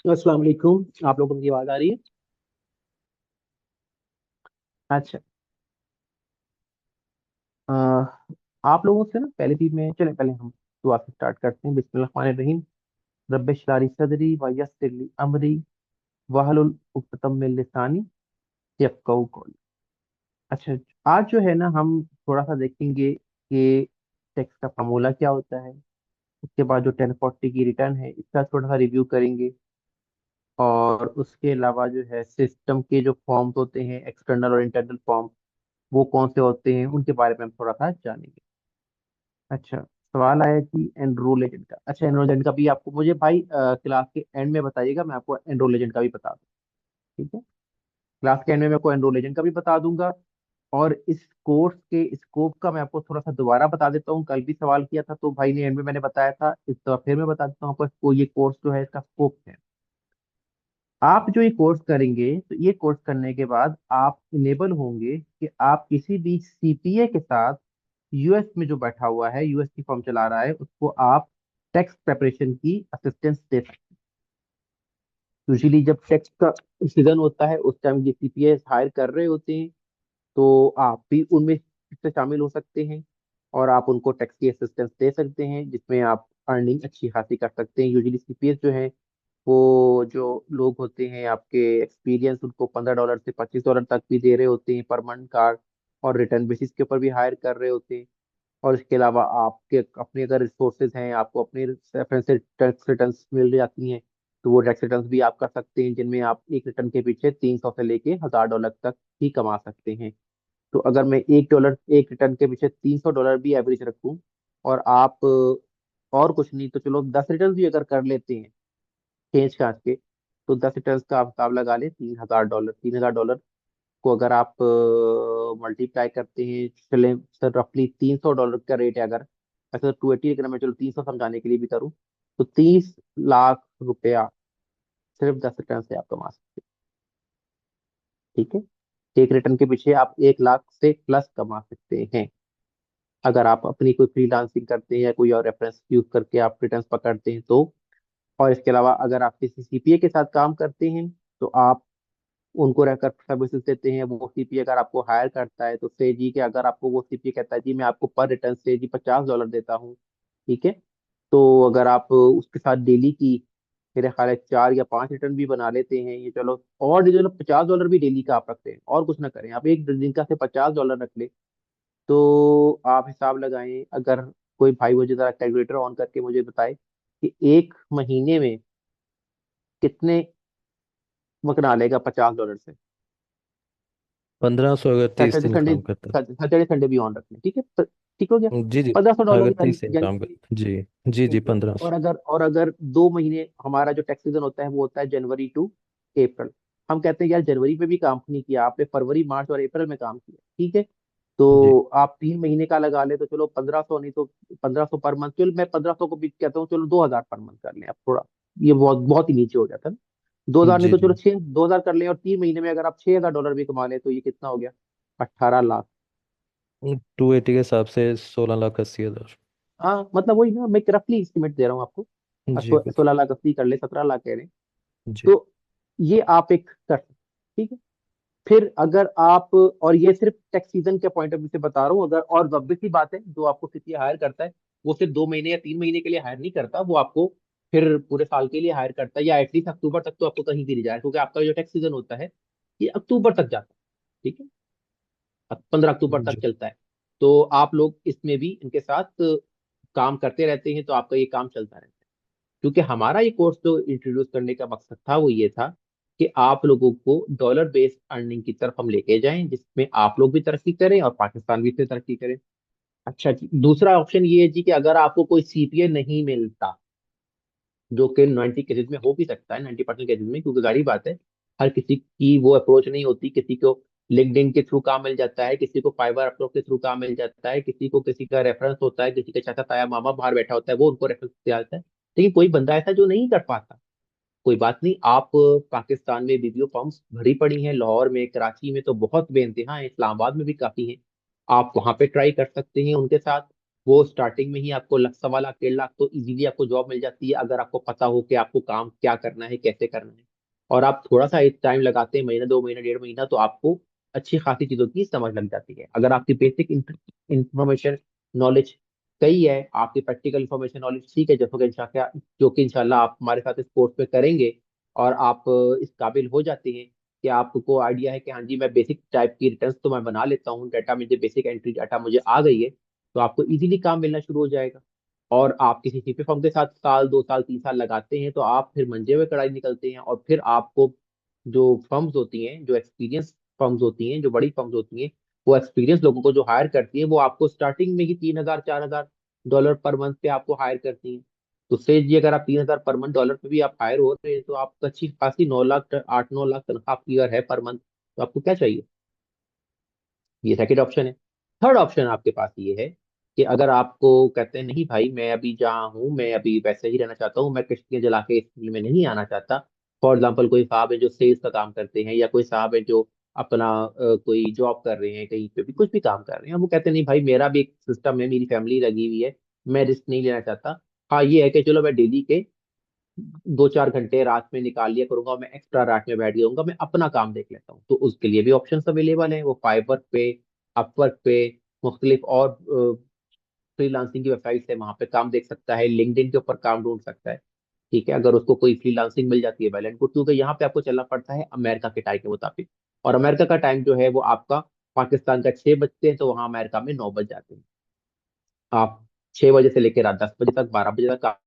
अस्सलाम वालेकुम। आप लोगों की आवाज आ रही है? अच्छा। अ, आप लोगों से ना पहले भी मैं चले पहले हम दुआ से स्टार्ट करते हैं। बिस्मिल्लाहिर्रहमानिर्रहीम। रब्बिश इश्रह ली सदरी व यस्सिर ली अमरी वहलुल उक़दतम मिन लिसानी यफ़क़हू क़ौली। अच्छा, आज जो है ना हम थोड़ा सा देखेंगे कि टैक्स का फार्मूला क्या होता है। उसके बाद जो 1040 की रिटर्न है इसका थोड़ा सा रिव्यू करेंगे। और उसके अलावा जो है सिस्टम के जो फॉर्म्स होते हैं, एक्सटर्नल और इंटरनल फॉर्म, वो कौन से होते हैं उनके बारे में हम थोड़ा सा जानेंगे। अच्छा, सवाल आया कि एनरोल एजेंट का। अच्छा, एनरोल एजेंट का भी आपको मुझे भाई क्लास के एंड में बताइएगा, मैं आपको एनरोल एजेंट का भी बता दूँ। ठीक है, क्लास के एंड में मैं आपको एनरोल एजेंट का भी बता दूंगा। और इस कोर्स के स्कोप का मैं आपको थोड़ा सा दोबारा बता देता हूँ। कल भी सवाल किया था तो भाई ने एंड में मैंने बताया था, इस दफा फिर मैं बता देता हूँ आपको। ये कोर्स जो है इसका स्कोप है, आप जो ये कोर्स करेंगे तो ये कोर्स करने के बाद आप इनेबल होंगे कि आप किसी भी सीपीए के साथ यूएस में जो बैठा हुआ है, यूएस की फर्म चला रहा है, उसको आप टैक्स प्रेपरेशन की असिस्टेंस दे सकते हैं। यूजुअली जब टैक्स का सीजन होता है उस टाइम ये सीपीए हायर कर रहे होते हैं, तो आप भी उनमें से शामिल हो सकते हैं और आप उनको टैक्स की असिस्टेंस दे सकते हैं, जिसमें आप अर्निंग अच्छी खासी कर सकते हैं। यूजुअली सीपीएस जो है वो जो लोग होते हैं आपके एक्सपीरियंस उनको $15 से $25 तक भी दे रहे होते हैं पर मंथ का, और रिटर्न बेसिस के ऊपर भी हायर कर रहे होते हैं। और इसके अलावा आपके अपने अगर रिसोर्सेज हैं, आपको अपने रेफरेंस से टैक्स रिटर्न मिल जाती हैं, तो वो टैक्स रिटर्न भी आप कर सकते हैं, जिनमें आप एक रिटर्न के पीछे 300 से लेके $1000 तक ही कमा सकते हैं। तो अगर मैं $1 एक रिटर्न के पीछे $300 भी एवरेज रखूं, और आप और कुछ नहीं तो चलो 10 रिटर्न भी अगर कर लेते हैं खींच खाच के, तो 10 रिटर्न का आप हिसाब लगा लें। $3000, $3000 को अगर आप मल्टीप्लाई करते हैं, चले सर रफली $300 का रेट है अगर, ऐसे तो 280, लेकिन मैं चलो 300 समझाने के लिए भी करूँ, तो 30 लाख रुपया सिर्फ 10 रिटर्न से आप कमा सकते हैं। ठीक है, एक रिटर्न के पीछे आप 1 लाख से प्लस कमा सकते हैं अगर आप अपनी कोई फ्रीलांसिंग करते हैं या कोई और रेफरेंस यूज करके आप रिटर्न पकड़ते हैं तो। और इसके अलावा अगर आप किसी सीपीए के साथ काम करते हैं तो आप उनको रहकर सर्विसेज देते हैं। वो सीपीए अगर आपको हायर करता है तो से जी के, अगर आपको वो सीपीए कहता है जी मैं आपको पर रिटर्न से जी $50 देता हूँ, ठीक है, तो अगर आप उसके साथ डेली की मेरे ख्याल है 4 या 5 रिटर्न भी बना लेते हैं ये चलो, और जो $50 भी डेली का आप रखते हैं और कुछ ना करें, आप एक दिन का से $50 रख ले, तो आप हिसाब लगाएं। अगर कोई भाई मुझे जरा कैलकुलेटर ऑन करके मुझे बताए कि एक महीने में कितने मकना लेगा $50 से। 1500 अगर 30 दिन काम करता सैटरडे संडे भी ऑन रखना, ठीक है, तो ठीक हो गया। जी जी। $1500 अगर 30 दिन यानी काम कि करता जी। जी जी, ठीक है। 1500। और अगर 2 महीने हमारा जो टैक्स सीजन होता है वो होता है जनवरी टू अप्रैल। हम कहते हैं यार जनवरी में भी काम नहीं किया आपने, फरवरी मार्च और अप्रैल में काम किया, ठीक है, जी तो आप 3 महीने का लगा ले तो चलो 1500, नहीं तो 1500 पर मंथ, चलो मैं 1500 को भी कहता हूँ, चलो 2000 पर मंथ कर लें आप थोड़ा, ये बहुत बहुत ही नीचे हो जाता है ना। 2000 नहीं जी तो जी। चलो 2000 कर लें, और 3 महीने में अगर आप $6000 भी कमा लें तो ये कितना हो गया? 18 लाख। 280 के हिसाब से 16,80,000। हाँ मतलब वही ना, मैं रफली एस्टिमेट दे रहा हूँ आपको। जी बिल्कुल। 16 लाख 80 कर ले, 17 लाख कह रहे हैं, जी तो ये आप एक कर सकते हैं, ठीक है। फिर अगर आप, और ये सिर्फ टैक्स सीजन के पॉइंट ऑफ व्यू से बता रहा हूँ, अगर और ऑब्वियस सी बात है, जो आपको किसी हायर करता है वो सिर्फ 2 महीने या 3 महीने के लिए हायर नहीं करता, वो आपको फिर पूरे साल के लिए हायर करता है, या एटलीस्ट अक्टूबर तक तो आपको कहीं भी नहीं जाए, क्योंकि आपका जो टैक्स सीजन होता है ये अक्टूबर तक जाता है, ठीक है, 15 अक्टूबर तक जी। चलता है। तो आप लोग इसमें भी इनके साथ काम करते रहते हैं, तो आपका ये काम चलता रहता है। क्योंकि हमारा ये कोर्स जो इंट्रोड्यूस करने का मकसद था वो ये था कि आप लोगों को डॉलर बेस्ड अर्निंग की तरफ हम लेके जाएं, जिसमें आप लोग भी तरक्की करें और पाकिस्तान भी इससे तरक्की करे। अच्छा जी, दूसरा ऑप्शन ये है जी कि अगर आपको कोई सीपीए नहीं मिलता, जो कि 90 केसेज में हो भी सकता है, 90% केसेज में, क्योंकि जारी बात है हर किसी की वो अप्रोच नहीं होती। किसी को लिंक्डइन के थ्रू काम मिल जाता है, किसी को फाइवर अप्रोच के थ्रू काम मिल जाता है, किसी को किसी का रेफरेंस होता है, किसी का चाचा ताया मामा बाहर बैठा होता है वो उनको रेफरेंस दिया जाता है, लेकिन कोई बंदा ऐसा जो नहीं कर पाता। कोई बात नहीं, आप पाकिस्तान में बीबीओ फॉर्म्स भरी पड़ी हैं, लाहौर में, कराची में तो बहुत बेइंतहा है, इस्लामाबाद में भी काफी हैं, आप वहां पे ट्राई कर सकते हैं उनके साथ। वो स्टार्टिंग में ही आपको 1 लाख 1.5 लाख तो इजीली आपको जॉब मिल जाती है, अगर आपको पता हो कि आपको काम क्या करना है, कैसे करना है। और आप थोड़ा सा एक टाइम लगाते हैं, महीना 2 महीना 1.5 महीना, तो आपको अच्छी खासी चीजों की समझ लग जाती है। अगर आपकी बेसिक इंफॉर्मेशन नॉलेज सही है, आपकी प्रैक्टिकल इंफॉर्मेशन नॉलेज ठीक है, जो कि इंशाल्लाह आप हमारे साथ इस कोर्स में करेंगे, और आप इस काबिल हो जाते हैं कि आपको आइडिया है कि हाँ जी मैं बेसिक टाइप की रिटर्न्स तो मैं बना लेता हूँ, डाटा मुझे बेसिक एंट्री डाटा मुझे आ गई है, तो आपको इजीली काम मिलना शुरू हो जाएगा। और आप किसी सीपी फर्म के साथ साल 2 साल 3 साल लगाते हैं, तो आप फिर मंजे हुए कड़ाई निकलते हैं, और फिर आपको जो फर्म्स होती हैं, जो एक्सपीरियंस फर्म्स होती हैं, जो बड़ी फर्म्स होती हैं, वो एक्सपीरियंस लोगों को जो हायर करती है, वो आपको स्टार्टिंग में ही 3,000 4,000 डॉलर पर मंथ पे आपको हायर करती हैं। तो से जी अगर आप 3,000 पर मंथ डॉलर पे भी आप हायर हो रहे हैं, तो आपको अच्छी खासी 9 लाख 8 9 लाख तनख्वाह आपकी अगर है पर मंथ, तो आपको क्या चाहिए। ये सेकंड ऑप्शन है। थर्ड ऑप्शन आपके पास ये है कि अगर आपको कहते हैं नहीं भाई, मैं अभी जहाँ हूँ मैं अभी वैसे ही रहना चाहता हूँ, मैं किश्तियाँ जला के इस फील्ड में नहीं आना चाहता। फॉर एग्जाम्पल कोई साहब है जो सेल्स का काम करते हैं, या कोई साहब है जो अपना कोई जॉब कर रहे हैं, कहीं पे भी कुछ भी काम कर रहे हैं, वो कहते हैं नहीं भाई मेरा भी एक सिस्टम है, मेरी फैमिली लगी हुई है, मैं रिस्क नहीं लेना चाहता। हाँ ये है कि चलो मैं डेली के 2 4 घंटे रात में निकाल लिया करूंगा, मैं एक्स्ट्रा रात में बैठ जाऊंगा, मैं अपना काम देख लेता हूँ, तो उसके लिए भी ऑप्शन अवेलेबल है। वो फाइवर पे, अपवर्क पे, मुख्तलिफ और फ्रीलांसिंग की वेबसाइट है, वहां पे काम देख सकता है, लिंक्डइन के ऊपर काम ढूंढ सकता है। ठीक है, अगर उसको कोई फ्रीलांसिंग मिल जाती है वेल एंड गुड, क्योंकि यहाँ पे आपको चलना पड़ता है अमेरिका के टाइम के मुताबिक, और अमेरिका का टाइम जो है वो आपका पाकिस्तान का 6 बजते हैं, तो वहाँ अमेरिका में 9 बज जाते हैं। आप 6 बजे से लेकर रात 10 बजे तक, 12 बजे तक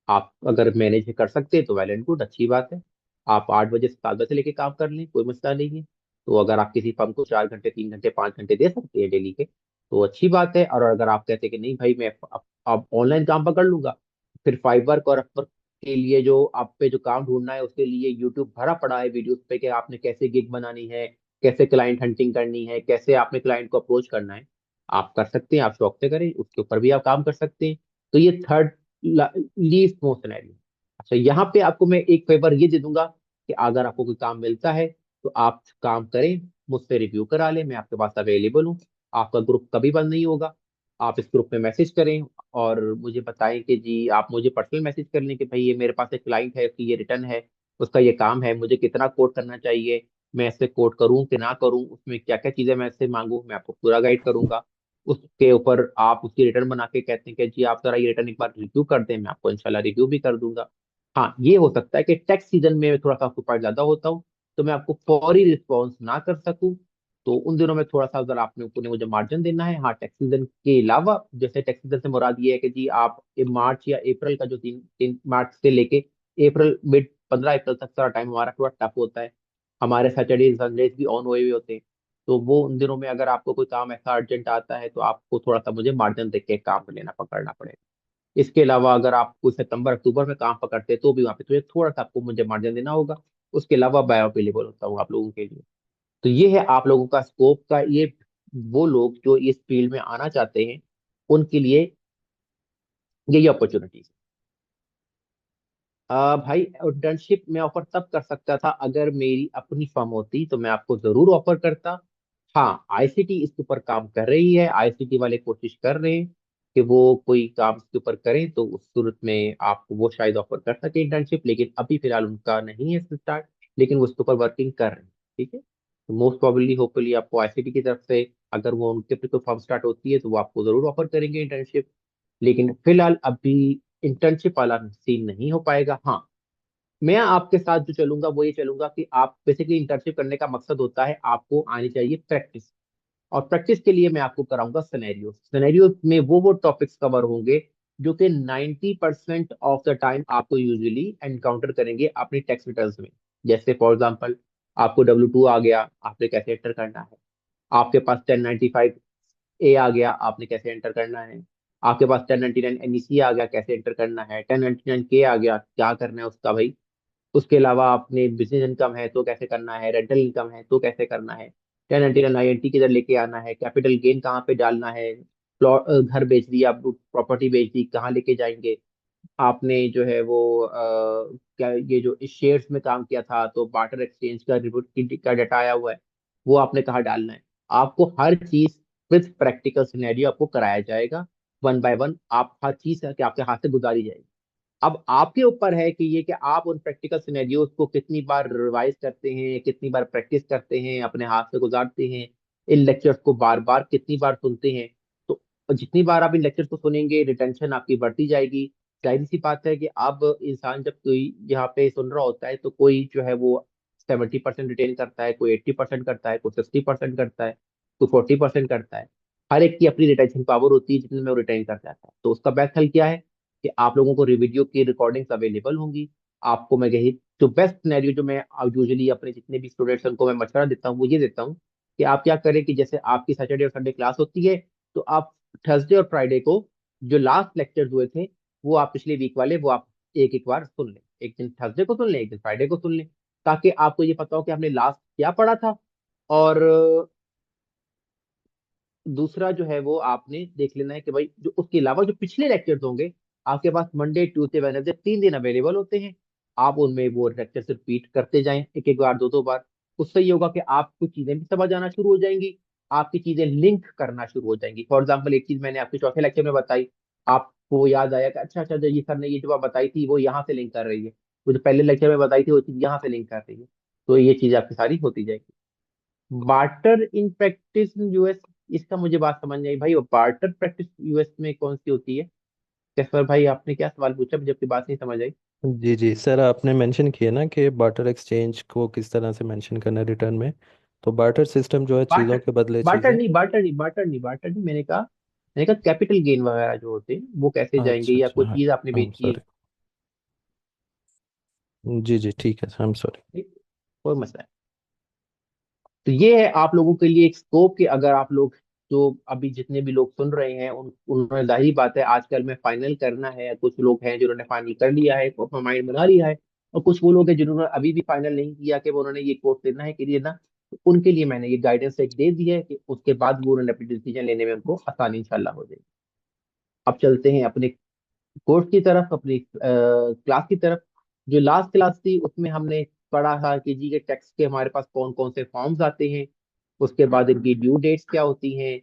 आप अगर मैनेज कर सकते हैं तो वेल एंड गुड, अच्छी बात है। आप 8 बजे से 7 बजे से लेके काम कर लें, कोई मसला नहीं है। तो अगर आप किसी फर्म को 4 घंटे 3 घंटे 5 घंटे दे सकते हैं डेली के, तो अच्छी बात है। और अगर आप कहते हैं कि नहीं भाई मैं अब ऑनलाइन काम पकड़ लूंगा, फिर फाइवर और अपवर्क के लिए जो आप पे जो काम ढूंढना है, उसके लिए यूट्यूब भरा पड़ा है वीडियोस पे कि आपने कैसे गिग बनानी है, कैसे क्लाइंट हंटिंग करनी है, कैसे आपने क्लाइंट को अप्रोच करना है। आप कर सकते हैं, आप शौक से करें, उसके ऊपर भी आप काम कर सकते हैं। तो ये थर्ड लीस्ट मोस्ट सिनेरियो। अच्छा, यहाँ पे आपको मैं एक फेवर ये दे दूंगा कि अगर आपको कोई काम मिलता है, तो आप काम करें, मुझसे रिव्यू करा लें, मैं आपके पास अवेलेबल हूँ। आपका ग्रुप कभी बंद नहीं होगा। आप इस ग्रुप में मैसेज करें, और मुझे बताएं कि जी, आप मुझे पर्सनल मैसेज कर लें कि भाई ये मेरे पास एक क्लाइंट है, उसकी ये रिटर्न है, उसका ये काम है, मुझे कितना कोड करना चाहिए, मैं इससे कोड करूँ कि ना करूँ, उसमें क्या क्या चीजें मैं इससे मांगू, मैं आपको पूरा गाइड करूंगा। उसके ऊपर आप उसकी रिटर्न बना के कहते हैं कि जी आप जरा ये रिटर्न एक बार रिव्यू कर दें, मैं आपको इंशाल्लाह रिव्यू भी कर दूंगा। हाँ ये हो सकता है कि टैक्स सीजन में थोड़ा सा ऑक्यूपाइड ज्यादा होता हूँ, तो मैं आपको फौरी रिस्पॉन्स ना कर सकूं, तो उन दिनों में थोड़ा सा अगर आपने को मुझे मार्जिन देना है। हाँ टैक्स सीजन के अलावा, जैसे टैक्स सीजन से मुराद ये है कि जी आप मार्च या अप्रैल का जो 3 3 मार्च से लेके अप्रैल मिड 15 अप्रैल तक सारा टाइम हमारा थोड़ा टफ होता है, हमारे सैटरडे संडेज भी ऑन हुए हुए होते हैं। तो वो उन दिनों में अगर आपको कोई काम ऐसा अर्जेंट आता है, तो आपको थोड़ा सा मुझे मार्जिन देख के काम लेना पकड़ना पड़ेगा। इसके अलावा अगर आप कोई सितंबर अक्टूबर में काम पकड़ते हैं, तो भी वहाँ पे तो थोड़ा सा आपको मुझे मार्जिन देना होगा। उसके अलावा बायो अवेलेबल होता हूँ आप लोगों के लिए। तो ये है आप लोगों का स्कोप का ये, वो लोग जो इस फील्ड में आना चाहते हैं, उनके लिए यही अपॉर्चुनिटीज। भाई इंटर्नशिप में ऑफर तब कर सकता था अगर मेरी अपनी फर्म होती, तो मैं आपको जरूर ऑफर करता। हाँ आईसीटी इसके ऊपर काम कर रही है, आईसीटी वाले कोशिश कर रहे हैं कि वो कोई काम इसके ऊपर करें, तो उस सूरत में आपको वो शायद ऑफर कर सके इंटर्नशिप, लेकिन अभी फिलहाल उनका नहीं है स्टार्ट, लेकिन वो इसके ऊपर वर्किंग कर रहे हैं। ठीक है, तो मोस्ट प्रोबेबली होपफुली आपको आईसीटी की तरफ से, अगर वो उनके पे कोई फर्म स्टार्ट होती है, तो वो आपको जरूर ऑफर करेंगे इंटर्नशिप। लेकिन फिलहाल अभी इंटर्नशिप वाला सीन नहीं हो पाएगा। हाँ मैं आपके साथ जो चलूंगा वो ये चलूंगा कि आप बेसिकली इंटर्नशिप करने का मकसद होता है आपको आनी चाहिए प्रैक्टिस, और प्रैक्टिस के लिए मैं आपको कराऊंगा सिनेरियो। सिनेरियो में वो टॉपिक्स कवर होंगे जो कि 90% ऑफ द टाइम आपको यूजुअली एनकाउंटर करेंगे अपनी टैक्स रिटर्न्स में। जैसे फॉर एग्जांपल, आपको W2 आ गया, आपने कैसे एंटर करना है। आपके पास 1095 ए आ गया, आपने कैसे एंटर करना है। आपके पास 1099 NEC आ गया, कैसे एंटर करना है। 1099 के आ गया, क्या करना है उसका भाई। उसके अलावा आपने बिजनेस इनकम है तो कैसे करना है, रेंटल इनकम है तो कैसे करना है, 1099 INT किधर लेके आना है, कैपिटल गेन कहाँ पे डालना है, प्लॉट घर बेच दिया, प्रॉपर्टी बेच दी, कहाँ लेके जाएंगे। आपने जो है वो क्या ये जो शेयर्स में काम किया था, तो बार्टर एक्सचेंज का रिपोर्ट का डाटा आया हुआ है, वो आपने कहाँ डालना है। आपको हर चीज विद प्रैक्टिकल सिनेरियो आपको कराया जाएगा, वन बाय वन आप हर चीज कि आपके हाथ से गुजारी जाएगी। अब आपके ऊपर है कि ये कि आप उन प्रैक्टिकल सिनेरियोज को कितनी बार रिवाइज करते हैं, कितनी बार प्रैक्टिस करते हैं, अपने हाथ से गुजारते हैं, इन लेक्चर्स को बार बार कितनी बार सुनते हैं। तो जितनी बार आप इन लेक्चर्स को सुनेंगे, रिटेंशन आपकी बढ़ती जाएगी। जाहिर सी बात है कि अब इंसान जब कोई यहाँ पे सुन रहा होता है तो कोई जो है वो 70% रिटेन करता है, कोई 80% करता है, कोई 60% करता है, कोई 40% करता है। हर एक की अपनी रिटेंशन पावर होती है जितने में वो रिटेन कर जाता है। तो उसका बेस्ट हल क्या है कि आप लोगों को वीडियो की रिकॉर्डिंग्स अवेलेबल होंगी। आपको मैं यही जो बेस्ट सिनेरियो जो मैं यूजुअली अपने जितने भी स्टूडेंट्स उनको मैं मशवरा देता हूँ वो ये देता हूँ कि आप क्या करें कि जैसे आपकी सैटरडे और संडे क्लास होती है, तो आप थर्सडे और फ्राइडे को जो लास्ट लेक्चर्स हुए थे वो आप पिछले वीक वाले वो आप एक एक बार सुन लें। एक दिन थर्सडे को सुन लें, एक दिन फ्राइडे को सुन लें, ताकि आपको ये पता हो कि हमने लास्ट क्या पढ़ा था। और दूसरा जो है वो आपने देख लेना है कि भाई जो उसके अलावा जो पिछले लेक्चर्स होंगे आपके पास मंडे ट्यूसडे वेडनेसडे 3 दिन अवेलेबल होते हैं। आप उनमें वो लेक्चर्स रिपीट करते जाएं एक एक बार, दो दो बार। उससे ये होगा कि आपको चीजें भी समझ आना शुरू हो जाएंगी, आपकी चीजें लिंक करना शुरू हो जाएंगी। फॉर एग्जाम्पल एक चीज मैंने आपके चौथे लेक्चर में बताई, आपको याद आया कि अच्छा अच्छा जो ये सर ने ये जो बात बताई थी वो यहाँ से लिंक कर रही है, वो जो पहले लेक्चर में बताई थी वो चीज यहाँ से लिंक कर रही है। तो ये चीज आपकी सारी होती जाएगी। बार्टर इन प्रैक्टिस यूएस, इसका मुझे बात समझ नहीं आई भाई। वो बार्टर प्रैक्टिस यूएस में कौन सी होती है? कैसर भाई आपने क्या सवाल पूछा, मुझे आपकी बात नहीं समझ आई। जी जी सर, आपने मेंशन किया ना कि बार्टर एक्सचेंज को किस तरह से मेंशन करना है रिटर्न में। तो बार्टर सिस्टम जो है चीज़ों बार्टर, के बदले बार्टर चीज़ें। नहीं, बार्टर नहीं, बार्टर नहीं, बार्टर नहीं, मैंने कहा कैपिटल गेन वगैरह जो होते हैं वो कैसे जाएंगे, अच्छा या अच्छा, कोई हाँ। चीज आपने आई एम बेची है। सॉरी। जी जी ठीक है, आई एम सॉरी। ठीक, कोई मसला है। तो ये है आप लोगों के लिए एक स्कोप कि अगर आप लोग जो अभी जितने भी लोग सुन रहे हैं उन्होंने जाहिर बात है आजकल में फाइनल करना है। कुछ लोग हैं जिन्होंने फाइनल कर लिया है, अपना माइंड बना लिया है, और कुछ वो लोग हैं जिन्होंने अभी भी फाइनल नहीं किया कि वो उन्होंने ये कोर्स लेना है कि लेना। तो उनके लिए मैंने ये गाइडेंस एक दे दी है कि उसके बाद वो उन्होंने अपनी डिसीजन लेने में उनको आसानी इंशाल्लाह हो जाएगी। अब चलते हैं अपने कोर्स की तरफ, अपनी क्लास की तरफ। जो लास्ट क्लास थी उसमें हमने पढ़ा था कि जी के टैक्स के हमारे पास कौन कौन से फॉर्म्स आते हैं, उसके बाद इनकी ड्यू डेट्स क्या होती हैं,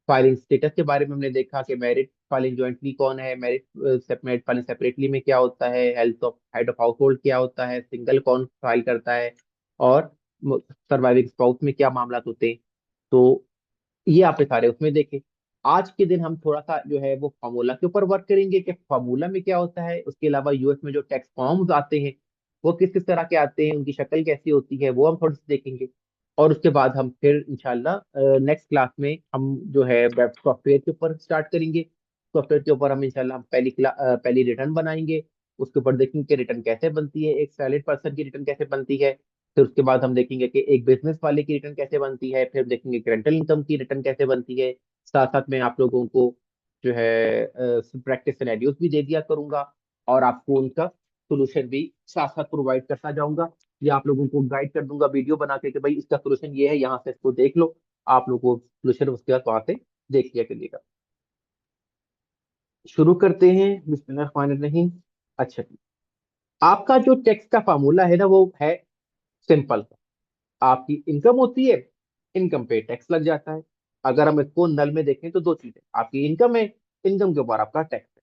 फाइलिंग स्टेटस के बारे में हमने देखा कि मैरिड फाइलिंग जॉइंटली कौन है, मैरिड सेपरेट फाइलिंग सेपरेटली में क्या होता है, हेड ऑफ हाउस होल्ड क्या होता है, सिंगल कौन फाइल करता है, और सर्वाइविंग स्पाउस में क्या मामला होते हैं। तो ये आपने सारे उसमें देखे। आज के दिन हम थोड़ा सा जो है वो फार्मूला के ऊपर वर्क करेंगे कि फार्मूला में क्या होता है। उसके अलावा यूएस में जो टैक्स फॉर्म्स आते हैं वो किस किस तरह के आते हैं, उनकी शक्ल कैसी होती है, वो हम थोड़ी सी देखेंगे। और उसके बाद हम फिर इंशाल्लाह नेक्स्ट क्लास में हम जो है वेब सॉफ्टवेयर के ऊपर स्टार्ट करेंगे। सॉफ्टवेयर के ऊपर हम इंशाल्लाह हम पहली रिटर्न बनाएंगे। उसके ऊपर देखेंगे कि रिटर्न कैसे बनती है, एक सैलरी पर्सन की रिटर्न कैसे बनती है। फिर उसके बाद हम देखेंगे कि एक बिजनेस वाले की रिटर्न कैसे बनती है, फिर देखेंगे कि रेंटल इनकम की रिटर्न कैसे बनती है। साथ साथ में आप लोगों को जो है प्रैक्टिस सिनेरियोस भी दे दिया करूंगा, और आपको उनका सोल्यूशन भी साथ साथ प्रोवाइड करता जाऊंगा, या आप लोगों को गाइड कर दूंगा वीडियो बना के कि भाई इसका सोल्यूशन ये है, यहाँ से इसको देख लो। आप लोग वो सोल्यूशन उसके बाद वहां से देख लिया करिएगा। शुरू करते हैं, बिस्मिल्लाहिर्रहमानिर्रहीम। अच्छा, आपका जो टैक्स का फार्मूला है ना वो है सिंपल। आपकी इनकम होती है, इनकम पे टैक्स लग जाता है। अगर हम इसको नल में देखें तो दो चीजें, आपकी इनकम है, इनकम के ऊपर आपका टैक्स है।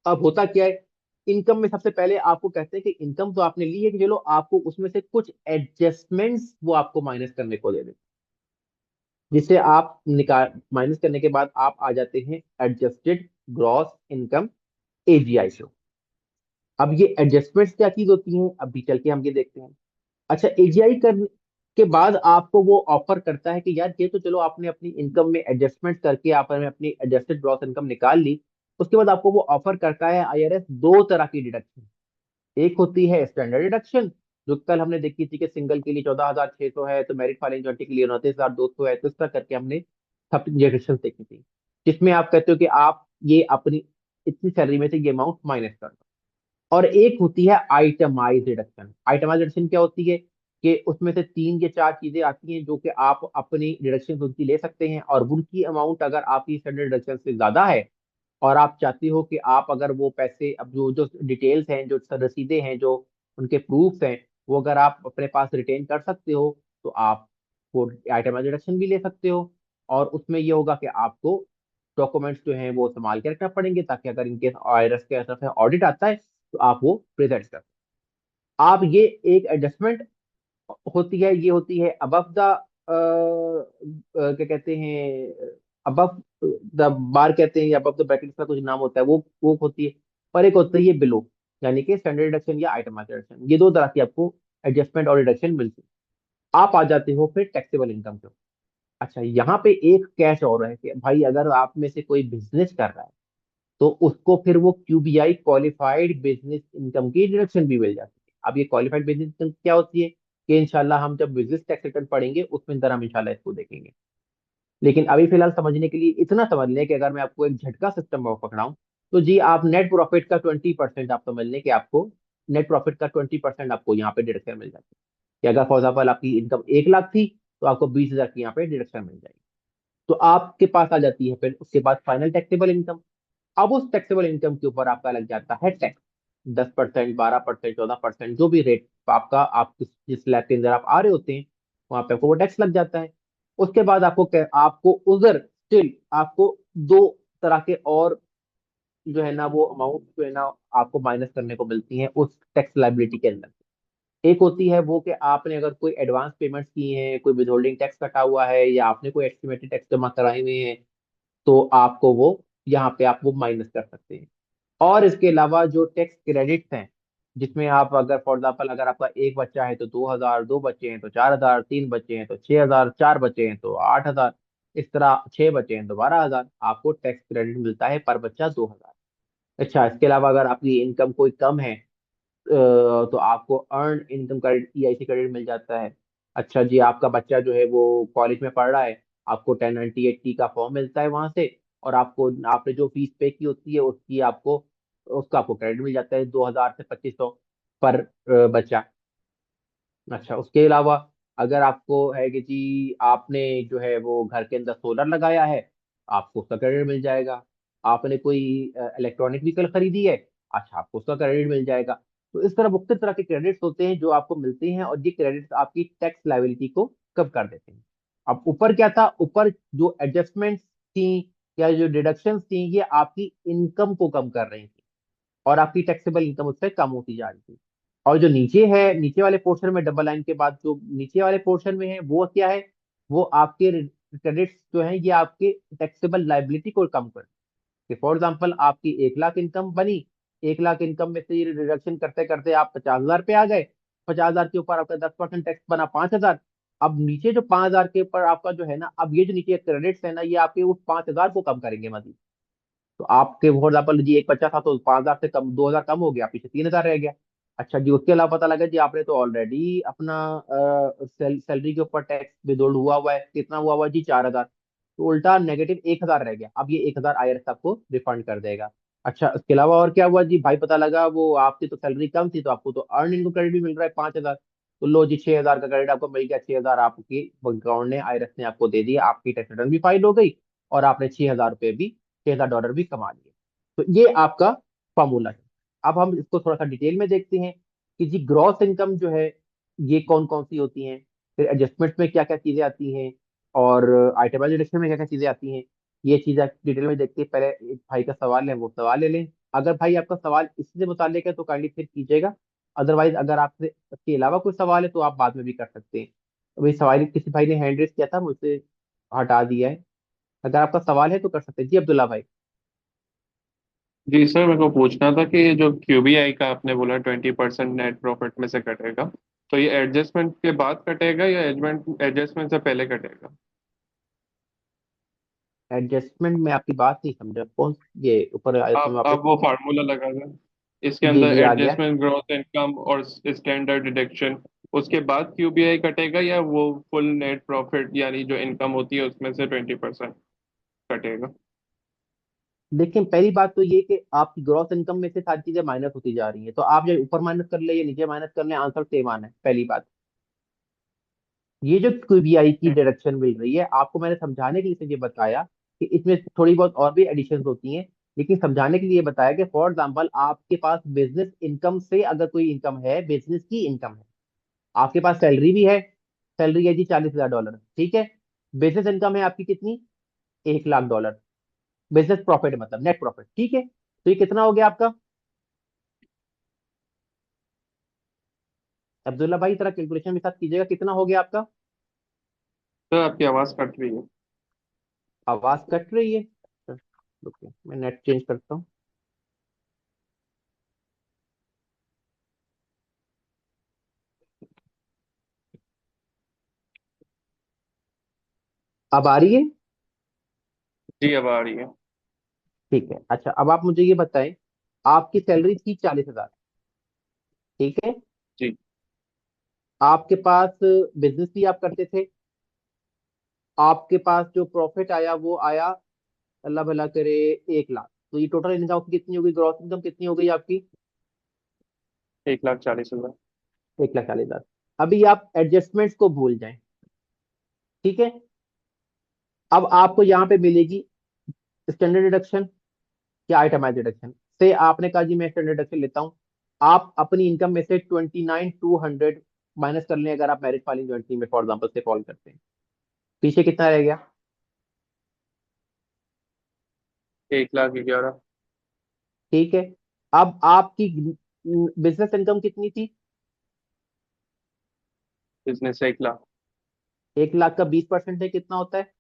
अब होता क्या है, इनकम में सबसे पहले आपको कहते हैं कि इनकम तो आपने ली है कि चलो आपको उसमें से कुछ एडजस्टमेंट्स वो आपको माइनस करने को दे दें, जिससे आप निकाल माइनस करने के बाद आप आ जाते हैं एडजस्टेड ग्रॉस इनकम, एजीआई से। अब ये एडजस्टमेंट्स क्या चीज होती हैं अभी चल के हम ये देखते हैं। अच्छा, एजीआई करने के बाद आपको वो ऑफर करता है कि यार ये तो चलो आपने अपनी इनकम में एडजस्टमेंट करके आपने अपनी एडजस्टेड ग्रॉस इनकम निकाल ली। उसके बाद आपको वो ऑफर करता है आईआरएस दो तरह की डिडक्शन। एक होती है स्टैंडर्ड डिडक्शन, जो कल हमने देखी थी कि सिंगल के लिए 14,600 है, तो मैरिड फाइलिंग जॉइंट के लिए 29,200 है। तो इस तरह करके हमने सब डिडक्शन देखी थी, जिसमें आप कहते हो कि आप ये अपनी इतनी सैलरी में से ये अमाउंट माइनस कर दो। और एक होती है आइटमाइज रिडक्शन। आइटमाइज रिडक्शन क्या होती है कि उसमें से तीन या चार चीजें आती हैं जो कि आप अपनी डिडक्शन उनकी ले सकते हैं, और उनकी अमाउंट अगर आपकी स्टैंडर्ड डिडक्शन से ज्यादा है और आप चाहते हो कि आप अगर वो पैसे, अब जो जो डिटेल्स हैं, जो रसीदें हैं, जो उनके प्रूफ्स हैं, वो अगर आप अपने पास रिटेन कर सकते हो तो आप वो आइटमाइज डिडक्शन भी ले सकते हो। और उसमें ये होगा कि आपको डॉक्यूमेंट्स जो हैं वो संभाल के रखना पड़ेंगे, ताकि अगर इनकेस आईआरएस के तरफ से ऑडिट आता है तो आप वो प्रेजेंट कर, आप ये एक एडजस्टमेंट होती है, ये होती है अबव द क्या कहते हैं, अबव द बार कहते हैं, या अबव द ब्रैकेट का कुछ नाम होता है, वो होती है। पर एक होती है ये बिलो, यानी कि स्टैंडर्ड डिडक्शन या आइटम डिडक्शन, ये दो तरह की आपको एडजस्टमेंट और डिडक्शन मिलती है। आप आ जाते हो फिर टैक्सेबल इनकम पे। अच्छा, यहाँ पे एक कैच और है कि भाई अगर आप में से कोई बिजनेस कर रहा है तो उसको फिर वो क्यूबीआई क्वालिफाइड बिजनेस इनकम की डिडक्शन भी मिल जाती है। अब ये क्वालिफाइड बिजनेस इनकम क्या होती है कि इंशाल्लाह हम जब बिजनेस टैक्स रिटर्न पढ़ेंगे उसमें अंदर हम इंशाल्लाह इसको देखेंगे। लेकिन अभी फिलहाल समझने के लिए इतना समझ लें कि अगर मैं आपको एक झटका सिस्टम पकड़ाऊं, तो जी आप नेट प्रॉफिट का 20% आप समझ लें कि आपको नेट प्रॉफिट का 20% आपको यहाँ पे डिडक्शन मिल जाती है। कि अगर फॉर एग्जाम्पल आपकी इनकम 1 लाख थी तो आपको 20,000 की यहाँ पे डिडक्शन मिल जाएगी। तो आपके पास आ जाती है फिर उसके बाद फाइनल टैक्सेबल इनकम। अब उस टैक्सेबल इनकम के ऊपर आपका लग जाता है टैक्स, 10%, 12%, 14%, जो भी रेट आपका, आप जिस स्लैब के अंदर आप आ रहे होते हैं वहां पे आपको वो टैक्स लग जाता है। उसके बाद आपको उधर स्टिल आपको दो तरह के और जो है ना वो अमाउंट जो है ना आपको माइनस करने को मिलती हैं उस टैक्स लाइबिलिटी के अंदर। एक होती है वो कि आपने अगर कोई एडवांस पेमेंट्स की हैं, कोई विदहोल्डिंग टैक्स कटा हुआ है, या आपने कोई एस्टिमेटेड टैक्स जमा कराए हुए हैं, तो आपको वो यहाँ पे आप वो माइनस कर सकते हैं। और इसके अलावा जो टैक्स क्रेडिट्स हैं, जिसमें आप अगर फॉर एग्जाम्पल अगर आपका एक बच्चा है तो 2,000, दो बच्चे हैं तो 4,000, तीन बच्चे हैं तो 6,000, चार बच्चे हैं तो 8,000, इस तरह 6 बच्चे हैं तो 12,000, आपको टैक्स क्रेडिट मिलता है पर बच्चा 2,000। अच्छा, इसके अलावा अगर आपकी इनकम कोई कम है तो आपको earned income credit, EIC credit मिल जाता है। अच्छा जी, आपका बच्चा जो है वो कॉलेज में पढ़ रहा है, आपको 1098 का फॉर्म मिलता है वहां से, और आपको आपने जो फीस पे की होती है उसकी आपको उसका आपको क्रेडिट मिल जाता है 2,000 से 2,500 पर बच्चा। अच्छा, उसके अलावा अगर आपको है कि जी आपने जो है वो घर के अंदर सोलर लगाया है, आपको उसका क्रेडिट मिल जाएगा। आपने कोई इलेक्ट्रॉनिक व्हीकल खरीदी है, अच्छा आपको उसका क्रेडिट मिल जाएगा। तो इस तरह मुख्तलिफ तरह के क्रेडिट्स होते हैं जो आपको मिलते हैं, और ये क्रेडिट्स आपकी टैक्स लायबिलिटी को कम कर देते हैं। अब ऊपर क्या था, ऊपर जो एडजस्टमेंट्स थी या जो डिडक्शंस थी, ये आपकी इनकम को कम कर रही थी और आपकी टैक्सेबल इनकम उससे कम होती जा रही थी। और जो नीचे है, नीचे वाले पोर्शन में डबल लाइन के बाद जो नीचे वाले पोर्शन में है वो क्या है, वो आपके क्रेडिट्स जो है ये आपके टैक्सेबल लाइबिलिटी को कम कर, कि फॉर एग्जाम्पल आपकी 1 लाख इनकम बनी, 1 लाख इनकम में से ये डिडक्शन करते करते आप 50,000 पे आ गए, 50,000 के ऊपर आपका 10% टैक्स बना 5,000। अब नीचे जो 5,000 के ऊपर आपका जो है ना, अब ये जो नीचे क्रेडिट्स है ना, ये आपके उस 5,000 को कम करेंगे मजीद। तो आपके फॉर एग्जाम्पल जी एक बच्चा था तो 5,000 से कम 2,000 कम हो गया, पीछे 3,000 रह गया। अच्छा जी, उसके अलावा पता लगा जी आपने तो ऑलरेडी अपना सैलरी के ऊपर टैक्स विदोल्ड हुआ हुआ है, कितना हुआ हुआ है जी 4,000, तो उल्टा नेगेटिव 1,000 रह गया। अब ये 1,000 आईआरएस आपको रिफंड कर देगा। अच्छा, इसके अलावा और क्या हुआ जी, भाई पता लगा वो आपकी तो सैलरी कम थी तो आपको तो अर्न इनकम क्रेडिट भी मिल रहा है 5,000, तो लो जी 6,000 का क्रेडिट आपको मिल गया, 6,000 आपकी अकाउंट ने आईआरएस ने आपको दे दिया, आपकी टैक्स रिटर्न भी फाइल हो गई और आपने 6,000 रुपये भी, $6,000 भी कमा लिए। तो ये आपका फॉर्मूला है। अब हम इसको थोड़ा सा डिटेल में देखते हैं कि जी ग्रॉस इनकम जो है ये कौन कौन सी होती हैं, फिर एडजस्टमेंट में क्या क्या चीजें आती हैं, और आइटमाइज डिडक्शन में क्या क्या चीजें आती हैं। ये चीजें डिटेल में देखते हैं। पहले एक भाई का सवाल है, वो सवाल ले लें। अगर भाई आपका सवाल इसी से मुताल्लिक है तो काइंडली फिर कीजिएगा, अदरवाइज अगर आपसे इसके अलावा कोई सवाल है तो आप बाद में भी कर सकते हैं। अभी सवाल किसी भाई ने हैंड रेस किया था, मुझसे हटा दिया है। अगर आपका सवाल है तो कर सकते हैं जी अब्दुल्ला भाई। जी सर, मेरे को पूछना था कि जो क्यूबीआई का आपने बोला 20% नेट प्रॉफिट में से कटेगा, तो ये एडजस्टमेंट के बाद कटेगा या एडजमेंट एडजस्टमेंट से पहले कटेगा? एडजस्टमेंट में आपकी बात नहीं समझा, कौन, ये ऊपर आयत में वापस। आप वो फार्मूला लगा दें, इसके जी अंदर जी आ गया। एडजस्टमेंट, ग्रोथ इनकम और स्टैंडर्ड डिडक्शन, उसके बाद क्यूबीआई कटेगा या वो फुल नेट प्रॉफिट यानी जो इनकम होती है उसमें से 20% कटेगा? लेकिन पहली बात तो ये कि आपकी ग्रॉस इनकम में से सारी चीजें माइनस होती जा रही हैं, तो आप जो ऊपर माइनस कर ले या नीचे माइनस कर ले, आंसर सेम आना है पहली बात। ये जो क्यूबीआई की डायरेक्शन मिल रही है आपको, मैंने समझाने के लिए ये बताया कि इसमें थोड़ी बहुत और भी एडिशन होती हैं, लेकिन समझाने के लिए बताया कि फॉर एग्जाम्पल आपके पास बिजनेस इनकम से अगर कोई इनकम है, बिजनेस की इनकम है, आपके पास सैलरी भी है, सैलरी है जी $40,000, ठीक है। बिजनेस इनकम है आपकी कितनी, $1,00,000। बिजनेस प्रॉफिट मतलब नेट प्रॉफिट, ठीक है। तो ये कितना हो गया आपका अब्दुल्ला भाई, तरह कैलकुलेशन के साथ कीजिएगा, कितना हो गया आपका। सर आपकी आवाज़ कट रही है। आवाज कट रही है। रुकिए मैं नेट चेंज करता हूँ। अब आ रही है। जी अब आ रही है। ठीक है, अच्छा अब आप मुझे ये बताएं, आपकी सैलरी थी 40,000, ठीक है। जी। आपके पास बिजनेस भी आप करते थे, आपके पास जो प्रॉफिट आया वो आया, अल्लाह भला करे, 1 लाख। तो ये टोटल इनकम कितनी होगी, ग्रॉस इनकम कितनी हो गई आपकी। 1,40,000। 1,40,000। अभी आप एडजस्टमेंट्स को भूल जाएं, ठीक है। अब आपको यहाँ पे मिलेगी स्टैंडर्ड डिडक्शन या आइटमाइज डिडक्शन। से आपने कहा जी मैं स्टैंडर्ड डिडक्शन लेता हूँ, आप अपनी इनकम में से 29,200 माइनस कर लें, अगर आप मैरिज फाइलिंग ज्वाइंटली में फॉर एग्जाम्पल से कॉल करते हैं, पीछे कितना रह गया। 1,11,000। ठीक है। अब आपकी बिजनेस इनकम कितनी थी। बिजनेस 1,00,000। 1 लाख का 20% है, कितना होता है।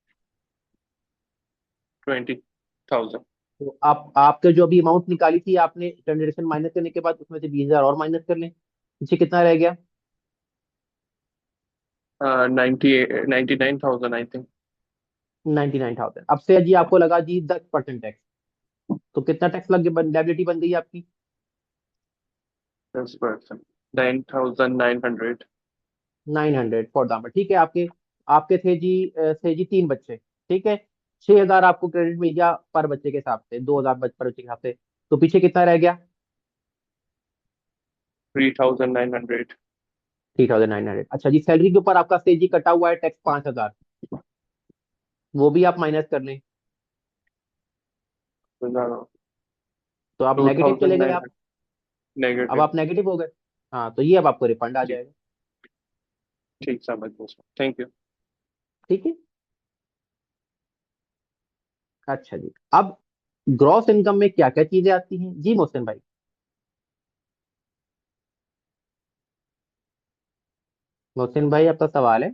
20,000। तो आप आपके जो अभी अमाउंट निकाली थी आपने ट्रांजेक्शन माइनस करने के बाद, उसमें से 20,000 और माइनस कर लें, पीछे कितना रह गया। 99,000 आई थिंक। 99,000। अब से जी आपको लगा जी 10% टैक्स, तो कितना टैक्स लग गया, लायबिलिटी बन गई आपकी। 10%। 9,900। 900 फॉर एग्जाम्पल, ठीक है। आपके आपके थे जी थे जी 3 बच्चे, ठीक है। 6,000 आपको क्रेडिट मिल गया पर बच्चे के हिसाब से, 2,000 पर बच्चे के हिसाब से, तो पीछे कितना रह गया। 3,900। 3,900। अच्छा जी, सैलरी के ऊपर आपका से जी कटा हुआ है टैक्स 5,000, वो भी आप माइनस कर लें, तो आप टू नेगेटिव चले थाउजेंड गए नाइन आप। हंड्रेड अब नेगेटिव। आप नेगेटिव हो गए। हाँ, तो ये अब आपको रिफंड आ जी। जाएगा। ठीक समझ गया सर, थैंक यू। ठीक है। अच्छा जी, अब ग्रॉस इनकम में क्या क्या चीजें आती हैं जी मोहसिन भाई। मोहसिन भाई आपका सवाल है।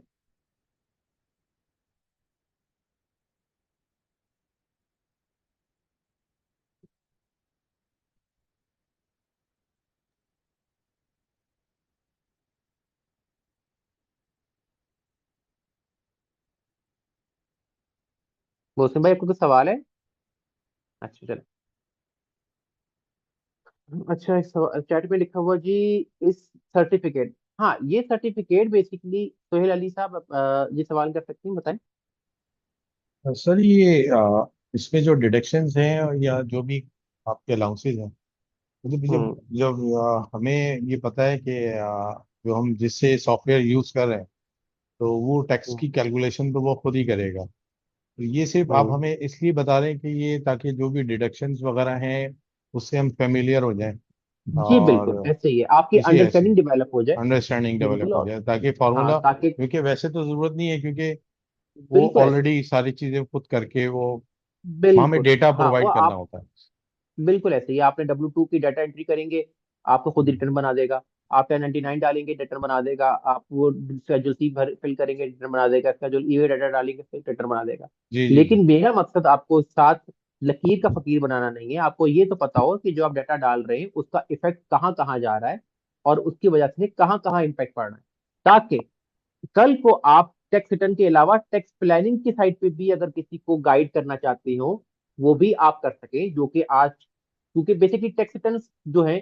मोहसिन भाई आपको कोई सवाल है। अच्छा चलो। अच्छा, इस चैट में लिखा हुआ जी, इस सर्टिफिकेट, हाँ ये सर्टिफिकेट बेसिकली सोहेल अली साहब ये सवाल कर सकते हैं, बताएं। सर ये इसमें जो डिडक्शंस हैं या जो भी आपके अलाउंसेज हैं, मतलब जब हम्म। जब हमें ये पता है कि जो हम जिससे सॉफ्टवेयर यूज कर रहे हैं, तो वो टैक्स हम्म। की कैलकुलेशन तो वो खुद ही करेगा। तो ये सिर्फ आप हम्म। हमें इसलिए बता रहे हैं कि ये ताकि जो भी डिडक्शंस वगैरह हैं उससे हम फेमिलियर हो जाएं, जी बिल्कुल और ऐसे ही है, आपकी इसी ऐसे अंडरस्टैंडिंग डेवलप हो जाए। अंडरस्टैंडिंग डेवलप बिल्कुल। हो और जाए ताकि हाँ फार्मूला, ताकि, क्योंकि वैसे तो जरूरत नहीं है, क्योंकि वो बिल्कुल ऐसे, ऑलरेडी सारी चीजें खुद करके वो हमें बिल्कुल। डेटा हाँ वो प्रोवाइड करना आप, होता है। बिल्कुल ऐसे ही, आपने W2 की डाटा एंट्री करेंगे, आपको खुद रिटर्न बना देगा। आप 1099 डालेंगे, रिटर्न बना देगा। आप वो स्केड्यूल सी भर फिल करेंगे, रिटर्न बना देगा। स्केड्यूल ई डाटा डालेंगे, फिर रिटर्न बना देगा। जी जी जी। लेकिन मेरा मकसद आपको साथ लकीर का फकीर बनाना नहीं है, आपको ये तो पता हो कि जो आप डाटा डाल रहे हैं उसका इफेक्ट कहाँ कहाँ जा रहा है, और उसकी वजह से कहाँ कहाँ इम्पैक्ट पड़ रहा है, ताकि कल को आप टैक्स रिटर्न के अलावा टैक्स प्लानिंग की साइड पे भी अगर किसी को गाइड करना चाहते हो, वो भी आप कर सके, जो कि आज, क्योंकि बेसिकली टैक्स रिटर्न जो है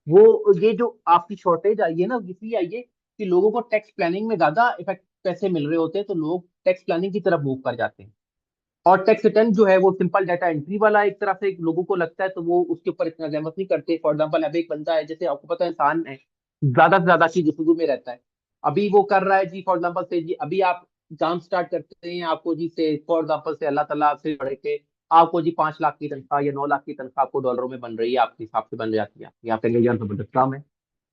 वो, ये जो आपकी शॉर्टेज आई है ना, इसलिए आई है कि लोगों को टैक्स प्लानिंग में ज्यादा इफेक्ट पैसे मिल रहे होते हैं, तो लोग टैक्स प्लानिंग की तरफ मूव कर जाते हैं। और टैक्स रिटर्न जो है वो सिंपल डाटा एंट्री वाला एक तरह से लोगों को लगता है, तो वो उसके ऊपर इतना जहमत नहीं करते। फॉर एग्जाम्पल अब एक बंदा है, जैसे आपको पता है इंसान है, ज्यादा से ज्यादा चीज शुरू में रहता है। अभी वो कर रहा है जी, फॉर एग्जाम्पल से जी अभी आप काम स्टार्ट करते हैं, आपको जी से फॉर एग्जाम्पल से अल्लाह ताला आपसे बढ़ के आपको जी 5 लाख की तनख्वाह या 9 लाख की तनख्वाह आपको डॉलरों में बन रही है, आपके हिसाब से बन जाती है, या फिर यार जबरदस्त काम है।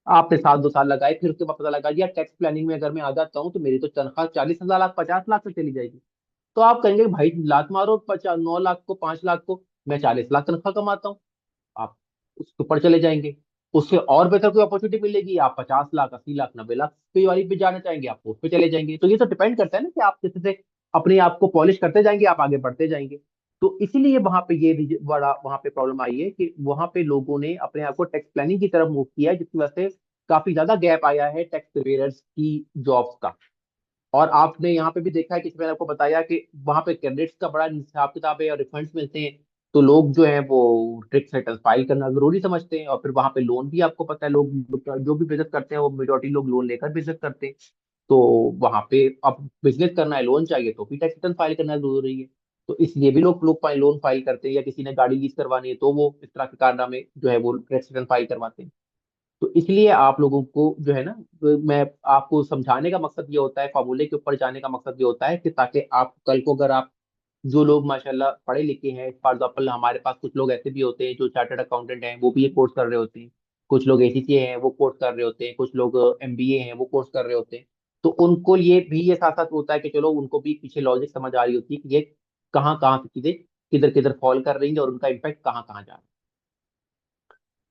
आपने साल 2 साल लगाए, फिर उसके बाद पता लगा जी यार टैक्स प्लानिंग में अगर मैं आ जाता हूँ तो मेरी तो तनख्वाह 40,000 लाख 50 लाख से चली जाएगी। तो आप कहेंगे भाई लात मारो 9 लाख को 5 लाख को, मैं 40 लाख तनख्वाह कमाता हूँ, आप उसके ऊपर चले जाएंगे। उससे और बेहतर कोई अपॉर्चुनिटी मिलेगी, आप 50 लाख, 80 लाख, 90 लाख पे वाली पे जाना चाहेंगे, आप उस पे चले जाएंगे। तो ये तो डिपेंड करता है ना कि आप किसी से अपने आप को पॉलिश करते जाएंगे, आप आगे बढ़ते जाएंगे। तो इसीलिए वहां पे बड़ा वहां पे प्रॉब्लम आई है कि वहां पे लोगों ने अपने आप को टैक्स प्लानिंग की तरफ मूव किया है, जिसकी वजह से काफी ज्यादा गैप आया है टैक्स प्रिपेयर्स की जॉब्स का। और आपने यहाँ पे भी देखा है कि मैंने आपको बताया कि वहां पे कैंडिडेट्स का बड़ा हिसाब किताब है और रिफंड्स मिलते हैं। तो लोग जो है वो टैक्स रिटर्न फाइल करना जरूरी समझते हैं, और फिर वहां पे लोन भी आपको पता है, लोग जो भी बिजनेस करते हैं वो मेजोरिटी लोग लोन लेकर बिजनेस करते हैं। तो वहां पे अब बिजनेस करना है, लोन चाहिए, तो भी टैक्स रिटर्न फाइल करना जरूरी है। तो इसलिए भी लोग लोग लोन फाइल करते हैं, या किसी ने गाड़ी लीज करवानी है तो वो इस तरह के कारनामे जो है वो टैक्स रिटर्न फाइल करवाते हैं। तो इसलिए आप लोगों को जो है ना, मैं आपको समझाने का मकसद ये होता है, फार्मूले के ऊपर जाने का मकसद ये होता है कि ताकि आप कल को, अगर आप जो लोग माशाल्लाह पढ़े लिखे हैं, फॉर एग्जाम्पल हमारे पास कुछ लोग ऐसे भी होते हैं जो चार्टर्ड अकाउंटेंट हैं, वो भी ये कोर्स कर रहे होते हैं। कुछ लोग एसीसीए हैं, वो कोर्स कर रहे होते हैं। कुछ लोग एमबीए हैं, वो कोर्स कर रहे होते हैं। तो उनको ये साथ साथ होता है कि चलो उनको भी पीछे लॉजिक समझ आ रही होती है कि ये कहाँ कहाँ की चीजें किधर किधर फॉल कर रही हैं और उनका इम्पैक्ट कहाँ कहाँ जा रहा है।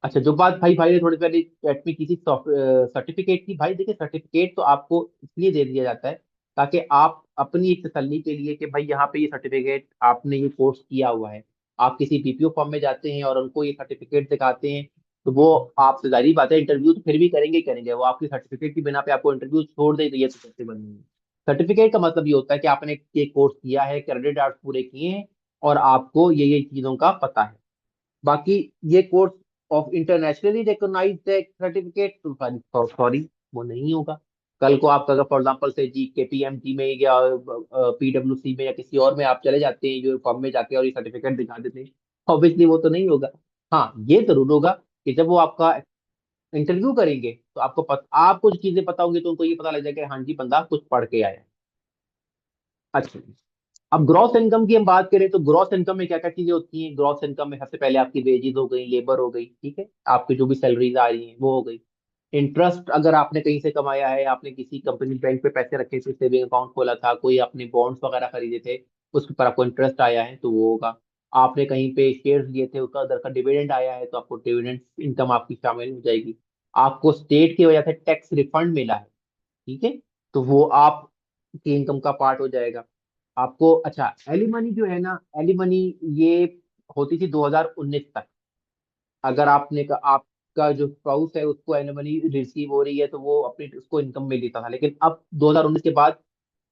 अच्छा, जो बात भाई ने थोड़ी पहले चैट में की थी सर्टिफिकेट की, भाई देखिए सर्टिफिकेट तो आपको इसलिए दे दिया जाता है ताकि आप अपनी एक तसल्ली के लिए कि भाई यहाँ पे ये सर्टिफिकेट आपने ये कोर्स किया हुआ है। आप किसी बीपीओ फॉर्म में जाते हैं और उनको ये सर्टिफिकेट दिखाते हैं, तो वो आपसे जारी बात है, इंटरव्यू तो फिर भी करेंगे ही करेंगे। वो आपकी सर्टिफिकेट की बिना पे आपको इंटरव्यू छोड़ दे तो ये तो कैसे बननी है। सर्टिफिकेट का मतलब ये होता है कि आपने ये कोर्स किया है, क्रेडिट आवर्स पूरे किए हैं, और आपको ये चीजों का पता है। बाकी ये course of internationally recognised certificate तो सॉरी, वो नहीं होगा। कल को आप अगर फॉर एग्जांपल से जी के पीएमटी में या पीडब्ल्यूसी में या किसी और में आप चले जाते हैं जो फॉर्म में जाके और ये सर्टिफिकेट दिखा देते हैं, ऑब्वियसली वो तो नहीं होगा। हाँ, ये जरूर होगा कि जब वो आपका इंटरव्यू करेंगे तो आप कुछ चीजें पता होंगी, तो उनको ये पता लग जाएगा कि हाँ जी, बंदा कुछ पढ़ के आया है। अच्छा, अब ग्रॉस इनकम की हम बात करें तो ग्रॉस इनकम में क्या क्या चीजें होती हैं। ग्रॉस इनकम में सबसे पहले आपकी वेजेस हो गई, लेबर हो गई, ठीक है, आपकी जो भी सैलरीज आ रही हैं वो हो गई। इंटरेस्ट अगर आपने कहीं से कमाया है, आपने किसी कंपनी बैंक पे पैसे रखे थे, सेविंग अकाउंट खोला था, कोई आपने बॉन्ड्स वगैरह खरीदे थे, उसके ऊपर आपको इंटरेस्ट आया है तो वो होगा। आपने कहीं पे शेयर्स लिए थे, उसका उधर का डिविडेंड आया है तो आपको डिविडेंड इनकम आपकी शामिल हो जाएगी। आपको स्टेट की वजह से टैक्स रिफंड मिला है, ठीक है, तो वो आपकी इनकम का पार्ट हो जाएगा। आपको अच्छा, एलिमनी जो है ना, एलिमनी ये होती थी 2019 तक। अगर आपका जो स्पाउस है उसको एलिमनी रिसीव हो रही है तो वो अपनी उसको इनकम में लेता था, लेकिन अब 2019 के बाद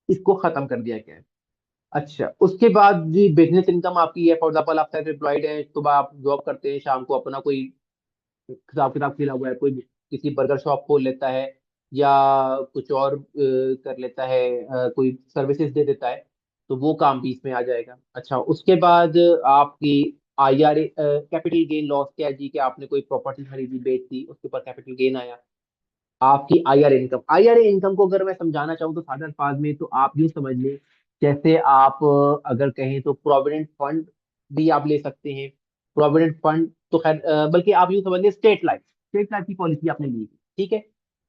इसको खत्म कर दिया गया है। अच्छा, उसके बाद जी बिजनेस इनकम आपकी है, फॉर एग्जाम्पल आप सेल्फ एम्प्लॉयड है, सुबह आप जॉब करते हैं, शाम को अपना कोई हिसाब किताब खेला हुआ है, कोई किसी बर्गर शॉप खोल लेता है या कुछ और कर लेता है, कोई सर्विसेज दे देता है, तो वो काम भी इसमें आ जाएगा। अच्छा, उसके बाद आपकी आईआरए कैपिटल गेन लॉस क्या है जी, कि आपने कोई प्रॉपर्टी खरीदी बेच दी, उसके ऊपर कैपिटल गेन आया। आपकी आईआरए इनकम को अगर मैं समझाना चाहूँ तो साधारण अल्फाज में तो आप यूं समझ लें, जैसे आप अगर कहें तो प्रोविडेंट फंड भी आप ले सकते हैं। प्रोविडेंट फंड तो खैर बल्कि आप यूं समझ लें, स्टेट लाइफ की पॉलिसी आपने ली, ठीक है।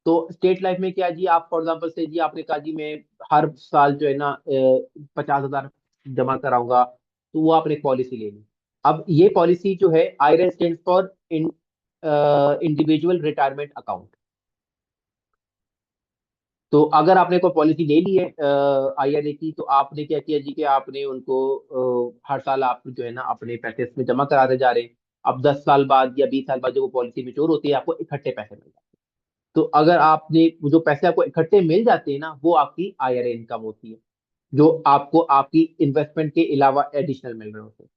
तो स्टेट लाइफ में क्या जी, आप फॉर एग्जाम्पल से जी आपने कहा जी मैं हर साल जो है ना 50,000 जमा कराऊंगा, तो वो आपने एक पॉलिसी ले ली। अब ये पॉलिसी जो है, IRA stand for individual retirement account. तो अगर आपने कोई पॉलिसी ले ली है आईआरए की, तो आपने क्या किया जी कि आपने उनको हर साल आप जो है ना अपने पैसे इसमें जमा कराते जा रहे हैं। अब 10 साल बाद या 20 साल बाद जो वो पॉलिसी मेच्योर होती है, आपको इकट्ठे पैसे मिल जाते हैं। तो अगर आपने वो जो पैसे आपको इकट्ठे मिल जाते हैं ना, वो आपकी आईआरए इनकम होती है, जो आपको आपकी इन्वेस्टमेंट के अलावा एडिशनल मिल रहे होते हैं।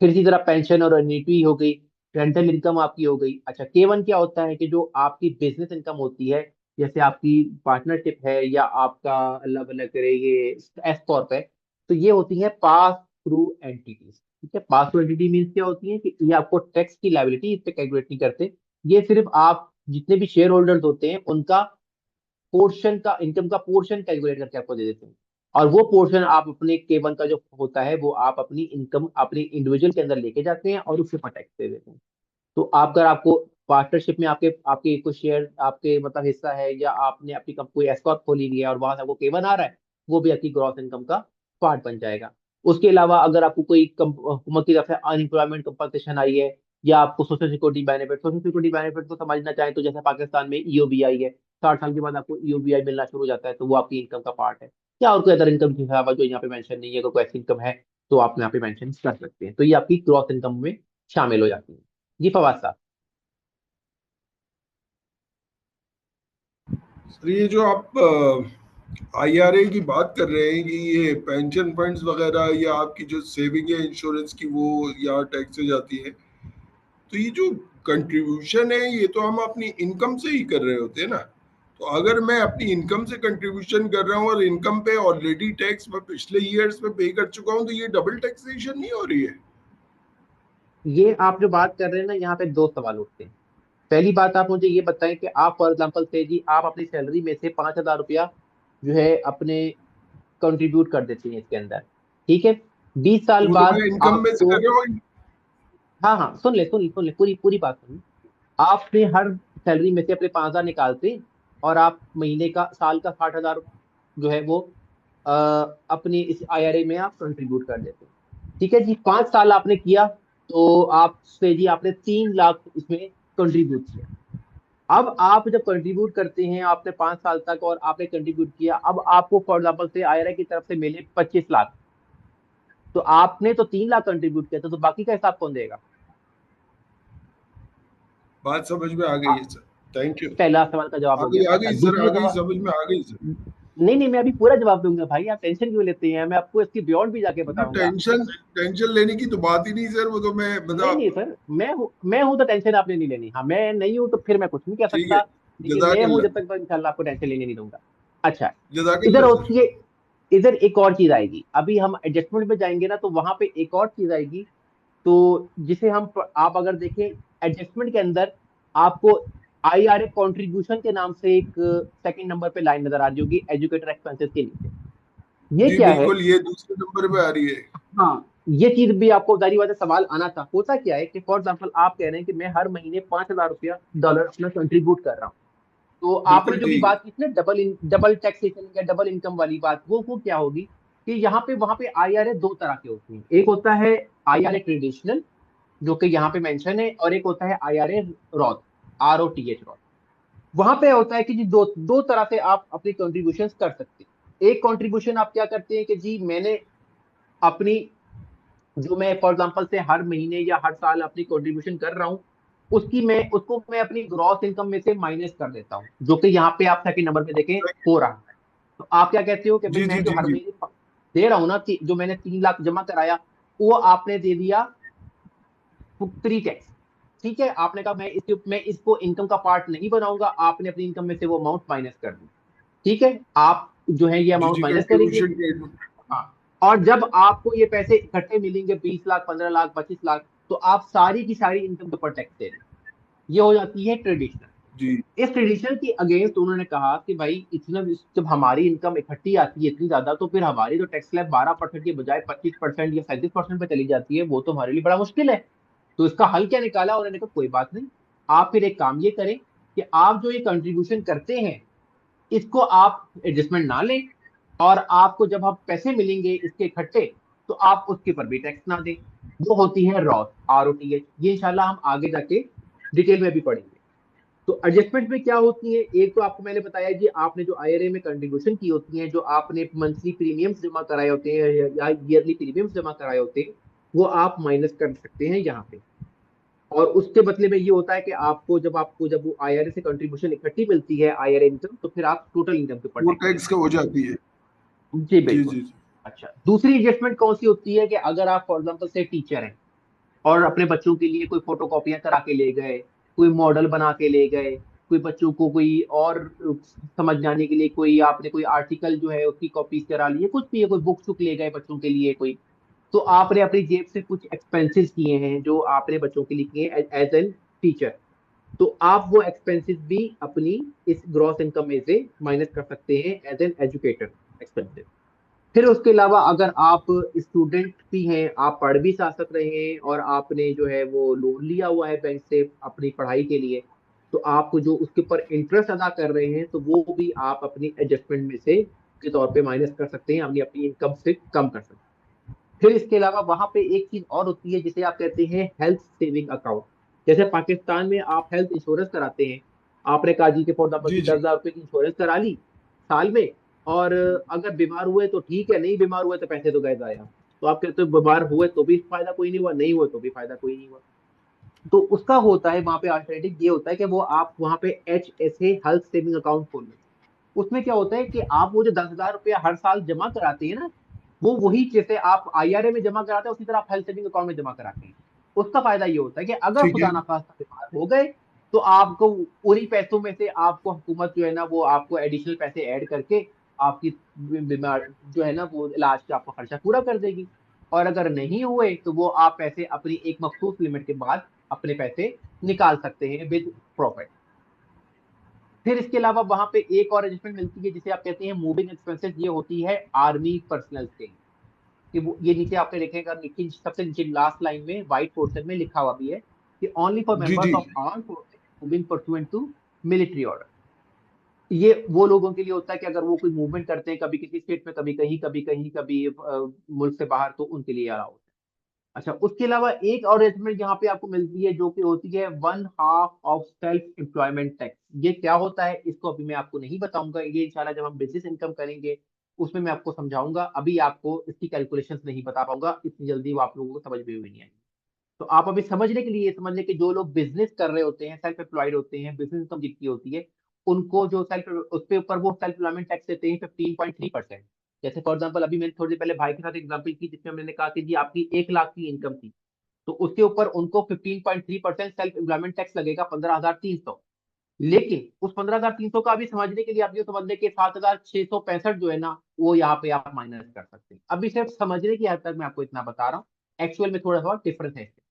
फिर इसी तरह पेंशन और एन्युटी हो गई, रेंटल इनकम आपकी हो गई। अच्छा, के वन क्या होता है कि जो आपकी बिजनेस इनकम होती है, जैसे आपकी पार्टनरशिप है या आपका अल्लाह भला करे ये एस कॉर्प है, तो ये होती है पास थ्रू एंटिटीज। ठीक है, पास थ्रू एंटिटी मीन्स क्या होती है कि ये आपको टैक्स की लायबिलिटी इस पे कैलकुलेट नहीं करते। ये सिर्फ आप जितने भी शेयर होल्डर्स होते हैं उनका पोर्शन का, इनकम का पोर्शन कैलकुलेट करके आपको दे देते हैं। और वो पोर्शन आप अपने के वन का जो होता है वो आप अपनी इनकम अपनी इंडिविजुअल के अंदर लेके जाते हैं और उसके ऊपर टैक्स दे देते हैं। तो आप अगर आपको पार्टनरशिप में आपके आपके कुछ शेयर आपके मतलब हिस्सा है, या आपने अपनी कोई एस्कॉर्ट खोली हुई है और वहां से आपको के वन आ रहा है, वो भी आपकी ग्रॉस इनकम का पार्ट बन जाएगा। उसके अलावा अगर आपको कोई हुकूमत की तरफ से अनएम्प्लॉयमेंट कंपनसेशन आई है, या आपको सोशल सिक्योरिटी बेनिफिट को समझना चाहें तो जैसे पाकिस्तान में ईओबीआई है, 60 साल के बाद आपको ईओबीआई मिलना शुरू हो जाता है, तो वो आपकी इनकम का पार्ट है। या और कोई अदर इनकम के अलावा जो यहाँ पे मेंशन नहीं है, अगर कोई ऐसी इनकम है तो आप यहाँ पे मेंशन कर सकते हैं, तो ये आपकी ग्रॉस इनकम में शामिल हो जाती है। जी फवाद साहब। सर ये जो आप आईआरए की बात कर रहे हैं कि ये पेंशन फंड्स वगैरह या आपकी जो सेविंग है इंश्योरेंस की वो यहाँ टैक्स से जाती है, तो ये जो कंट्रीब्यूशन है ये तो हम अपनी इनकम से ही कर रहे होते हैं ना। तो अगर मैं अपनी इनकम से कंट्रीब्यूशन कर रहा हूँ और इनकम पे ऑलरेडी टैक्स मैं पिछले ईयर्स में पे कर चुका हूँ, तो ये डबल टैक्सेशन नहीं हो रही है? ये आप जो बात कर रहे हैं ना, यहाँ पे दो सवाल उठते हैं। पहली बात, आप मुझे ये बताएं कि आप फॉर एग्जाम्पल से जी आप अपनी सैलरी में से 5,000 रुपया जो है अपने कंट्रीब्यूट कर देते हैं इसके अंदर, ठीक है। 20 साल वो तो बाद मैं इनकम में से आपको, कर रहा हूँ। हाँ हाँ सुन ले पूरी पूरी बात सुन। आपने हर सैलरी में से अपने 5,000 निकालते, और आप महीने का, साल का 60,000 जो है वो अ, अपनी इस आईआरए में आप कंट्रीब्यूट कर देते हैं, ठीक है जी। 5 साल आपने किया, तो आप से जी आपने 3 लाख इसमें कंट्रीब्यूट किया। अब आप जब कंट्रीब्यूट करते हैं, आपने 5 साल तक और आपने कंट्रीब्यूट किया, अब आपको फॉर एग्जाम्पल से आईआरए की तरफ से मिले 25 लाख, तो आपने तो 3 लाख कंट्रीब्यूट किया था, तो बाकी का हिसाब कौन देगा? बात समझ में आ गई है सर, थैंक यू। पहला सवाल का जवाब हो गया। आ अच्छा, गई सर, दूसरे आ गई, सवाल। समझ में आ गई सर। नहीं नहीं, मैं अभी पूरा जवाब दूंगा भाई, आप टेंशन क्यों लेते हैं, मैं आपको इसकी बियॉन्ड भी जाके ना बताऊंगा। टेंशन टेंशन लेने की तो बात ही नहीं सर, वो तो मैं नहीं नहीं मतलब। सर, मैं हूं तो टेंशन आपने नहीं लेनी। हाँ, मैं नहीं हूं तो फिर मैं कुछ नहीं कह ठीक सकता, है, लेकिन मैं हूं जब जजाकल्ला। तक, तो इंशाल्लाह आपको टेंशन लेने नहीं दूंगा। अच्छा, इधर जजाकल्ला सर। होती है, इधर एक और चीज आएगी, अभी हम एडजस्टमेंट में जाएंगे ना, तो वहां पे एक और चीज आएगी, तो जिसे हम, आप अगर देखें एडजस्टमेंट के अंदर, आपको आईआरए कंट्रीब्यूशन के नाम से एक सेकंड नंबर पे लाइन नजर आ रही होगी, एजुकेटर एक्सपेंसेस के नीचे। ये जी क्या है? बिल्कुल, ये दूसरे नंबर पे आ रही है। हाँ, ये चीज भी आपको जारी बात है सवाल आना था। होता क्या है कि फॉर एग्जाम्पल आप कह रहे हैं कि मैं हर महीने 5,000 रुपया डॉलर अपना कंट्रीब्यूट कर रहा हूँ, तो आपने बिल्कुल जो भी ठीक है। बात की थी ना, डबल टैक्सेशन या डबल इनकम वाली बात, वो क्या होगी कि यहाँ पे, वहां पे आईआरए दो तरह के होते हैं। एक होता है आईआरए ट्रेडिशनल, जो कि यहाँ पे मेंशन है, और एक होता है आईआरए रॉथ, ROTH रॉथ। वहां पे होता है कि जी दो दो तरह से आप अपनी कंट्रीब्यूशन कर सकते हैं। एक कंट्रीब्यूशन आप क्या करते हैं कि जी मैंने अपनी, जो मैं फॉर एग्जांपल से हर महीने या हर साल अपनी कंट्रीब्यूशन कर रहा हूँ, उसको मैं अपनी ग्रॉस इनकम में से माइनस कर देता हूँ, जो कि यहाँ पे आप सेकंड नंबर पे देखें हो रहा है। तो आप क्या कहते हो कि भाई जी जी मैं जो जी हर जी। महीने दे रहा हूँ ना, जो मैंने 3 लाख जमा कराया, वो आपने दे दिया प्री टैक्स, ठीक है। आपने कहा मैं इसको इनकम का पार्ट नहीं बनाऊंगा, आपने अपनी इनकम में से वो अमाउंट माइनस कर दी, ठीक है। आप जो है ये जी अमाउंट जी, माइनस करेंगे। कंट्रीब्यूशन के। हाँ, और जब आपको ये पैसे इकट्ठे मिलेंगे, 20 लाख, 15 लाख, 25 लाख, तो आप सारी की सारी इनकम के ऊपर टैक्स दे रहे हैं। ये हो जाती है ट्रेडिशनल। जी इस ट्रेडिशनल की अगेंस्ट उन्होंने कहा कि भाई इतना, जब हमारी इनकम इकट्ठी आती है इतनी ज्यादा, तो फिर हमारी तो टैक्स स्लैब 12% के बजाय 25% या 37% पे चली जाती है, वो तो हमारे लिए बड़ा मुश्किल है। तो इसका हल क्या निकाला उन्होंने? कहा कोई बात नहीं, आप फिर एक काम ये करें कि आप जो ये कंट्रीब्यूशन करते हैं, इसको आप एडजस्टमेंट ना लें, और आपको जब आप पैसे मिलेंगे इसके इकट्ठे, तो आप उसके ऊपर भी टैक्स ना दें। वो होती है रॉथ, ROTH। ये इंशाल्लाह हम आगे जाके डिटेल में भी पढ़ेंगे। तो एडजस्टमेंट में क्या होती है, एक तो आपको मैंने बताया जी, आपने जो आईआरए में कंट्रीब्यूशन की होती है, जो आपने मंथली प्रीमियम्स जमा कराए होते हैं या ईयरली प्रीमियम्स जमा कराए होते हैं, वो आप माइनस कर सकते हैं यहाँ पे। और उसके बदले में ये होता है कि आपको जब वो आईआरए से कंट्रीब्यूशन इकट्ठी मिलती है, आईआरए इनकम, तो फिर आप टोटल इनकम के ऊपर वो टैक्स टैक्स देते का हो जाती है। हैं। जी जी बिल्कुल। जी जी। अच्छा, दूसरी एडजस्टमेंट कौन सी होती है कि अगर आप फॉर एग्जाम्पल से टीचर हैं, और अपने बच्चों के लिए कोई फोटो कॉपियां करा के ले गए, कोई मॉडल बना के ले गए, कोई बच्चों को कोई और समझ जाने के लिए कोई आपने कोई आर्टिकल जो है उसकी कॉपीज करा ली है, कुछ भी है, कोई बुक चुक ले गए बच्चों के लिए कोई, तो आपने अपनी जेब से कुछ एक्सपेंसेस किए हैं जो आपने बच्चों के लिए किए एज एन टीचर, तो आप वो एक्सपेंसेस भी अपनी इस ग्रॉस इनकम में से माइनस कर सकते हैं एज एन एजुकेटर एक्सपेंसेस। फिर उसके अलावा अगर आप स्टूडेंट भी हैं, आप पढ़ भी साथ रहे हैं, और आपने जो है वो लोन लिया हुआ है बैंक से अपनी पढ़ाई के लिए, तो आप जो उसके ऊपर इंटरेस्ट अदा कर रहे हैं, तो वो भी आप अपनी एडजस्टमेंट में से के तौर पे माइनस कर सकते हैं, अपनी अपनी इनकम से कम कर सकते हैं। फिर इसके अलावा वहां पे एक चीज और होती है जिसे आप कहते हैं हेल्थ सेविंग अकाउंट। जैसे पाकिस्तान में आप हेल्थ इंश्योरेंस कराते हैं, आपने काजी के फॉर एग्जाम्पल जी की जी। 10,000 रुपए की इंश्योरेंस करा ली साल में, और अगर बीमार हुए तो ठीक है, नहीं बीमार हुए तो पैसे तो गए जाया। तो आप कहते हो बीमार हुए तो भी फायदा कोई नहीं हुआ, नहीं हुए तो भी फायदा कोई नहीं हुआ। तो उसका होता है वहां पे अल्टरनेटिव ये होता है कि वो आप वहां पे HSA हेल्थ सेविंग अकाउंट खोल लो। उसमें क्या होता है कि आप वो जो 10,000 रुपया हर साल जमा कराते हैं ना, वो वही जैसे आप IRA में जमा कराते हैं उसी तरह आप हेल्थ सेविंग अकाउंट में जमा कराते हैं। उसका फायदा ये होता है कि अगर ठीक है। खुदा ना खास्ता बीमार हो गए तो आपको उन्हीं पैसों में से आपको हुकूमत जो है ना वो आपको एडिशनल पैसे ऐड करके आपकी बीमार जो है ना वो इलाज का आपका खर्चा पूरा कर देगी। और अगर नहीं हुए तो वो आप पैसे अपनी एक मखसूस लिमिट के बाद अपने पैसे निकाल सकते हैं विद प्रॉफिट। फिर इसके अलावा वहां पे एक और एडजस्टमेंट मिलती है जिसे आप कहते हैं मूविंग एक्सपेंसेस। ये होती है आर्मी पर्सनल के लिए। कि ये नीचे आपने देखेगा, नीचे सबसे नीचे लास्ट लाइन में व्हाइट पोर्शन में लिखा हुआ भी है कि ओनली फॉर जी मेंबर्स जी। Of arm forces moving pursuant to military order. ये वो लोगों के लिए होता है कि अगर वो कोई मूवमेंट करते हैं कभी किसी स्टेट में, कभी कहीं कभी कहीं कभी मुल्क से बाहर, तो उनके लिए अलाउ होता है। अच्छा, उसके अलावा एक और अरेंजमेंट यहाँ पे आपको मिलती है जो कि होती है 1/2 ऑफ सेल्फ एम्प्लॉयमेंट टैक्स। ये क्या होता है इसको अभी मैं आपको नहीं बताऊंगा, ये इंशाल्लाह जब हम बिजनेस इनकम करेंगे उसमें मैं आपको समझाऊंगा। अभी आपको इसकी कैलकुलेशंस नहीं बता पाऊंगा, इतनी जल्दी वो आप लोगों को समझ में भी नहीं आएगी। तो आप अभी समझने के लिए ये समझ लें कि जो लोग बिजनेस कर रहे होते हैं, सेल्फ एम्प्लॉयड होते हैं, बिजनेस इनकम जितनी होती है, उनको जो सेल्फ उसके ऊपर वो सेल्फ एम्प्लॉयमेंट टैक्स देते हैं 15.3%। जैसे फॉर एग्जाम्पल अभी मैंने थोड़ी देर पहले भाई के साथ एग्जाम्पल की जिसमें मैंने कहा कि जी आपकी 1 लाख की इनकम थी, तो उसके ऊपर उनको 15.3% सेल्फ एम्प्लॉयमेंट टैक्स लगेगा 15,300। लेकिन उस 15,300 का अभी समझने के लिए आप ये समझ लें कि 7,665 जो है ना वो यहाँ पे आप माइनस कर सकते हैं। अभी सिर्फ समझने की हद तक मैं आपको इतना बता रहा हूँ, एक्चुअल में थोड़ा सा डिफरेंस है इसमें।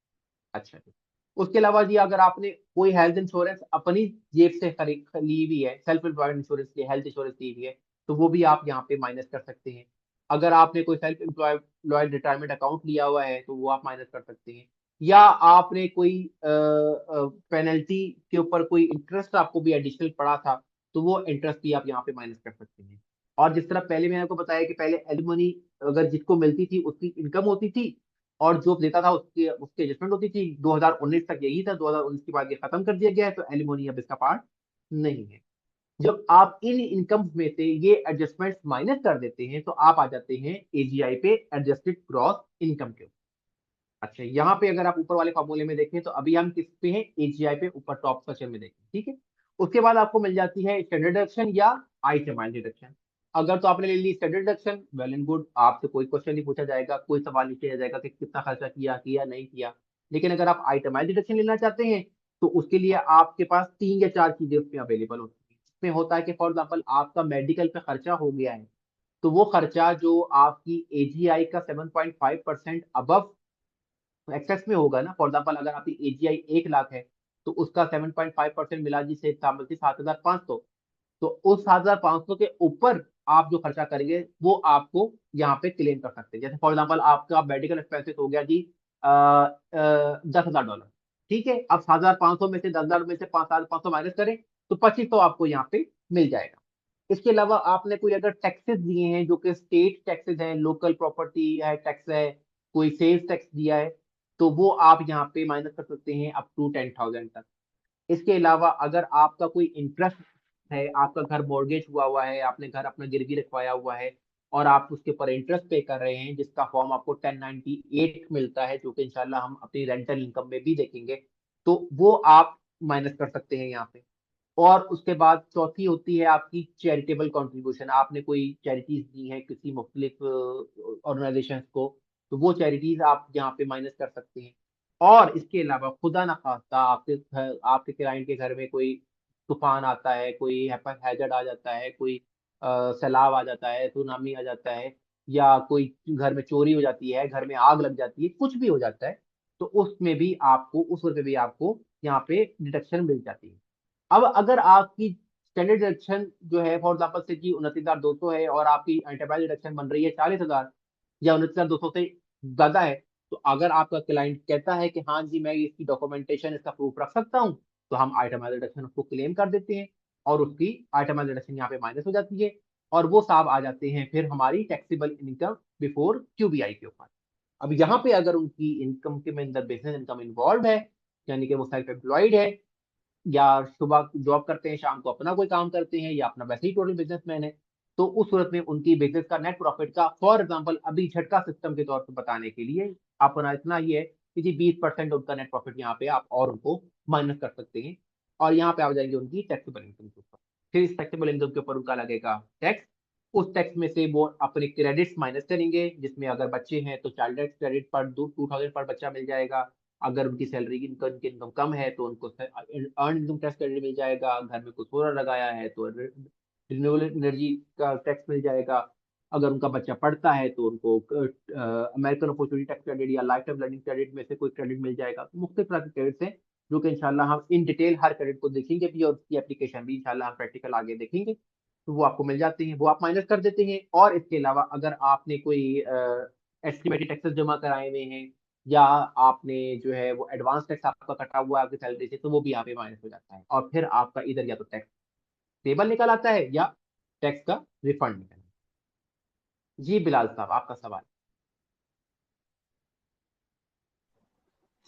अच्छा जी। उसके अलावा जी अगर आपने कोई हेल्थ इंश्योरेंस अपनी जेब से खरीद ली हुई है, सेल्फ एम्प्लॉयड इंश्योरेंस ली, हेल्थ इंश्योरेंस ली हुई है, तो वो भी आप यहाँ पे माइनस कर सकते हैं। अगर आपने कोई सेल्फ एम्प्लॉयड रिटायरमेंट अकाउंट लिया हुआ है तो वो आप माइनस कर सकते हैं। या आपने कोई पेनल्टी के ऊपर कोई इंटरेस्ट आपको भी एडिशनल पड़ा था, तो वो इंटरेस्ट भी आप यहाँ पे माइनस कर सकते हैं। और जिस तरह पहले मैंने आपको बताया कि पहले एलिमनी अगर जिसको मिलती थी उसकी इनकम होती थी और जो देता था उसकी उसकी एडजस्टमेंट होती थी, 2019 तक यही था, 2019 के बाद ये खत्म कर दिया गया है, तो एलिमोनी अब इसका पार्ट नहीं है। जब आप इन इनकम में से ये एडजस्टमेंट माइनस कर देते हैं तो आप आ जाते हैं AGI पे, एडजस्टेड ग्रॉस इनकम के ऊपर। अच्छा, यहाँ पे अगर आप ऊपर वाले फॉर्मूले में देखें तो अभी हम किस पे हैं, AGI पे ऊपर टॉप सेक्शन में देखें, ठीक है। उसके बाद आपको मिल जाती है स्टैंडर्ड डिडक्शन या आइटमाइज्ड डिडक्शन। अगर तो आपने ले ली standard deduction, well and good, आपसे कोई क्वेश्चन नहीं पूछा जाएगा, कोई सवाल नहीं किया जाएगा कि कितना खर्चा किया किया नहीं किया। लेकिन अगर आप आइटमाइज्ड डिडक्शन लेना चाहते हैं तो उसके लिए आपके पास 3 या 4 चीजें उसमें अवेलेबल होती है। इसमें होता है कि फॉर एग्जाम्पल आपका मेडिकल पे खर्चा हो गया है, तो वो खर्चा जो आपकी AGI का 7.5% अबव एक्सेस में होगा ना, फॉर एग्जाम्पल अगर आपकी AGI 1 लाख है तो उसका 7.5% मिला जी से एग्जाम्पल से 7,500। तो उस 7,500 के ऊपर आप जो खर्चा करेंगे वो आपको यहाँ पे क्लेम कर सकते हैं। जैसे फॉर एग्जाम्पल आपका मेडिकल एक्सपेंसेस हो गया जी $10,000, ठीक है। अब 7,500 में से 10,000 में से 5,500 माइनस करें तो 2,500 आपको यहाँ पे मिल जाएगा। इसके अलावा आपने कोई अगर टैक्सेस दिए हैं जो कि स्टेट टैक्सेस हैं, लोकल प्रॉपर्टी है टैक्स है, कोई सेल्स टैक्स दिया है, तो वो आप यहाँ पे माइनस कर सकते हैं अप टू 10,000 तक। इसके अलावा अगर आपका कोई इंटरेस्ट है, आपका घर मॉर्गेज हुआ हुआ है, आपने घर अपना गिरवी रखवाया हुआ है और आप उसके ऊपर इंटरेस्ट पे कर रहे हैं, जिसका फॉर्म आपको 1098 मिलता है, जो कि इंशाल्लाह हम अपनी रेंटल इनकम में भी देखेंगे, तो वो आप माइनस कर सकते हैं यहाँ पे। और उसके बाद चौथी होती है आपकी चैरिटेबल कंट्रीब्यूशन। आपने कोई चैरिटीज दी है किसी मुख्तलिफ ऑर्गेनाइजेशन को, तो वो चैरिटीज आप यहाँ पे माइनस कर सकते हैं। और इसके अलावा खुदा ना खास्ता आपके क्लाइंट के घर में कोई तूफान आता है, कोई हैजर्ड आ जाता है, कोई सैलाब आ जाता है, सुनामी आ जाता है, या कोई घर में चोरी हो जाती है, घर में आग लग जाती है, कुछ भी हो जाता है, तो उसमें भी आपको उस वक्त भी आपको यहाँ पे डिडक्शन मिल जाती है। अब अगर आपकी स्टैंडर्ड डिडक्शन जो है फॉर एग्जाम्पल से कि 29,200 है और आपकी एंटरप्राइज डिडक्शन बन रही है 40,000 या 29,200 से ज्यादा है, तो अगर आपका क्लाइंट कहता है कि हाँ जी मैं इसकी डॉक्यूमेंटेशन इसका प्रूफ रख सकता हूँ, तो हम आइटमाइज डिडक्शन उसको क्लेम कर देते हैं और उसकी आइटमाइज डिडक्शन यहाँ पे माइनस हो जाती है। और वो साहब आ जाते हैं फिर हमारी टैक्सेबल इनकम बिफोर QBI के ऊपर। अब यहाँ पे अगर उनकी इनकम के में अंदर बिजनेस इनकम इन्वॉल्व है, यानी कि वो सेल्फ एम्प्लॉयड है, या सुबह जॉब करते हैं, शाम को अपना कोई काम करते हैं, या अपना वैसे ही टोटल बिजनेसमैन है, तो उस सूरत में उनकी बिजनेस का नेट प्रॉफिट का फॉर एग्जांपल अभी झटका सिस्टम के तौर पर बताने के लिए अपना इतना ही है कि जी 20% उनका नेट प्रॉफिट यहाँ पे आप और उनको माइनस कर सकते हैं, और यहाँ पे आ जाएंगे उनकी टैक्सेबल इनकम के ऊपर। फिर इस टैक्सेबल इनकम के ऊपर उनका लगेगा टैक्स। उस टैक्स में से वो अपने क्रेडिट्स माइनस करेंगे, जिसमें अगर बच्चे हैं तो चाइल्ड टैक्स क्रेडिट पर 2,000 पर बच्चा मिल जाएगा। अगर उनकी सैलरी की इनकम कम है तो उनको अर्न इनकम टैक्स क्रेडिट मिल जाएगा। घर में कुछ सोलर लगाया है तो रिन्यूएबल एनर्जी का टैक्स मिल जाएगा। अगर उनका बच्चा पढ़ता है तो उनको अमेरिकन अपॉर्चुनिटी टैक्स क्रेडिट या लाइफ टाइम लर्निंग क्रेडिट में से कोई क्रेडिट मिल जाएगा। तो मुख्तलिफ तरह के क्रेडिट्स हैं जो कि इंशाल्लाह हम इन डिटेल हर क्रेडिट को देखेंगे भी, और उसकी एप्लीकेशन भी इंशाल्लाह हम प्रैक्टिकल आगे देखेंगे। तो वो आपको मिल जाते हैं, वो आप माइनस कर देते हैं। और इसके अलावा अगर आपने कोई एस्टिमेटेड टैक्सेस जमा कराए हुए हैं, या आपने जो है वो एडवांस टैक्स आपका कटा हुआ है आपकी सैलरी से, तो वो भी यहाँ पे माइनस हो जाता है, और फिर आपका इधर या तो टैक्स पेबल निकल आता है या टैक्स का रिफंड निकल आता है। जी बिलाल साहब, आपका सवाल।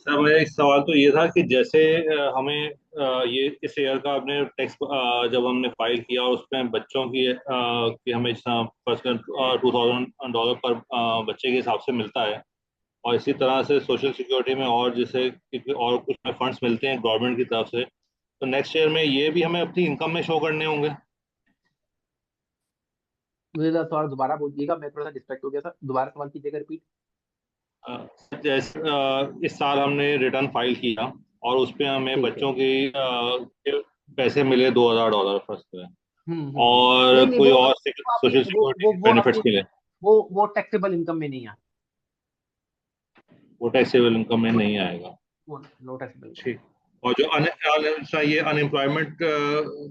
सर मेरा एक सवाल तो ये था कि जैसे हमें ये इस ईयर का अपने टैक्स जब हमने फाइल किया और उसमें बच्चों की हमें पर्सनल $2,000 पर बच्चे के हिसाब से मिलता है, और इसी तरह से सोशल सिक्योरिटी में और जैसे और कुछ में फंड्स मिलते हैं गवर्नमेंट की तरफ से, तो नेक्स्ट ईयर में ये भी हमें अपनी इनकम में शो करने होंगे? मुझे जरा सवाल दोबारा बोलिएगा, मैं थोड़ा सा डिस्ट्रैक्ट हो गया था, दोबारा सवाल कीजिएगा, रिपीट। जैसे इस साल हमने रिटर्न फाइल किया और उस पे हमें ठीक है। बच्चों के पैसे मिले $2,000 फर्स्ट पे, नहीं और नहीं, कोई वो और वो आपकी सोशल सिक्योरिटी वो बेनिफिट्स आपकी मिले, वो टैक्सेबल इनकम में नहीं आता। वो टैक्सेबल इनकम में नहीं आएगा। वो नो टैक्सेबल। ठीक। और जो ये अनएम्प्लॉयमेंट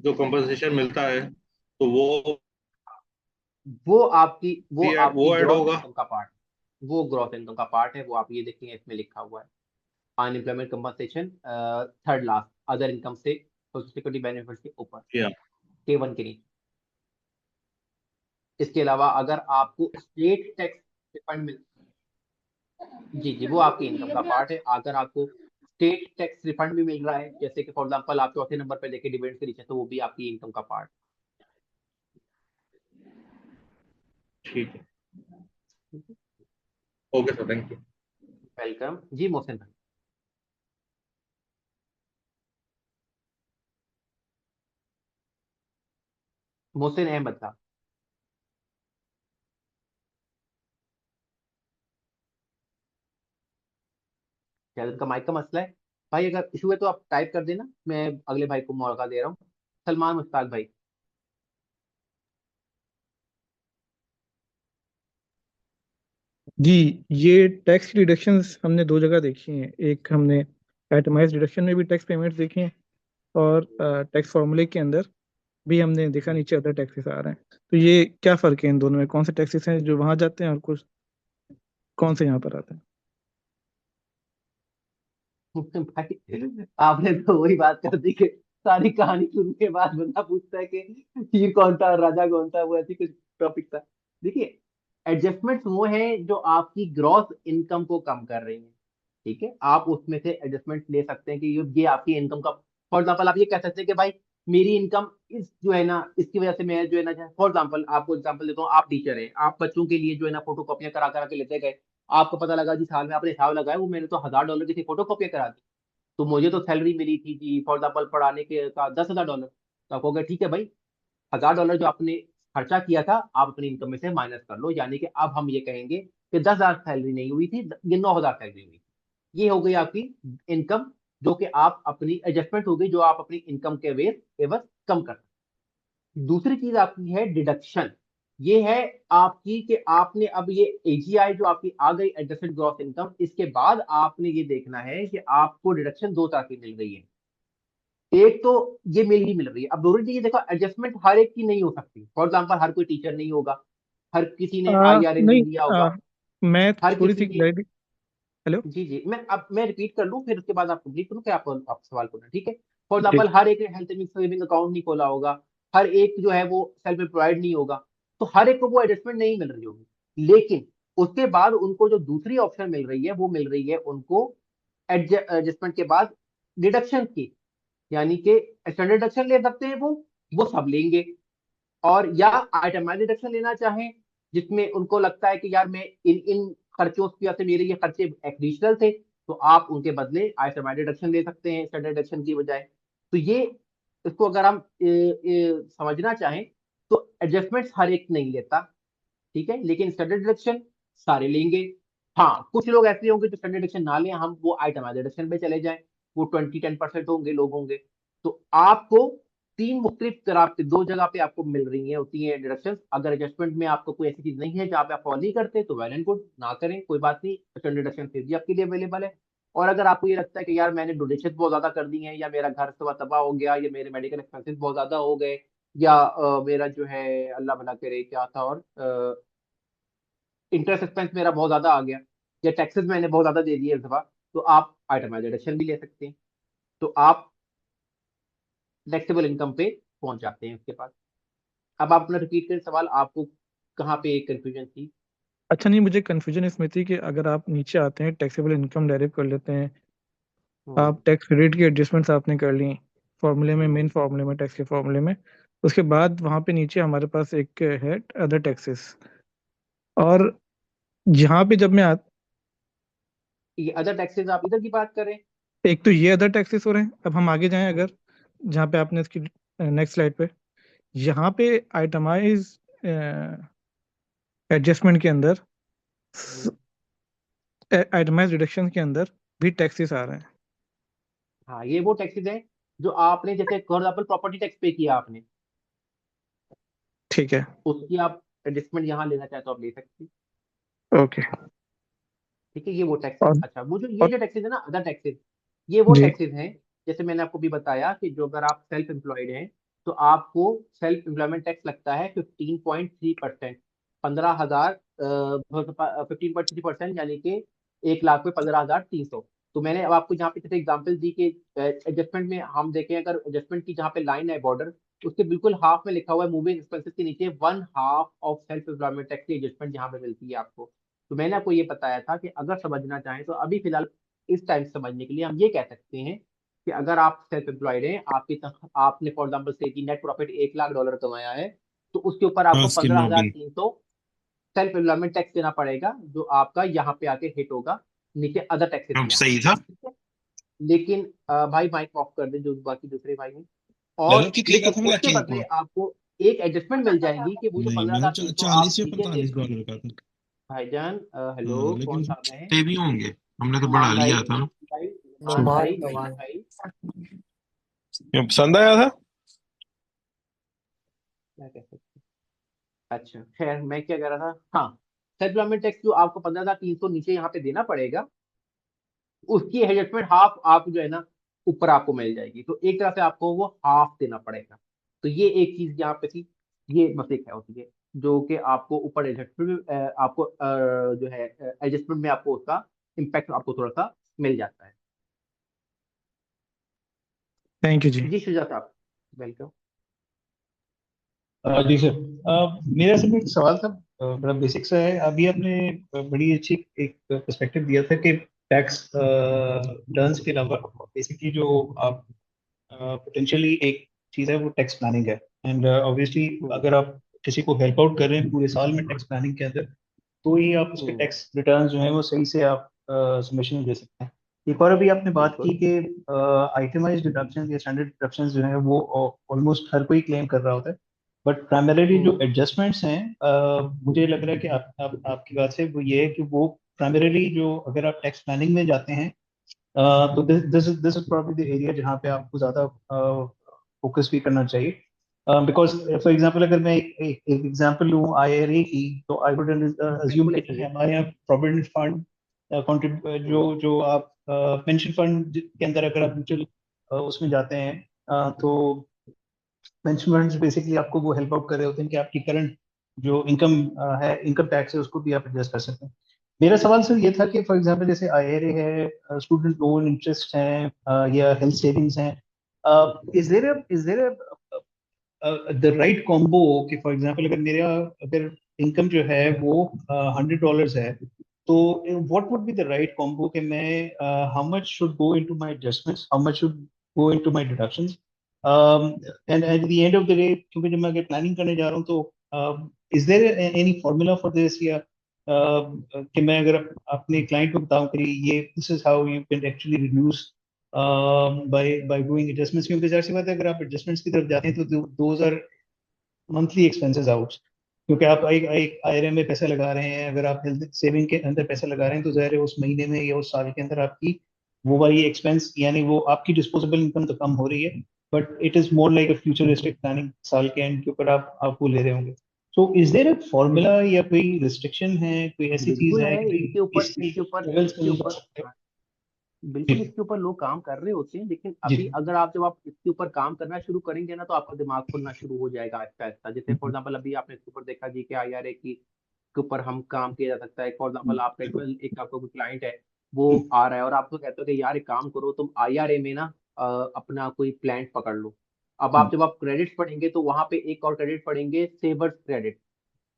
जो कंपनसेशन मिलता है, तो वो आपकी वो ऐड ग्रॉस होगा? इनकम का पार्ट, वो ग्रॉस इनकम का पार्ट है। वो आप ये देखेंगे इसमें लिखा हुआ है unemployment compensation, third last other income से सोशल सिक्योरिटी बेनिफिट्स के ऊपर, या K1 के नीचे। इसके अलावा अगर आपको स्टेट टैक्स रिफंड मिल, जी जी, वो आपकी इनकम का पार्ट है। अगर आपको स्टेट टैक्स रिफंड भी मिल रहा है, जैसे कि फॉर एग्जांपल आप चौथे नंबर पे देखे डिविडेंड के नीचे, तो वो भी आपकी इनकम का पार्ट। ठीक है। Okay sir, thank you. Welcome ji Mohsin भाई। मोहसिन अहमद साहब। शायद उनका माइक का मसला है। भाई अगर इशू है तो आप टाइप कर देना, मैं अगले भाई को मौका दे रहा हूँ। सलमान मुश्ताक भाई। जी, ये टैक्स डिडक्शंस हमने दो जगह देखी हैं। एक हमने एटमाइज डिडक्शन में भी टैक्स पेमेंट्स देखे हैं, और टैक्स फॉर्मूले के अंदर भी हमने देखा नीचे अदर टैक्सेस आ रहे हैं। तो ये क्या फ़र्क है इन दोनों में? कौन से टैक्सेस हैं जो वहाँ जाते हैं और कुछ कौन से यहाँ पर आते हैं? भाई आपने तो वही बात कर दी कि सारी कहानी सुनने के बाद बंदा पूछता है कि ये कौन था, राजा कौन था, वो ऐसी कुछ टॉपिक था। देखिए, एडजस्टमेंट्स वो हैं जो आपकी ग्रॉस इनकम को कम कर रही हैं। ठीक है, आप उसमें से एडजस्टमेंट ले सकते हैं कि ये आपकी इनकम का, फॉर एग्जाम्पल आप ये कह सकते हैं कि भाई मेरी इनकम इस जो है ना, इसकी वजह से मैं जो है ना, फॉर एग्जाम्पल आपको एग्जाम्पल देता हूँ, आप टीचर हैं, आप बच्चों के लिए जो है ना फोटो कॉपियां करा करा के लेते गए। आपको पता लगा जी साल में आपने हिसाब लगाया, वो मैंने तो $1,000 की थी, फोटो कॉपियां करा दी। तो मुझे तो सैलरी मिली थी जी फॉर एग्जाम्पल पढ़ाने के का $10,000। तो आप कहोगे ठीक है भाई, $1,000 जो आपने खर्चा किया था आप अपनी इनकम में से माइनस कर लो, यानी कि अब हम ये कहेंगे कि 10,000 सैलरी नहीं हुई थी, ये 9,000 सैलरी हुई। ये हो गई आपकी इनकम, जो कि आप अपनी एडजस्टमेंट हो गई, जो आप अपनी इनकम के एवज कम कर। दूसरी चीज आपकी है डिडक्शन। ये है आपकी कि आपने अब ये एजीआई जो आपकी आ गई एडजस्टेड ग्रॉस इनकम, इसके बाद आपने ये देखना है कि आपको डिडक्शन दो तरह की मिल गई है। एक तो ये मिल रही है। अब दोनों चीजें देखो, एडजस्टमेंट हर एक की नहीं हो सकती। फॉर एग्जाम्पल हर कोई टीचर नहीं होगा, हर किसी ने आईआरए नहीं नहीं, लिया होगा, मैं हर थोड़ी किसी सी ने। क्लैरिटी। हेलो। जी जी, मैं रिपीट कर लूं, फिर उसके बाद आप कंप्लीट करूं, फिर आप सवाल करना, ठीक है। फॉर ठीक। एग्जाम्पल हर एक ने हेल्थ सेविंग अकाउंट नहीं खोला होगा, हर एक जो है वो सेल्फ एम्प्लॉयड नहीं होगा, तो हर एक को वो एडजस्टमेंट नहीं मिल रही होगी। लेकिन उसके बाद उनको जो दूसरी ऑप्शन मिल रही है वो मिल रही है उनको एडजस्टमेंट के बाद डिडक्शन की, यानी कि स्टैंडर्ड डिडक्शन ले सकते हैं वो सब लेंगे। और या आइटमाइज डिडक्शन लेना चाहें जिसमें उनको लगता है कि यार मैं इन इन खर्चों की वजह से मेरे ये खर्चे एडिशनल थे, तो आप उनके बदले आइटमाइज डिडक्शन ले सकते हैं स्टैंडर्ड डिडक्शन की बजाय। तो ये इसको अगर हम समझना चाहें तो एडजस्टमेंट्स हर एक नहीं लेता, ठीक है, लेकिन स्टैंडर्ड डिडक्शन सारे लेंगे। हाँ, कुछ लोग ऐसे होंगे जो स्टैंडर्ड डिडक्शन ना लें, हम वो आइटमाइज डिडक्शन पे चले जाएं, वो 10% होंगे लोग होंगे। तो आपको तीन मुख्तलिफ तरह पे दो जगह पे आपको मिल रही है होती है डिडक्शन। अगर एडजस्टमेंट में आपको कोई ऐसी चीज नहीं है जहाँ पे आप फॉलो नहीं करते तो वेल एंड गुड, ना करें, कोई बात नहीं, स्टैंडर्ड डिडक्शन फिर भी आपके लिए अवेलेबल है। और अगर आपको ये लगता है कि यार मैंने डोनेशन बहुत ज्यादा कर दी है, या मेरा घर तबाह हो गया, या मेरे मेडिकल एक्सपेंसेस बहुत ज्यादा हो गए, या मेरा जो है अल्लाह भला करे क्या था, और इंटरेस्ट एक्सपेंस मेरा बहुत ज्यादा आ गया, या टैक्सेस मैंने बहुत ज्यादा दे दिए इस दफा, तो आप आइटमाइज डिडक्शन भी ले सकते हैं। तो आप टैक्सेबल इनकम पे पहुंच जाते हैं उसके पास। अब आप अपना रिपीट करें सवाल, आपको कहाँ पे कंफ्यूजन थी? अच्छा, नहीं, मुझे कन्फ्यूजन इसमें थी कि अगर आप नीचे आते हैं टैक्सेबल इनकम डायरेक्ट कर लेते हैं, आप टैक्स क्रेडिट की एडजस्टमेंट्स आपने कर ली फॉर्मूले में, मेन फॉर्मूले में, टैक्स के फॉर्मूले में, उसके बाद वहाँ पे नीचे हमारे पास एक है अदर टैक्सेस। और यहाँ पे जब मैं ये अदर टैक्सेस आप इधर की बात करें। एक तो ये अदर टैक्सेस हो रहे हैं, अब हम आगे जाएं अगर, जहाँ पे आपने इसकी नेक्स्ट स्लाइड पे, यहाँ पे आइटमाइज एडजस्टमेंट के अंदर, आइटमाइज रिडक्शन के अंदर भी टैक्सेस आ रहे हैं। हाँ, ये वो टैक्सेस हैं जो आपने, जैसे फॉर एग्जाम्पल प्रॉपर्टी टैक्स पे किया आपने, ठीक है, उसकी आप एडजस्टमेंट यहाँ लेना चाहे तो आप ले सकते हैं। ओके। ठीक है, ये वो टैक्सेस। और अच्छा, वो जो ये और जो टैक्सेस है ना अदर टैक्सेस, ये वो जी, टैक्सेस हैं जैसे मैंने आपको भी बताया कि जो अगर आप सेल्फ एम्प्लॉयड हैं तो आपको सेल्फ एम्प्लॉयमेंट टैक्स लगता है 15.3%, 15,000, 15.3%, यानी कि 1 लाख पे 15,300। तो मैंने अब आपको यहाँ पे जैसे एग्जांपल दी कि एडजस्टमेंट में हम देखें, अगर एडजस्टमेंट की जहाँ पे लाइन है बॉर्डर, उसके बिल्कुल हाफ में लिखा हुआ है मूविंग एक्सपेंसेस के नीचे 1/2 ऑफ सेल्फ एम्प्लॉयमेंट टैक्स की एडजस्टमेंट यहाँ पे मिलती है आपको। तो मैंने आपको ये बताया था कि अगर समझना चाहें तो अभी फिलहाल इस टाइम समझने के लिए हम ये कह सकते हैं कि अगर आप सेल्फ एम्प्लॉयड हैं, आपने फॉर एग्जाम्पल से कि नेट प्रॉफिट $1 लाख कमाया है, तो उसके ऊपर आपको skill Morgan 15,300 self employment tax देना पड़ेगा, जो आपका यहाँ पे आके हिट होगा नीचे अदर टैक्सेस में सही आके, था। ठीक है। लेकिन भाई माइक ऑफ कर दे जो बाकी दूसरे भाई हैं। मैंने और किक लिखा लेकिन था मैंने उसके किंग बदले को। आपको एक एडजस्टमेंट मिल जाएगी कि वो जो नहीं, पंद्रह मैंने हजार तीन सौ आप 40 या नीचे दे। 45 डॉलर का था। भाईजान हेलो, हाँ, कौन लेकिन सा है? ते भी होंगे, हमने तो बढ़ा नुमान भाई, लिया था। भाई नुमान भाई, नुमान भाई, क्यों पसंद आया था? क्या कह सकते हैं? अच्छा खैर, मैं क्या कह रहा था, हाँ, सेल्फ एम्प्लॉयमेंट टैक्स जो आपको 15,300 नीचे यहाँ पे देना पड़ेगा, उसकी एडजस्टमेंट हाफ आप जो है ना ऊपर आपको मिल जाएगी, तो एक तरह से आपको वो हाफ देना पड़ेगा। तो ये एक चीज यहाँ पे थी, ये मसले क्या होती है जो कि आपको ऊपर एडजस्टमेंट, आपको जो है एडजस्टमेंट में आपको उसका इम्पैक्ट आपको थोड़ा सा मिल जाता है। थैंक यू जी। जी शुजा साहब, वेलकम। जी सर, मेरा सिर्फ एक सवाल था, बड़ा बेसिक सा है। अभी आपने बड़ी अच्छी एक पर्सपेक्टिव दिया था कि टैक्स रिटर्न्स के अलावा बेसिकली जो आप पोटेंशियली एक चीज़ है वो टैक्स प्लानिंग है। एंड ऑब्वियसली अगर आप किसी को हेल्प आउट कर रहे हैं पूरे साल में टैक्स प्लानिंग के अंदर, तो ही आप उसके टैक्स रिटर्न जो है वो सही से आप सबमिशन दे सकते हैं। एक और अभी आपने बात की कि आइटमाइज डिडक्शन या स्टैंडर्ड डिडक्शन जो है वो ऑलमोस्ट हर कोई क्लेम कर रहा होता है, बट प्राइमरीली जो एडजस्टमेंट्स हैं, मुझे लग रहा है कि आपकी बात से वो ये है कि वो प्राइमरीली जो अगर आप टैक्स प्लानिंग में जाते हैं, तो this is probably the area जहाँ पे आपको ज़्यादा फोकस भी करना चाहिए। बिकॉज फॉर एग्जांपल अगर मैं एक एग्जांपल लूँ IRA की, तो आई वुड अज्यूम बिल्कुल कि ऐसे ही जैसे है। हमारे यहाँ प्रोविडेंट फंड जो जो आप पेंशन फंड के अंदर अगर आप म्यूचुअल उसमें जाते हैं, तो पेंशन फंड बेसिकली आपको वो हेल्प आउट कर रहे होते हैं कि आपकी करंट जो इनकम है, इनकम टैक्स है, उसको भी आप एडजस्ट कर सकते हैं। मेरा सवाल सर ये था कि फॉर एग्जांपल जैसे IRA है, स्टूडेंट लोन इंटरेस्ट है, या हेल्थ सेविंग्स हैं, is there the right combo कि फॉर एग्जांपल अगर इनकम जो है वो $100 है, तो what would be the right combo कि मैं how much should go into my adjustments, how much should go into my deductions, and at the end of the day क्योंकि जब मैं अगर प्लानिंग करने जा रहा हूँ तो is there any formula for this, या कि मैं अगर अपने क्लाइंट को बताऊं कि ये this is how you can actually reduce by doing adjustments, क्योंकि जाहिर सी बात है अगर आप एडजस्टमेंट्स की तरफ जाते हैं तो those are monthly expenses out, क्योंकि आप एक आईआरए में पैसा लगा रहे हैं, अगर आप हेल्थ सेविंग के अंदर पैसा लगा रहे हैं तो जाहिर है उस महीने में या उस साल के अंदर आपकी वो वाली एक्सपेंस यानी वो आपकी डिस्पोजेबल इनकम तो कम हो रही है, but it is more like a futuristic planning, साल के एंड के ऊपर आप वो ले रहे होंगे। So is there a formula या कोई रिस्ट्रिक्शन है, कोई ऐसी चीज बिल्कुल है है, कि इसके ऊपर इस इसके ऊपर लेवल्स इसके कम कर ऊपर सकते हैं? बिल्कुल जी इसके ऊपर लोग काम कर रहे होते हैं, लेकिन जी अभी अगर आप जब आप इसके ऊपर काम करना शुरू करेंगे ना तो आपका दिमाग खुलना शुरू हो जाएगा आहिस्ता आहिस्ता। जैसे फॉर एग्जाम्पल अभी आपने इसके ऊपर देखा जी कि आईआरए की के ऊपर हम काम किया जा सकता है। फॉर एग्जाम्पल आपका एक आपका कोई क्लाइंट है, वो आ रहा है और आपको कहते हो कि यार एक काम करो तुम आईआरए में ना अपना कोई प्लान पकड़ लो। अब आप जब आप क्रेडिट पढ़ेंगे तो वहां पे एक और क्रेडिट पढ़ेंगे, सेवर्स क्रेडिट।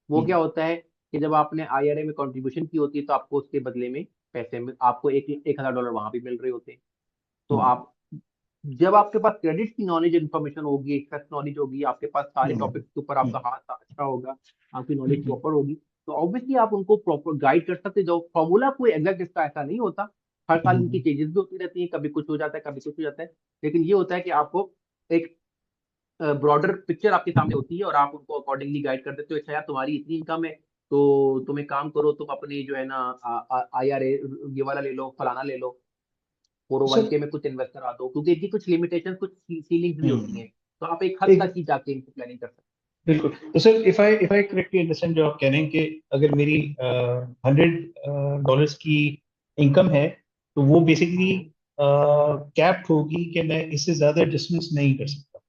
वो क्या होता है कि जब आपने आईआरए में कंट्रीब्यूशन की होती है तो आपको उसके बदले में पैसे में आपको $1,000 वहां भी मिल रहे होते हैं। तो आप जब आपके पास क्रेडिट की नॉलेज इन्फॉर्मेशन होगी, एक्सेस नॉलेज होगी, आपके पास सारे टॉपिक्स के ऊपर आपका हाथ अच्छा होगा, आपकी नॉलेज प्रॉपर होगी, तो ऑब्वियसली आप उनको प्रॉपर गाइड कर सकते। जो फॉर्मूला कोई एग्जैक्ट इसका ऐसा नहीं होता, हर साल इनकी चेंजेस भी होती रहती हैं, कभी कुछ हो जाता है कभी कुछ हो जाता है, लेकिन ये होता है कि आपको एक ब्रॉडर पिक्चर आपके सामने होती है और आप उनको अकॉर्डिंगली गाइड कर देते हो। अच्छा यार तुम्हारी इतनी इनकम है तो तुम एक काम करो, तुम अपनी जो है ना आईआरए ये वाला ले लो, फलाना ले लो, 401 सर के में कुछ इन्वेस्ट करा दो, क्योंकि इनकी कुछ लिमिटेशन कुछ सीलिंग्स भी होती हैं। तो आप एक हद एक तक ही जाके इनकी प्लानिंग कर सकते बिल्कुल, तो sir if I correctly understand जो आप कह रहे हैं कि अगर मेरी $100 की इनकम है तो वो बेसिकली हैं। कैप्ड होगी कि मैं इससे ज्यादा एडजस्टमेंट्स नहीं कर सकता।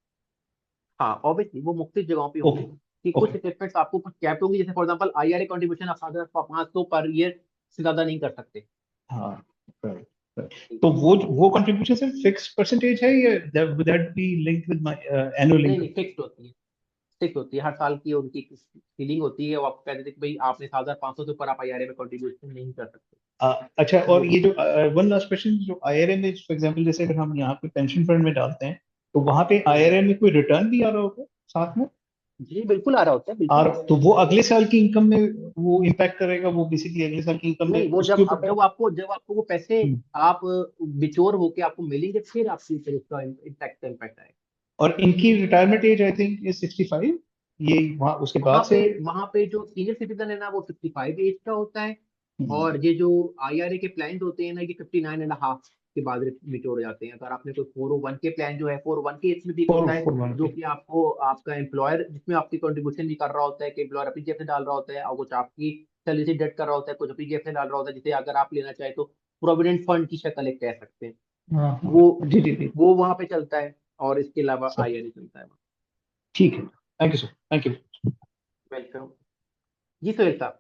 हाँ ऑब्वियसली वो मुख्तलिफ जगहों पे ओके होंगे कि कुछ ओके स्टेटमेंट्स आपको कुछ कैप होंगी। जैसे फॉर एग्जांपल आईआरए कंट्रीब्यूशन आप 500 पर ईयर से ज्यादा नहीं कर सकते। हाँ right, right. तो वो कंट्रीब्यूशन सिर्फ फिक्स परसेंटेज है या would that be linked with my annual नहीं इनकम? नहीं, फिक्स होती है, फिक्स होती है, हर साल की उनकी सीलिंग होती है। वो आपको कह देते हैं कि भाई आपने 7,500 से ऊपर आप आईआरए में कंट्रीब्यूशन नहीं कर सकते। अच्छा, और वो ये जो वन लास्ट क्वेश्चन, जो आईआरए में फॉर एग्जांपल जैसे अगर हम यहाँ पे पेंशन फंड में डालते हैं तो वहां पे आईआरए में कोई रिटर्न भी आ रहा होगा साथ में? जी बिल्कुल आ रहा होता है, बिल्कुल। और तो वो अगले साल की इनकम में वो इम्पैक्ट करेगा, वो बेसिकली अगले साल की इनकम में नहीं, वो उसके जब ऊपर अब जब आपको वो पैसे हम्म। आप बिचोर होके आपको मिलेंगे फिर आपकी फिर उसका टैक्स इम्पैक्ट आएगा। और इनकी retirement age I think is 65, ये वहाँ उसके बाद से। वहां पे जो सीनियर सिटीजन है ना वो 55 एज का होता है। हम्म, और ये जो आईआरए के प्लान होते हैं ना ये 59.5 के बाद मिच्योर हो जाते हैं। अगर आपने कोई 401 के प्लान जो है 401 के इसमें भी एक फोर होता है फोर वन जो के। कि आपको आपका एम्प्लॉयर जिसमें आपकी कंट्रीब्यूशन भी कर रहा होता है कि एम्प्लॉयर अपनी जेब से डाल रहा होता है और कुछ आपकी सैलरी से डिडक्ट कर रहा होता है, कुछ अपनी जेब से डाल रहा होता है, जिसे अगर आप लेना चाहे तो प्रोविडेंट फंड की शक्ल एक कह सकते हैं। हाँ हाँ, वो जी जी जी वो वहां पे चलता है और इसके अलावा सर, आईआरए चलता है। ठीक है, thank you sir, thank you. Welcome ji Sohail साहब।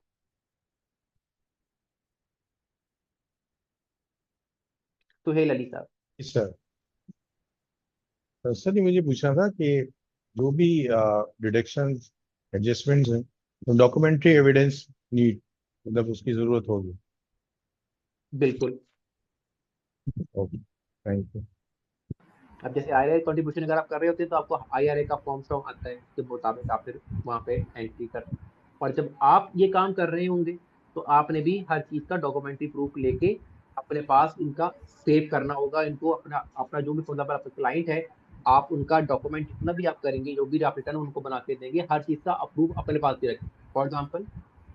सुहेल अली साहब। सर सर ये मुझे पूछना था कि जो भी डिडक्शन एडजस्टमेंट्स हैं तो डॉक्यूमेंट्री एविडेंस नीड मतलब उसकी जरूरत होगी। बिल्कुल। Okay, thank you. अब जैसे आईआरए कंट्रीब्यूशन अगर आप कर रहे होते हैं तो आपको आईआरए का फॉर्म आता है, उसके मुताबिक आप फिर वहाँ पे एंट्री कर। और जब आप ये काम कर रहे होंगे तो आपने भी हर चीज का डॉक्यूमेंट्री प्रूफ लेके अपने पास इनका सेव करना होगा। इनको अपना अपना जो भी फॉर एग्जाम्पल आपका क्लाइंट है, आप उनका डॉक्यूमेंट जितना भी आप करेंगे, जो भी आप रिटर्न उनको बना के देंगे, हर चीज का अप्रूव अपने पास ही रखें। फॉर एग्जाम्पल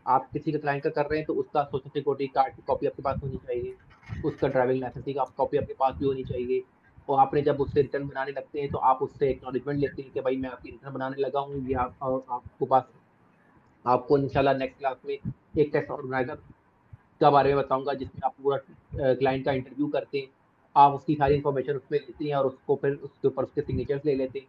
आप किसी का क्लाइंट का कर रहे हैं तो उसका सोशल सिक्योरिटी कार्ड की कॉपी आपके पास होनी चाहिए, उसका ड्राइविंग लाइसेंस की कॉपी आपके पास भी होनी चाहिए। और आपने जब उससे रिटर्न बनाने लगते हैं तो आप उससे एक्नॉलेजमेंट लेते हैं कि भाई मैं आपकी रिटर्न बनाने लगा हूँ, ये आपको पास आपको इंशाल्लाह नेक्स्ट क्लास में एक टेस्ट ऑर्गेनाइजर का बारे में बताऊंगा जिसमें आप पूरा क्लाइंट का इंटरव्यू करते हैं। आप उसकी सारी इन्फॉर्मेशन उसमें लेते हैं और उसको फिर उसके ऊपर उसके सिग्नेचर्स ले लेते हैं।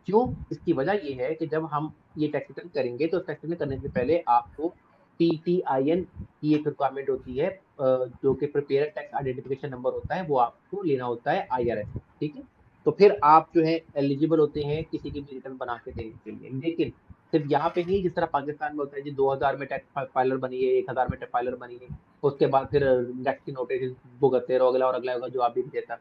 क्यों? इसकी वजह ये है कि जब हम ये टैक्स रिटर्न करेंगे तो टैक्स रिटर्न करने से पहले आपको PTIN की एक रिक्वायरमेंट होती है, जो कि प्रिपेयर टैक्स आइडेंटिफिकेशन नंबर होता है, वो आपको लेना होता है IRS। ठीक है, तो फिर आप जो है एलिजिबल होते हैं किसी की भी रिटर्न बना के देने के लिए। लेकिन सिर्फ यहाँ पे नहीं, जिस तरह पाकिस्तान में होता है जी 2000 में टैक्स फाइलर बनिए, 1000 में टैक्स फाइलर बनिए, उसके बाद फिर नेक्स्ट की नोटिस भुगतते रहो, अगला और अगला होगा जवाब भी नहीं देता।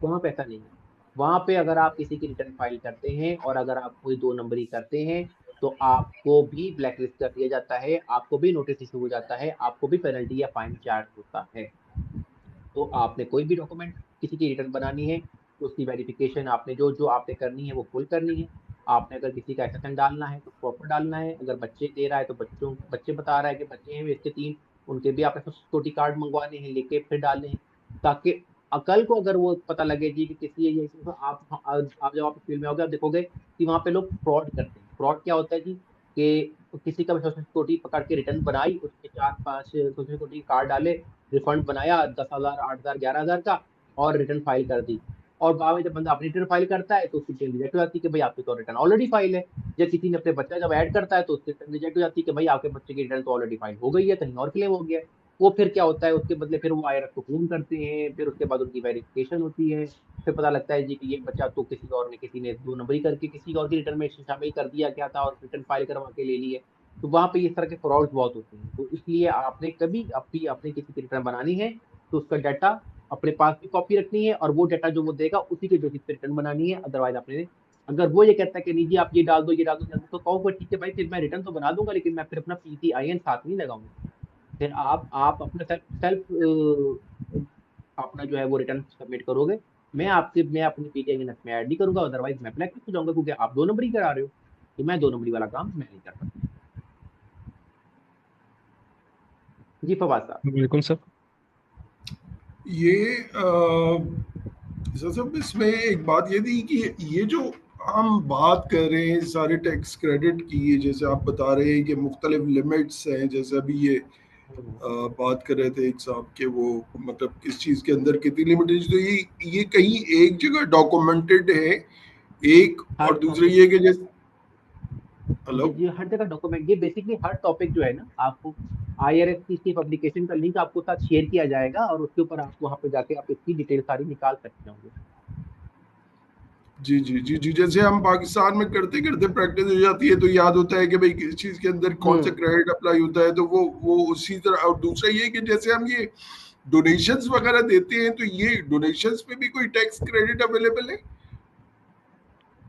वहाँ पे ऐसा नहीं है। वहाँ पे अगर आप किसी की रिटर्न फाइल करते हैं और अगर आप कोई 2 नंबरी करते हैं तो आपको भी ब्लैकलिस्ट कर दिया जाता है, आपको भी नोटिस इशू हो जाता है, आपको भी पेनल्टी या फाइन चार्ज होता है। तो आपने कोई भी डॉक्यूमेंट किसी की रिटर्न बनानी है तो उसकी वेरिफिकेशन आपने जो जो आपने करनी है वो फुल करनी है। आपने अगर किसी का एसेसन डालना है तो प्रॉपर डालना है, अगर बच्चे दे रहा है तो बच्चे बता रहा है कि बच्चे हैं इसके 3, उनके भी आपने सिक्योरिटी कार्ड मंगवाने हैं, लेके फिर डालने हैं, ताकि अकल को अगर वो पता लगे जी कि किसी ये तो आप जब आप फील्ड में आओगे आप देखोगे कि वहाँ पे लोग फ्रॉड करते हैं। फ्रॉड क्या होता है जी कि किसी का भी सोशल सिक्योरिटी पकड़ के रिटर्न बनाई, उसके 4-5 सोशल सिक्योरिटी कार्ड डाले, रिफंड बनाया 10,000, 8,000, 11,000 का, और रिटर्न फाइल कर दी। और बाद में जब बंदा अपनी रिटर्न फाइल करता है तो उसकी रिटर्न रिजेक्ट हो जाती है कि भाई आपकी तो रिटर्न ऑलरेडी फाइल है। या किसी ने अपने बच्चा जब ऐड करता है तो उसकी रिटर्न रिजेक्ट हो जाती है कि भाई आपके बच्चे की रिटर्न तो ऑलरेडी फाइल हो गई है, कहीं और क्लेम हो गया है। वो फिर क्या होता है, उसके बदले फिर वो आईआरएफ को फोन करते हैं, फिर उसके बाद उनकी वेरिफिकेशन होती है, फिर पता लगता है जी कि ये बच्चा तो किसी ने 2 नंबरी करके किसी और की रिटर्न में शामिल कर दिया क्या था और रिटर्न फाइल करवा के ले ली है। तो वहाँ पे इस तरह के फ्रॉड्स बहुत होते हैं। तो इसलिए आपने कभी अपनी अपनी किसी की रिटर्न बनानी है तो उसका डाटा अपने पास भी कॉपी रखनी है, और वो डाटा जो वो देगा उसी के बेसिस पे रिटर्न बनानी है। अदरवाइज आपने, अगर वो ये कहता है कि नहीं जी आप ये डाल दो ये डाल दो, तो कहो फिर ठीक है भाई, फिर मैं रिटर्न तो बना दूंगा लेकिन मैं फिर अपना PTIN साथ नहीं लगाऊंगा। फिर आप अपना सेल्फ सेल्फ अपना जो है वो रिटर्न सबमिट करोगे। मैं अपनी PTIN में ऐड नहीं करूंगा, अदरवाइज मैं ब्लैक हो जाऊंगा, क्योंकि आप 2 नंबरी करा रहे हो। तो मैं 2 नंबरी वाला काम मैं नहीं कर सकता। जी फवाद साहब। बिल्कुल सर। ये सब इसमें एक बात ये थी कि ये जो हम बात कर रहे हैं सारे टैक्स क्रेडिट की, जैसे आप बता रहे हैं कि मुख्तलिफ लिमिट्स हैं, जैसे अभी ये बात कर रहे थे एक साहब के, वो मतलब किस चीज के अंदर कितनी लिमिट है, तो ये कहीं एक जगह डॉक्यूमेंटेड है एक, हर और दूसरा टॉपिक, ये कि जैसे हेलो जी हर जगह डॉक्यूमेंट, ये बेसिकली हर टॉपिक जो है ना, आपको IRS की इसकी पब्लिकेशन का लिंक आपको साथ शेयर किया जाएगा, और उसके ऊपर आप वहाँ पे जाके आप इसकी डिटेल सारी निकाल सकते होंगे। जी जी जी जी, जैसे हम पाकिस्तान में करते करते प्रैक्टिस हो जाती है तो याद होता है कि भाई किस चीज के अंदर कौन सा क्रेडिट अप्लाई होता है, तो वो उसी तरह। और दूसरा ये कि जैसे हम ये डोनेशंस वगैरह देते हैं तो ये डोनेशंस पे भी कोई टैक्स क्रेडिट अवेलेबल है?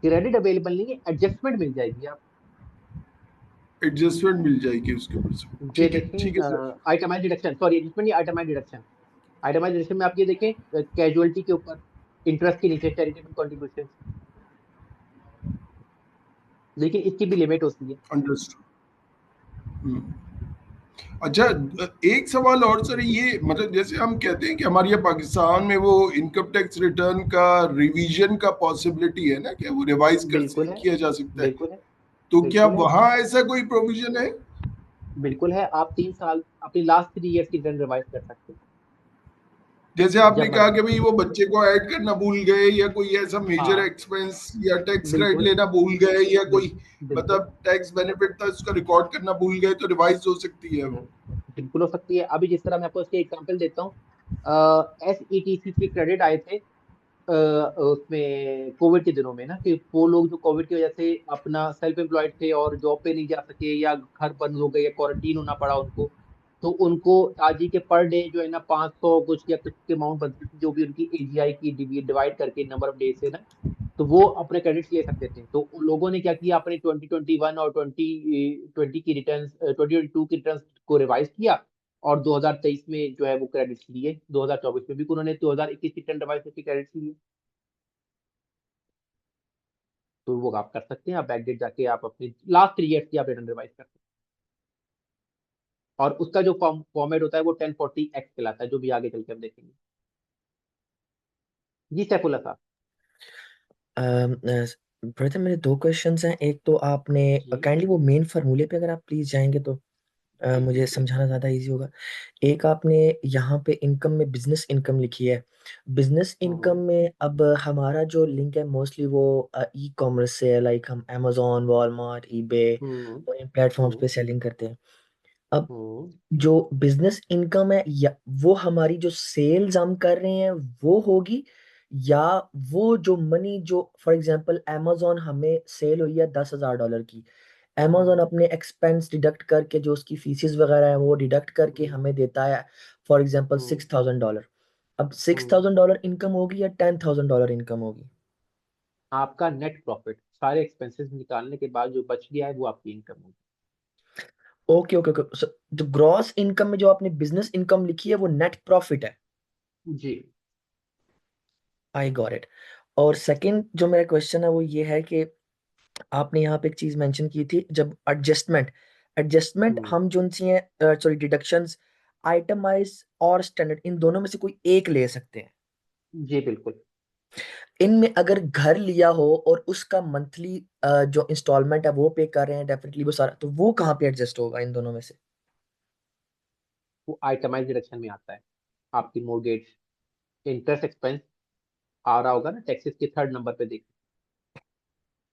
क्रेडिट अवेलेबल नहीं है, एडजस्टमेंट मिल जाएगी आप। एडजस्टमेंट मिल जाएगी उसके ऊपर से? ये ठीक है सर। देखें आइटमाइज डिडक्शन, सॉरी एडजस्टमेंट नहीं, आइटमाइज डिडक्शन। आइटमाइज डिडक्शन में आप ये देखें कैजुअलिटी के ऊपर, इंटरेस्ट के नीचे चैरिटेबल कॉन्ट्रीब्यूशन, लेकिन इसकी भी लिमिट होती है। अंडरस्टूड। अच्छा, एक सवाल और सर, ये मतलब जैसे हम कहते हैं कि हमारे यहाँ पाकिस्तान में वो इनकम टैक्स रिटर्न का रिवीजन का पॉसिबिलिटी है ना, कि वो रिवाइज बिल्कुल है, किया जा सकता है, बिल्कुल है, तो क्या बिल्कुल है, वहाँ ऐसा कोई प्रोविजन है? बिल्कुल है। आप 3 साल अपनी लास्ट 3 ईयर्स की रिटर्न रिवाइज कर सकते हैं जैसे आपने जब कहा मर्जी। कि भाई वो बच्चे को ऐड करना भूल गए, या कोई ऐसा मेजर हाँ एक्सपेंस या टैक्स क्रेडिट बिल्कुल, लेना भूल गए, या बिल, कोई बिल्कुल, मतलब टैक्स बेनिफिट था उसका रिकॉर्ड करना भूल गए, तो रिवाइज हो सकती है वो? बिल्कुल हो सकती है। अभी जिस तरह मैं आपको इसके एग्जांपल देता हूँ, SETC के क्रेडिट आए थे उसमें कोविड के दिनों में ना, कि वो लोग जो कोविड की वजह से अपना सेल्फ एम्प्लॉयड थे और जॉब पे नहीं जा सके, या घर बंद हो गए, या क्वारंटीन होना पड़ा उनको, तो उनको ताजी के पर डे जो है ना 500 कुछ या कुछ के अमाउंट बनती थी, जो भी उनकी AGI की डिवाइड करके नंबर ऑफ डेज से ना, तो वो अपने क्रेडिट्स ले सकते थे। तो उन लोगों ने क्या किया, अपने 2021 और 2020 की रिटर्न, 2022 की रिटर्न को रिवाइज किया, और 2023 में जो है वो क्रेडिट्स लिए, 2024 में भी उन्होंने 2021 की रिटर्न रिवाइज करके क्रेडिट्स लिए। तो वो आप कर सकते हैं, आप बैकडेट जाके आप अपनी लास्ट 3 ईयर्स की आप रिटर्न रिवाइज कर सकते हैं। और उसका जो फॉर्मेट होता है वो 1040X कहलाता है, जो भी आगे चल के हम देखेंगे। जी सैफुल्ला साहब। ब्रदर मेरे दो क्वेश्चंस हैं। एक तो आपने जी काइंडली वो मेन फार्मूले पे अगर आप प्लीज जाएंगे तो मुझे समझाना ज़्यादा इजी होगा। एक आपने यहाँ पे इनकम में बिजनेस इनकम लिखी है। बिजनेस इनकम में अब हमारा जो लिंक है मोस्टली वो ई कॉमर्स से है, लाइक हम अमेजोन, वॉलमार्ट, ईबे हम्म और इन प्लेटफॉर्म्स हम्म पे सेलिंग करते हैं। अब हम्म जो बिजनेस इनकम है या वो हमारी जो सेल्स हम कर रहे हैं वो होगी, या वो जो मनी जो फॉर एग्जांपल amazon हमें सेल हुई है $10,000 की, अमेजोन अपने एक्सपेंस डिडक्ट करके जो उसकी फीसिस वगैरह है वो डिडक्ट करके हमें देता है फॉर एग्जांपल $6,000। अब $6,000 इनकम होगी या $10,000 इनकम होगी? आपका नेट प्रॉफिट सारे एक्सपेंसेस निकालने के बाद जो बच गया है वो आपकी इनकम होगी। ओके ओके ओके, जो ग्रॉस इनकम में जो आपने बिजनेस इनकम लिखी है वो नेट प्रॉफिट है। जी। I got it. और सेकंड जो मेरा क्वेश्चन है वो ये है कि आपने यहाँ पे एक चीज मेंशन की थी, जब एडजस्टमेंट एडजस्टमेंट हम जो सी हैं सॉरी डिडक्शंस आइटमाइज और स्टैंडर्ड, इन दोनों में से कोई एक ले सकते हैं। जी बिल्कुल। इनमें अगर घर लिया हो और उसका मंथली जो इंस्टॉलमेंट है वो पे कर रहे हैं डेफिनेटली वो सारा, तो वो कहाँ पे एडजस्ट होगा इन दोनों में से? वो आइटमाइज डिडक्शन में आता है। आपकी मोर्गेज इंटरेस्ट एक्सपेंस आ रहा होगा ना टैक्सेस के थर्ड नंबर पे देख।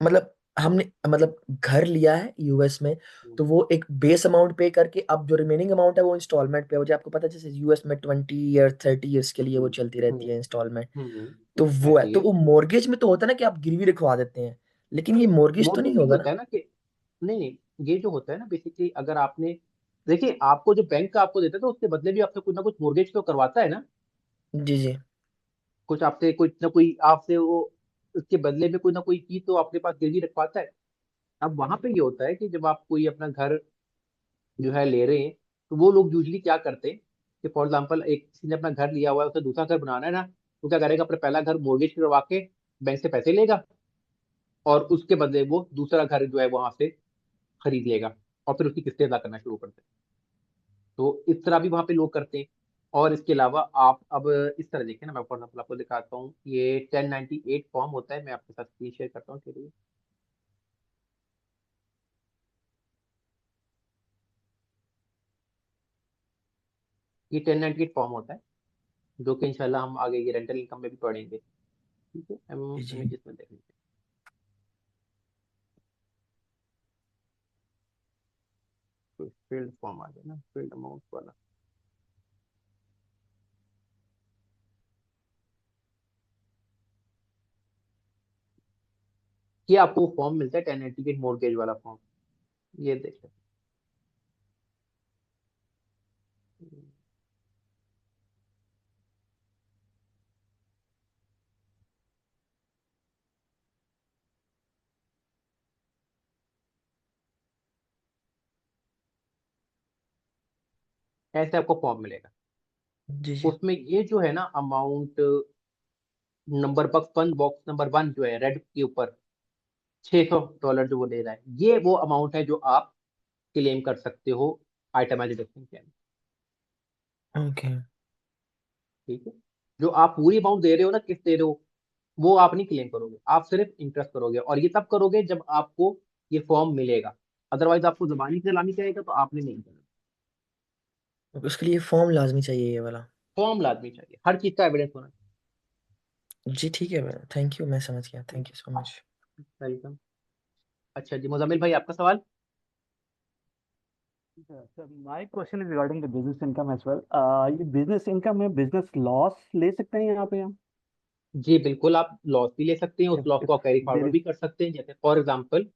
मतलब हमने मतलब घर लिया है यूएस में, तो वो एक बेस अमाउंट पे करके अब जो रिमेनिंग अमाउंट है वो इंस्टॉलमेंट पे हो जाए। आपको पता है जैसे यूएस में 20 ईयर 30 ईयर्स के लिए वो चलती रहती है इंस्टॉलमेंट, तो वो है। ऐसे ही तो है। वो मोर्गेज में तो होता है ना कि आप गिरवी रखवा देते हैं, लेकिन ये मोर्गेज तो नहीं मोर्गेज ये होगा होता ना? है ना कि नहीं नहीं, ये जो होता है ना बेसिकली, अगर आपने देखिए आपको जो बैंक का आपको देता है तो उसके बदले भी आपसे कुछ ना कुछ मोर्गेज तो करवाता है ना। जी जी। कुछ आपसे कुछ ना कोई आपसे वो उसके बदले में कोई ना कोई चीज तो अपने पास गिरवी रखवाता है। अब वहां पे ये होता है कि जब आप कोई अपना घर जो है ले रहे हैं, तो वो लोग यूजली क्या करते हैं कि फॉर एग्जाम्पल एक किसी ने अपना घर लिया हुआ है, उसे दूसरा घर बनाना है ना, तो क्या करेगा, अपना पहला घर मोर्गेज करवा के बैंक से पैसे लेगा और उसके बदले वो दूसरा घर जो है वहां से खरीद लेगा और फिर उसकी किस्तें अदा करना शुरू करते हैं। तो इस तरह भी वहां पे लोग करते हैं। और इसके अलावा आप अब इस तरह देखें ना, मैं फॉर एग्जाम्पल आपको दिखाता हूँ, ये 1098 फॉर्म होता है, मैं आपके साथ स्क्रीन शेयर करता हूँ, चलिए। ये 1098 फॉर्म होता है जो कि इंशाल्लाह हम आगे ये रेंटल इनकम में भी पढ़ेंगे। ठीक है, हम जी जी। इमेजेस में देख लेंगे। तो फील्ड फॉर्म आ गया ना, फील्ड अमाउंट वाला। ये आपको फॉर्म मिलता है 1098 मोर्गेज वाला फॉर्म, ये देख लें। ऐसे आपको फॉर्म मिलेगा। जी जी। उसमें ये जो है ना amount, number box one, box number one जो है रेड के ऊपर, $600 जो वो दे रहा है, ये वो अमाउंट है जो आप क्लेम कर सकते हो आइटमाइज डिडक्शन के अंदर। ओके। ठीक है, जो आप पूरी अमाउंट दे रहे हो ना, किस्त दे रहे हो, वो आप नहीं क्लेम करोगे, आप सिर्फ इंटरेस्ट करोगे, और ये तब करोगे जब आपको ये फॉर्म मिलेगा। अदरवाइज आपको जबानी चलानी चाहेगा तो आपने नहीं करना। उसके लिए फॉर्म लाजमी चाहिए ये वाला? फॉर्म लाजमी चाहिए, हर चीज का एविडेंस होना जी ठीक है, थैंक यू, मैं समझ गया, थैंक यू सो मच। चाहिए। वेलकम। अच्छा जी, मुजम्मिल भाई आपका सवाल। So my question is regarding the business income as well. ये business income में business loss ले सकते हैं यहाँ पे हम? जी बिल्कुल, आप लॉस भी ले सकते हैं, उस लॉस If को कैरी there फॉरवर्ड is भी कर सकते हैं। जैसे फॉर एग्जांपल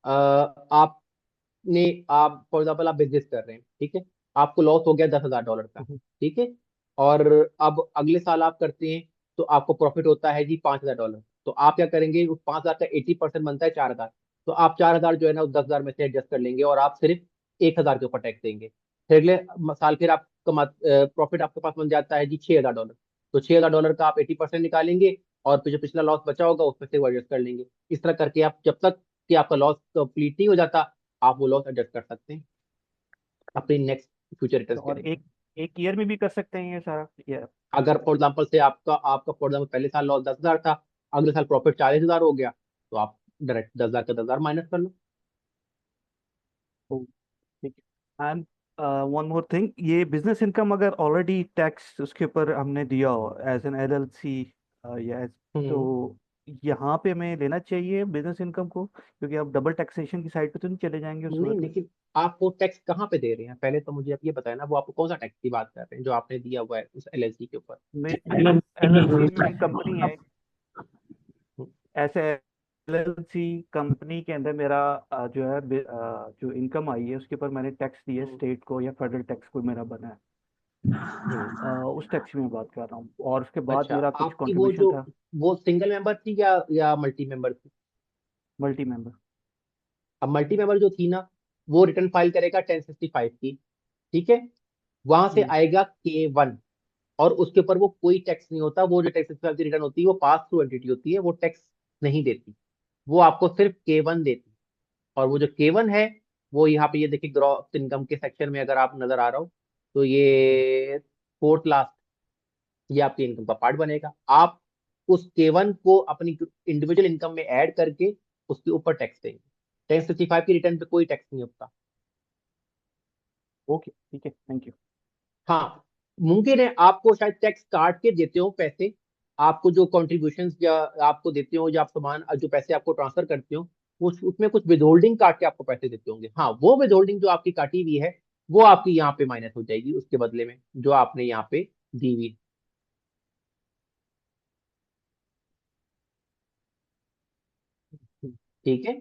आपने आप फॉर एग्जांपल आप बिजनेस कर रहे हैं, ठीक है, आपको लॉस हो गया $10,000 का, ठीक है, और अब अगले साल आप करते हैं तो आपको प्रॉफिट होता है जी $5,000। तो आप क्या करेंगे, उस 5,000 का 80% बनता है 4,000, तो आप 4,000 जो है ना उस 10,000 में से एडजस्ट कर लेंगे और आप सिर्फ 1,000 के ऊपर टैक्स देंगे। फिर अगले साल फिर आपका प्रॉफिट आपके पास बन जाता है जी $6,000। तो $6,000 का आप 80% निकालेंगे और फिर जो पिछला लॉस बचा होगा उसमें से वो एडजस्ट कर लेंगे। इस तरह करके आप जब तक कि आपका लॉस कंप्लीट नहीं हो जाता, आप वो लॉस एडजस्ट कर सकते हैं अपने नेक्स्ट फ्यूचर रिटर्न्स के और लिए। एक एक ईयर में भी कर सकते हैं ये सारा ये? अगर फॉर एग्जाम्पल से आपका आपका फॉर एग्जाम्पल पहले साल लॉस 10,000 था, अगले साल प्रॉफिट 40,000 हो गया, तो आप डायरेक्ट 10,000 का 10,000 माइनस कर लो। तो ठीक है। एंड वन मोर थिंग, ये बिजनेस इनकम अगर ऑलरेडी टैक्स उसके ऊपर हमने दिया हो एज एन एलएलसी या तो यहाँ पे हमें लेना चाहिए बिजनेस इनकम को, क्योंकि आप डबल टैक्सेशन की साइड पे तो नहीं चले जाएंगे उस नहीं, सूरत में? लेकिन आप वो टैक्स कहाँ पे दे रहे हैं, पहले तो मुझे आप ये बताया ना, वो आपको कौन सा टैक्स की बात कर रहे हैं जो आपने दिया हुआ है उस एलएलसी के ऊपर। मैं एलएलसी में कंपनी है ऐसे एलएलसी कंपनी के अंदर मेरा जो है जो इनकम आई है उसके ऊपर मैंने टैक्स दिया स्टेट को या फेडरल टैक्स को मेरा बना है, उस टैक्स की मैं बात कर रहा हूँ। और उसके बाद अच्छा, मेरा कुछ आपकी वो कंट्रीब्यूशन जो था। वो सिंगल मेंबर थी या मल्टी मेंबर थी? Multi member. अब मल्टी मेंबर जो थी ना, वो रिटर्न फाइल करेगा 1065 की, ठीक है। वहां से आएगा K1, और उसके ऊपर वो कोई टैक्स नहीं होता। वो जो टैक्स की रिटर्न होती है वो पास थ्रू एंटिटी होती है, वो टैक्स नहीं देती, वो आपको सिर्फ K1 देती। और वो जो K1 है, वो यहाँ पे ये देखिए ग्रॉस इनकम के सेक्शन में अगर आप नजर आ रहा हो, तो ये फोर्थ लास्ट, ये आपकी इनकम का पार्ट बनेगा। आप उस K1 को अपनी इंडिविजुअल इनकम में ऐड करके उसके ऊपर टैक्स देंगे। 1065 की रिटर्न पे कोई टैक्स नहीं होता। ओके, ठीक है, थैंक यू। हाँ, मुमकिन है आपको शायद टैक्स काट के देते हो पैसे, आपको जो कॉन्ट्रीब्यूशंस या आपको देते हो, या आप सामान जो पैसे आपको ट्रांसफर करते हो, उसमें कुछ विदहोल्डिंग काट के आपको पैसे देते होंगे। हाँ, वो विदहोल्डिंग जो आपकी काटी हुई है, वो आपकी यहाँ पे माइनस हो जाएगी उसके बदले में जो आपने यहाँ पे दी हुई। ठीक है।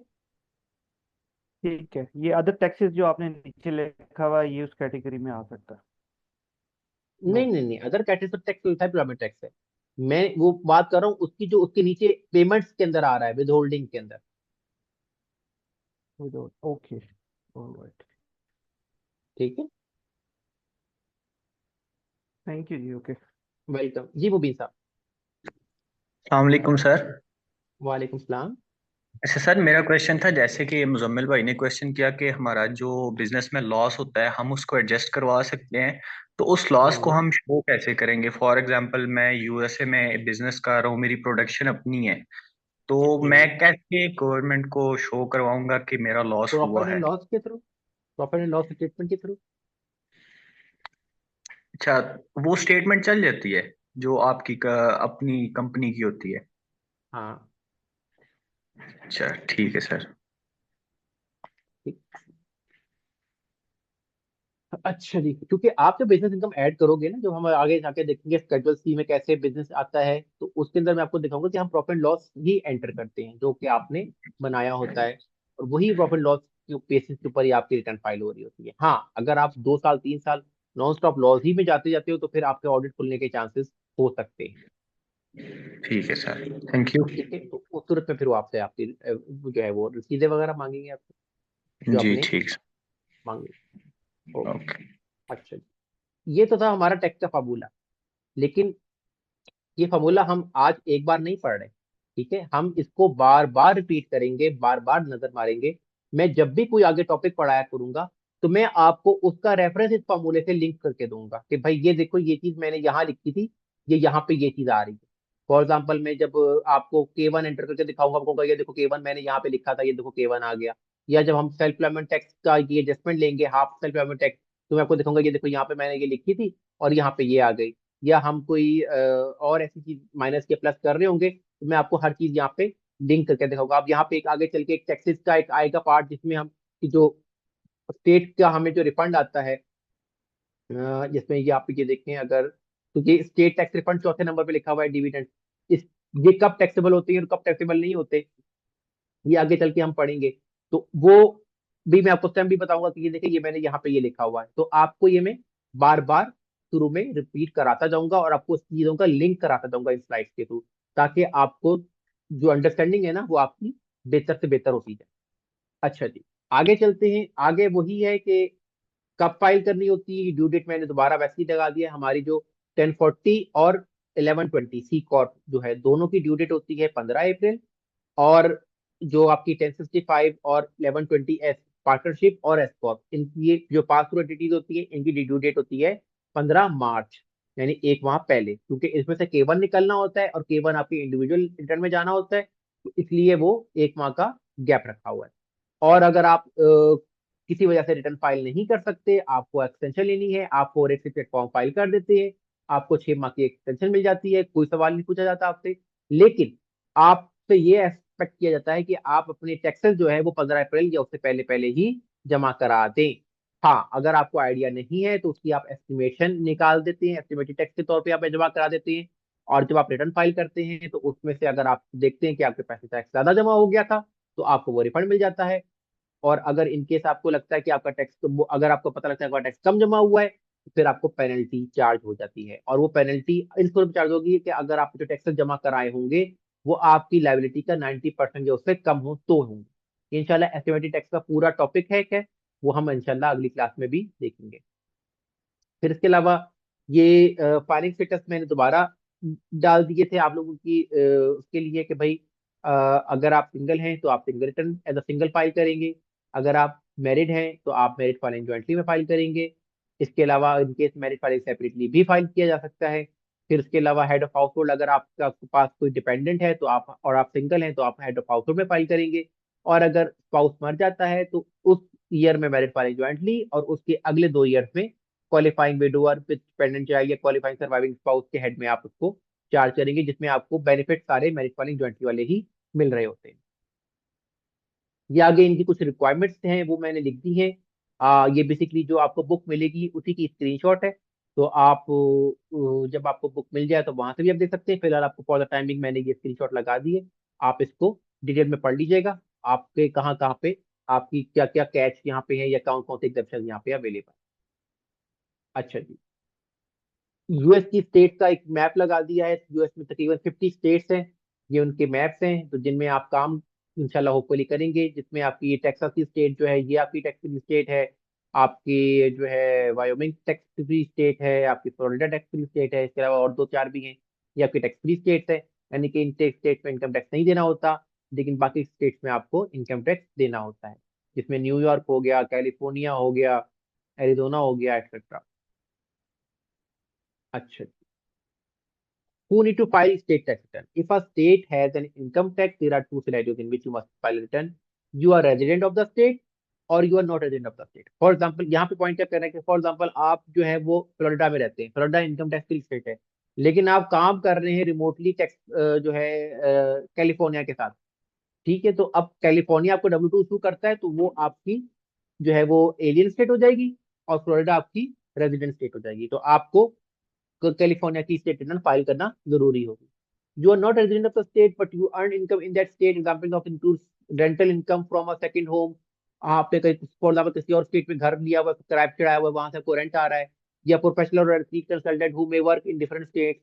ठीक है, ये अदर टैक्सेस जो आपने नीचे लिखा हुआ है ये उस कैटेगरी में आ सकता है? नहीं नो। नहीं नहीं, अदर कैटेगरी टैक्स होता है, पिरामिड टैक्स है। मैं वो बात कर रहा हूँ उसकी जो उसके नीचे पेमेंट्स के अंदर आ रहा है, विदहोल्डिंग के अंदर। ओके, ऑलराइट, ठीक है, थैंक यू जी। ओके। वेलकम जी मुबीन साहब। अलैक्म सर। वालेकुम सलाम। अच्छा सर, मेरा क्वेश्चन था, जैसे कि मुजम्मिल भाई ने क्वेश्चन किया कि हमारा जो बिजनेस में लॉस होता है हम उसको एडजस्ट करवा सकते हैं, तो उस लॉस को हम शो कैसे करेंगे? फॉर एग्जांपल मैं यूएसए में बिजनेस कर रहा हूँ, मेरी प्रोडक्शन अपनी है, तो मैं कैसे गवर्नमेंट को शो करवाऊंगा कि मेरा लॉस हुआ प्रॉफिट एंड है? लॉस के through, profit and loss statement के थ्रू। अच्छा, वो स्टेटमेंट चल जाती है जो आपकी अपनी कंपनी की होती है? हाँ, अच्छा ठीक है सर। ठीक। अच्छा जी, क्योंकि आप जब बिजनेस इनकम ऐड करोगे ना, जब हम आगे जाके देखेंगे स्केड्यूल सी में कैसे बिजनेस आता है, तो उसके अंदर मैं आपको दिखाऊंगा कि हम profit and loss he enter करते हैं जो कि आपने बनाया होता है, और वही प्रॉफिट लॉस के बेसिस के ऊपर ही आपकी रिटर्न फाइल हो रही होती है। हाँ, अगर आप 2 साल 3 साल नॉन स्टॉप लॉस ही में जाते जाते हो, तो फिर आपके ऑडिट खुलने के चांसेस हो सकते हैं। ठीक है सर, थैंक यू। ठीक है, तो उस सूरत में फिर वो आपसे आपकी जो है वो रसीदें वगैरह मांगेंगे आपसे, जो जी आपने ठीक सर। मांगी। ओके। ओके। अच्छा जी, ये तो था हमारा टैक्स का फार्मूला। लेकिन ये फार्मूला हम आज एक बार नहीं पढ़ रहे, ठीक है। हम इसको बार बार रिपीट करेंगे, बार बार नजर मारेंगे। मैं जब भी कोई आगे टॉपिक पढ़ाया करूंगा, तो मैं आपको उसका रेफरेंस इस फार्मूले से लिंक करके दूंगा कि भाई ये देखो, ये चीज मैंने यहाँ लिखी थी, ये यहाँ पे ये चीज आ रही है। फॉर एग्जाम्पल, मैं जब आपको K1 एंटर करके दिखाऊंगा, आपको कहूंगा ये देखो K1 मैंने यहाँ पे लिखा था, ये देखो K1 आ गया। या जब हम सेल्फ एम्प्लॉयमेंट टैक्स का ये एडजस्टमेंट लेंगे, हाफ सेल्फ एम्प्लॉयमेंट टैक्स, तो मैं आपको दिखाऊंगा ये देखो यहाँ पे मैंने ये लिखी थी और यहाँ पे ये आ गई। या हम कोई और ऐसी चीज माइनस के प्लस कर रहे होंगे, तो मैं आपको हर चीज यहाँ पे लिंक करके दिखाऊंगा। अब यहाँ पे एक आगे चल के एक टैक्सेस का एक आएगा पार्ट, जिसमें हम कि जो स्टेट का हमें जो रिफंड आता है, जिसमें ये आप ये देखें अगर, तो ये स्टेट टैक्स रिफंड चौथे नंबर पे लिखा हुआ है, डिविडेंड। इस ये कब टैक्सेबल होते हैं और कब टैक्सेबल नहीं होते, ये आगे चल के हम पढ़ेंगे। तो वो भी मैं आपको टाइम भी बताऊंगा कि ये देखिए ये मैंने यहाँ पे ये लिखा हुआ है, तो आपको ये मैं बार बार शुरू में रिपीट कराता जाऊंगा और आपको उस चीजों का लिंक कराता जाऊंगा इन स्लाइड्स के थ्रू, ताकि आपको जो अंडरस्टैंडिंग है ना, वो आपकी बेहतर से बेहतर होती जाए। अच्छा जी, आगे चलते हैं। आगे वही है कि कब फाइल करनी होती है। ड्यू डेट मैंने दोबारा वैसे ही लगा दिया है। हमारी जो 1040 और 1120 सी कॉर्प जो है, दोनों की ड्यू डेट होती है 15 अप्रैल। और जो आपकी 1065 और 1120 एस पार्टनरशिप और एस कॉर्प, इनकी ये जो पास थ्रू एंटिटीज होती है, इनकी ड्यू डेट होती है 15 मार्च, यानी एक माह पहले। क्योंकि इसमें से K1 निकलना होता है और K1 आपके इंडिविजुअल रिटर्न में जाना होता है, तो इसलिए वो एक माह का गैप रखा हुआ है। और अगर आप किसी वजह से रिटर्न फाइल नहीं कर सकते, आपको एक्सटेंशन लेनी है, आप 483 प्लेटफॉर्म फाइल कर देते हैं, आपको 6 माह की एक्सटेंशन मिल जाती है, कोई सवाल नहीं पूछा जाता आपसे। लेकिन आपसे ये एक्सपेक्ट किया जाता है कि आप अपने टैक्सेस जो है वो 15 अप्रैल या उससे पहले पहले ही जमा करा दें। हाँ, अगर आपको आइडिया नहीं है तो उसकी आप एस्टिमेशन निकाल देते हैं, एस्टिमेटेड टैक्स के तौर पे आप जमा करा देते हैं। और जब आप रिटर्न फाइल करते हैं तो उसमें से अगर आप देखते हैं कि आपके पैसे टैक्स ज्यादा जमा हो गया था तो आपको वो रिफंड मिल जाता है। और अगर इनकेस आपको लगता है कि आपका टैक्स अगर आपको पता लगता है कि आपका टैक्स कम जमा हुआ है तो फिर आपको पेनल्टी चार्ज हो जाती है। और वो पेनल्टी इस तरह चार्ज होगी कि अगर आप जो टैक्सेस जमा कराए होंगे वो आपकी लाइबिलिटी का 90% जो उससे कम हो तो होंगे। इंशाल्लाह एस्टिमेटेड टैक्स का पूरा टॉपिक है क्या, वो हम इंशाल्लाह अगली क्लास में भी देखेंगे। फिर इसके अलावा ये फाइलिंग स्टेटस मैंने दोबारा डाल दिए थे आप लोगों की उसके लिए कि भाई अ, अगर आप सिंगल हैं तो आप single return as a single file करेंगे। अगर आप मैरिड हैं तो आप मैरिड फाइलिंग ज्वाइंटली में फाइल करेंगे। इसके अलावा इनकेस मैरिड फाइलिंग सेपरेटली भी फाइल किया जा सकता है। फिर इसके अलावा हेड ऑफ हाउस होल्ड अगर आपका पास कोई डिपेंडेंट है तो आप और आप सिंगल हैं तो आप हेड ऑफ हाउस होल्ड में फाइल करेंगे। और अगर स्पाउस मर जाता है तो उस ईयर में मैरिड फाइलिंग ज्वाइंटली और उसके अगले 2 ईयर्स में qualifying widower with dependent child या क्वालिफाइंग सर्वाइविंग स्पाउस के हेड में आप उसको चार्ज करेंगे, जिसमें आपको बेनिफिट सारे मैरिज फाइलिंग ज्वाइंटली वाले ही मिल रहे होते हैं। ये आगे इनकी कुछ रिक्वायरमेंट्स हैं वो मैंने लिख दी हैं। ये बेसिकली जो आपको बुक मिलेगी उसी की स्क्रीनशॉट है। तो आप जब आपको बुक मिल जाए तो वहां से भी आप देख सकते हैं। फिलहाल आपको फॉर द टाइमिंग मैंने ये स्क्रीनशॉट लगा दी है, आप इसको डिटेल में पढ़ लीजिएगा। आपके कहाँ कहाँ पे आपकी क्या क्या कैच यहाँ पे है या कौन कौन से एग्जेप्शन यहाँ पे अवेलेबल। अच्छा जी, यूएस की स्टेट का एक मैप लगा दिया है। यूएस में तकरीबन 50 स्टेट्स हैं। ये उनके मैप्स हैं तो जिनमें आप काम इंशाल्लाह होपफुली करेंगे। जिसमें आपकी टेक्सास की स्टेट जो है ये आपकी टैक्स फ्री स्टेट है। आपकी जो है वायोमिंग टैक्स फ्री स्टेट है। आपकी फ्लोरिडा टैक्स फ्री स्टेट है। इसके अलावा और 2-4 भी हैं। ये आपकी टैक्स फ्री स्टेट्स है, यानी कि इन स्टेट में इनकम टैक्स नहीं देना होता, लेकिन बाकी स्टेट्स में आपको इनकम टैक्स देना होता है। जिसमें न्यूयॉर्क हो गया, कैलिफोर्निया हो गया, एरिजोना हो गया, एक्सेट्रा। अच्छा, who need to file state tax return? If a state has an income tax, there are two scenarios in which you must file a return. You are resident of the state or you are not resident of the state. For example, यहाँ पे point क्या कर रहे हैं कि for example आप जो है वो फ्लोरिडा में रहते हैं, Florida income tax free state है, लेकिन आप काम कर रहे हैं रिमोटली टैक्स जो है कैलिफोर्निया के साथ। ठीक है, तो अब कैलिफोर्निया आपको W2 इशू करता है तो वो आपकी जो है वो एलियन स्टेट हो जाएगी और फ्लोरिडा आपकी रेजिडेंट स्टेट हो जाएगी। तो आपको कैलिफोर्निया की स्टेट रिटर्न फाइल करना जरूरी होगी। You are not resident of the state but you earn income in that state. Example of include rental income from a second home. आपने कहीं फॉर एग्जांपल किसी और स्टेट में घर लिया हुआ, किराए पे चढ़ाया हुआ है, वहां से आपको रेंट आ रहा है। या प्रोफेशनल और consultant who may work in different state.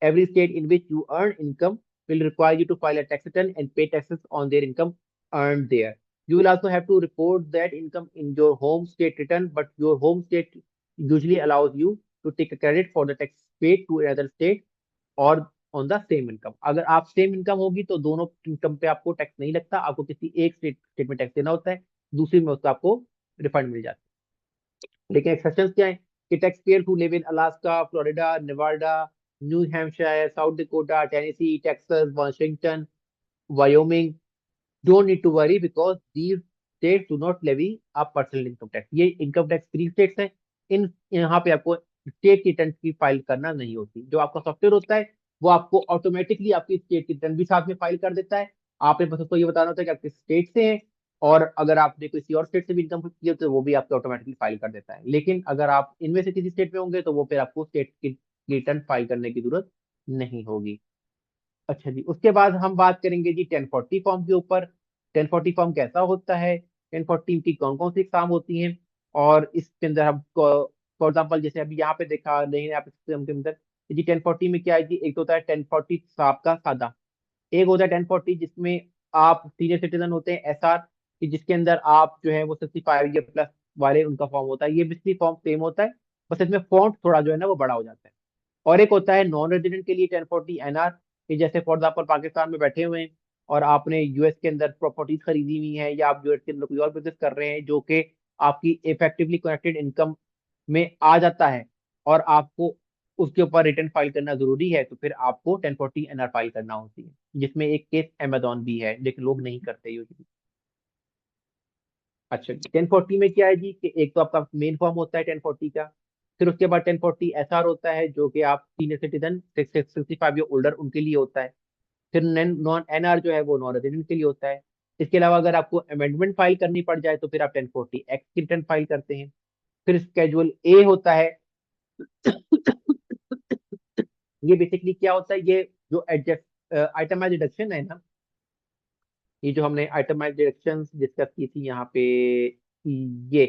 Every state in which you earn income will require you to file a tax return and pay taxes on their income earned there. You will also have to report that income in your home state return, but your home state usually allows you to take a credit for the tax paid to another state or on the same income. अगर आप same income होगी तो दोनों income पे आपको tax नहीं लगता, आपको किसी एक स्टेट में टैक्स देना होता है, दूसरी में उसका आपको रिफंड मिल जाता है। लेकिन एक्सेप्शन क्या है कि tax payer who live in Alaska, Florida, Nevada, new Hampshire, south Dakota, Tennessee, Texas, Washington, Wyoming don't need to worry because these states do not levy a personal income tax. ये income tax free states हैं। इन यहाँ पे आपको state की return की file करना नहीं होती। जो आपका सॉफ्टवेयर होता है वो आपको ऑटोमेटिकली आपकी स्टेट की रिटर्न भी साथ में फाइल कर देता है। आपने बस उसको ये बताना होता है कि आप किस स्टेट से हैं, और अगर आपने किसी और स्टेट से भी इनकम की है तो वो भी आपको ऑटोमेटिकली फाइल कर देता है। लेकिन अगर आप इनमें से किसी स्टेट में होंगे तो वो फिर आपको स्टेट की रिटर्न फाइल करने की जरूरत नहीं होगी। अच्छा जी, उसके बाद हम बात करेंगे जी 1040 फॉर्म के ऊपर। 1040 फॉर्म कैसा होता है, 1040 की कौन कौन सी एग्जाम होती हैं, और इसके अंदर हम फॉर एग्जाम्पल जैसे अभी यहाँ पे देखा नहीं है आप सिस्टम के अंदर जी 1040 में क्या है जी, एक तो होता है 1040 साहब का सादा, एक होता है 1040 जिसमें आप सीनियर सिटीजन होते हैं SR कि जिसके अंदर आप जो है वो 65 ईयर प्लस वाले उनका फॉर्म होता है। ये बेसिकली फॉर्म सेम होता है, बस इसमें फॉन्ट थोड़ा जो है ना वो बड़ा हो जाता है। और एक होता है नॉन रेजिडेंट के लिए 1040 NR कि जैसे फॉर एग्जाम्पल पाकिस्तान में बैठे हुए हैं और आपने यूएस के अंदर प्रॉपर्टीज खरीदी हुई है या आप यूएस के अंदर कोई और बिजनेस कर रहे हैं जो कि आपकी इफेक्टिवली कनेक्टेड इनकम में आ जाता है और आपको उसके ऊपर रिटर्न फाइल करना जरूरी है, तो फिर आपको 1040 NR फाइल करना होती है। जिसमें एक केस अमेजोन भी है लेकिन लोग नहीं करते यूजली। अच्छा, 1040 में क्या है जी कि एक तो आपका मेन फॉर्म होता है 1040 का, फिर उसके बाद 1040 SR होता है जो कि आप सीनियर सिटीजन 65 ईयर ओल्डर उनके लिए होता है। फिर नॉन NR जो है वो नॉन रेजिडेंट के लिए होता है। इसके अलावा अगर आपको अमेंडमेंट फाइल करनी पड़ जाए तो फिर आप 1040 एक्ट की रिटर्न फाइल करते हैं। फिर स्केड्यूल A होता है ये बेसिकली क्या होता है, ये जो एडजस्ट आइटमाइज डिडक्शन है ना, ये जो हमने आइटमाइज डिडक्शन डिस्कस की थी यहाँ पे, ये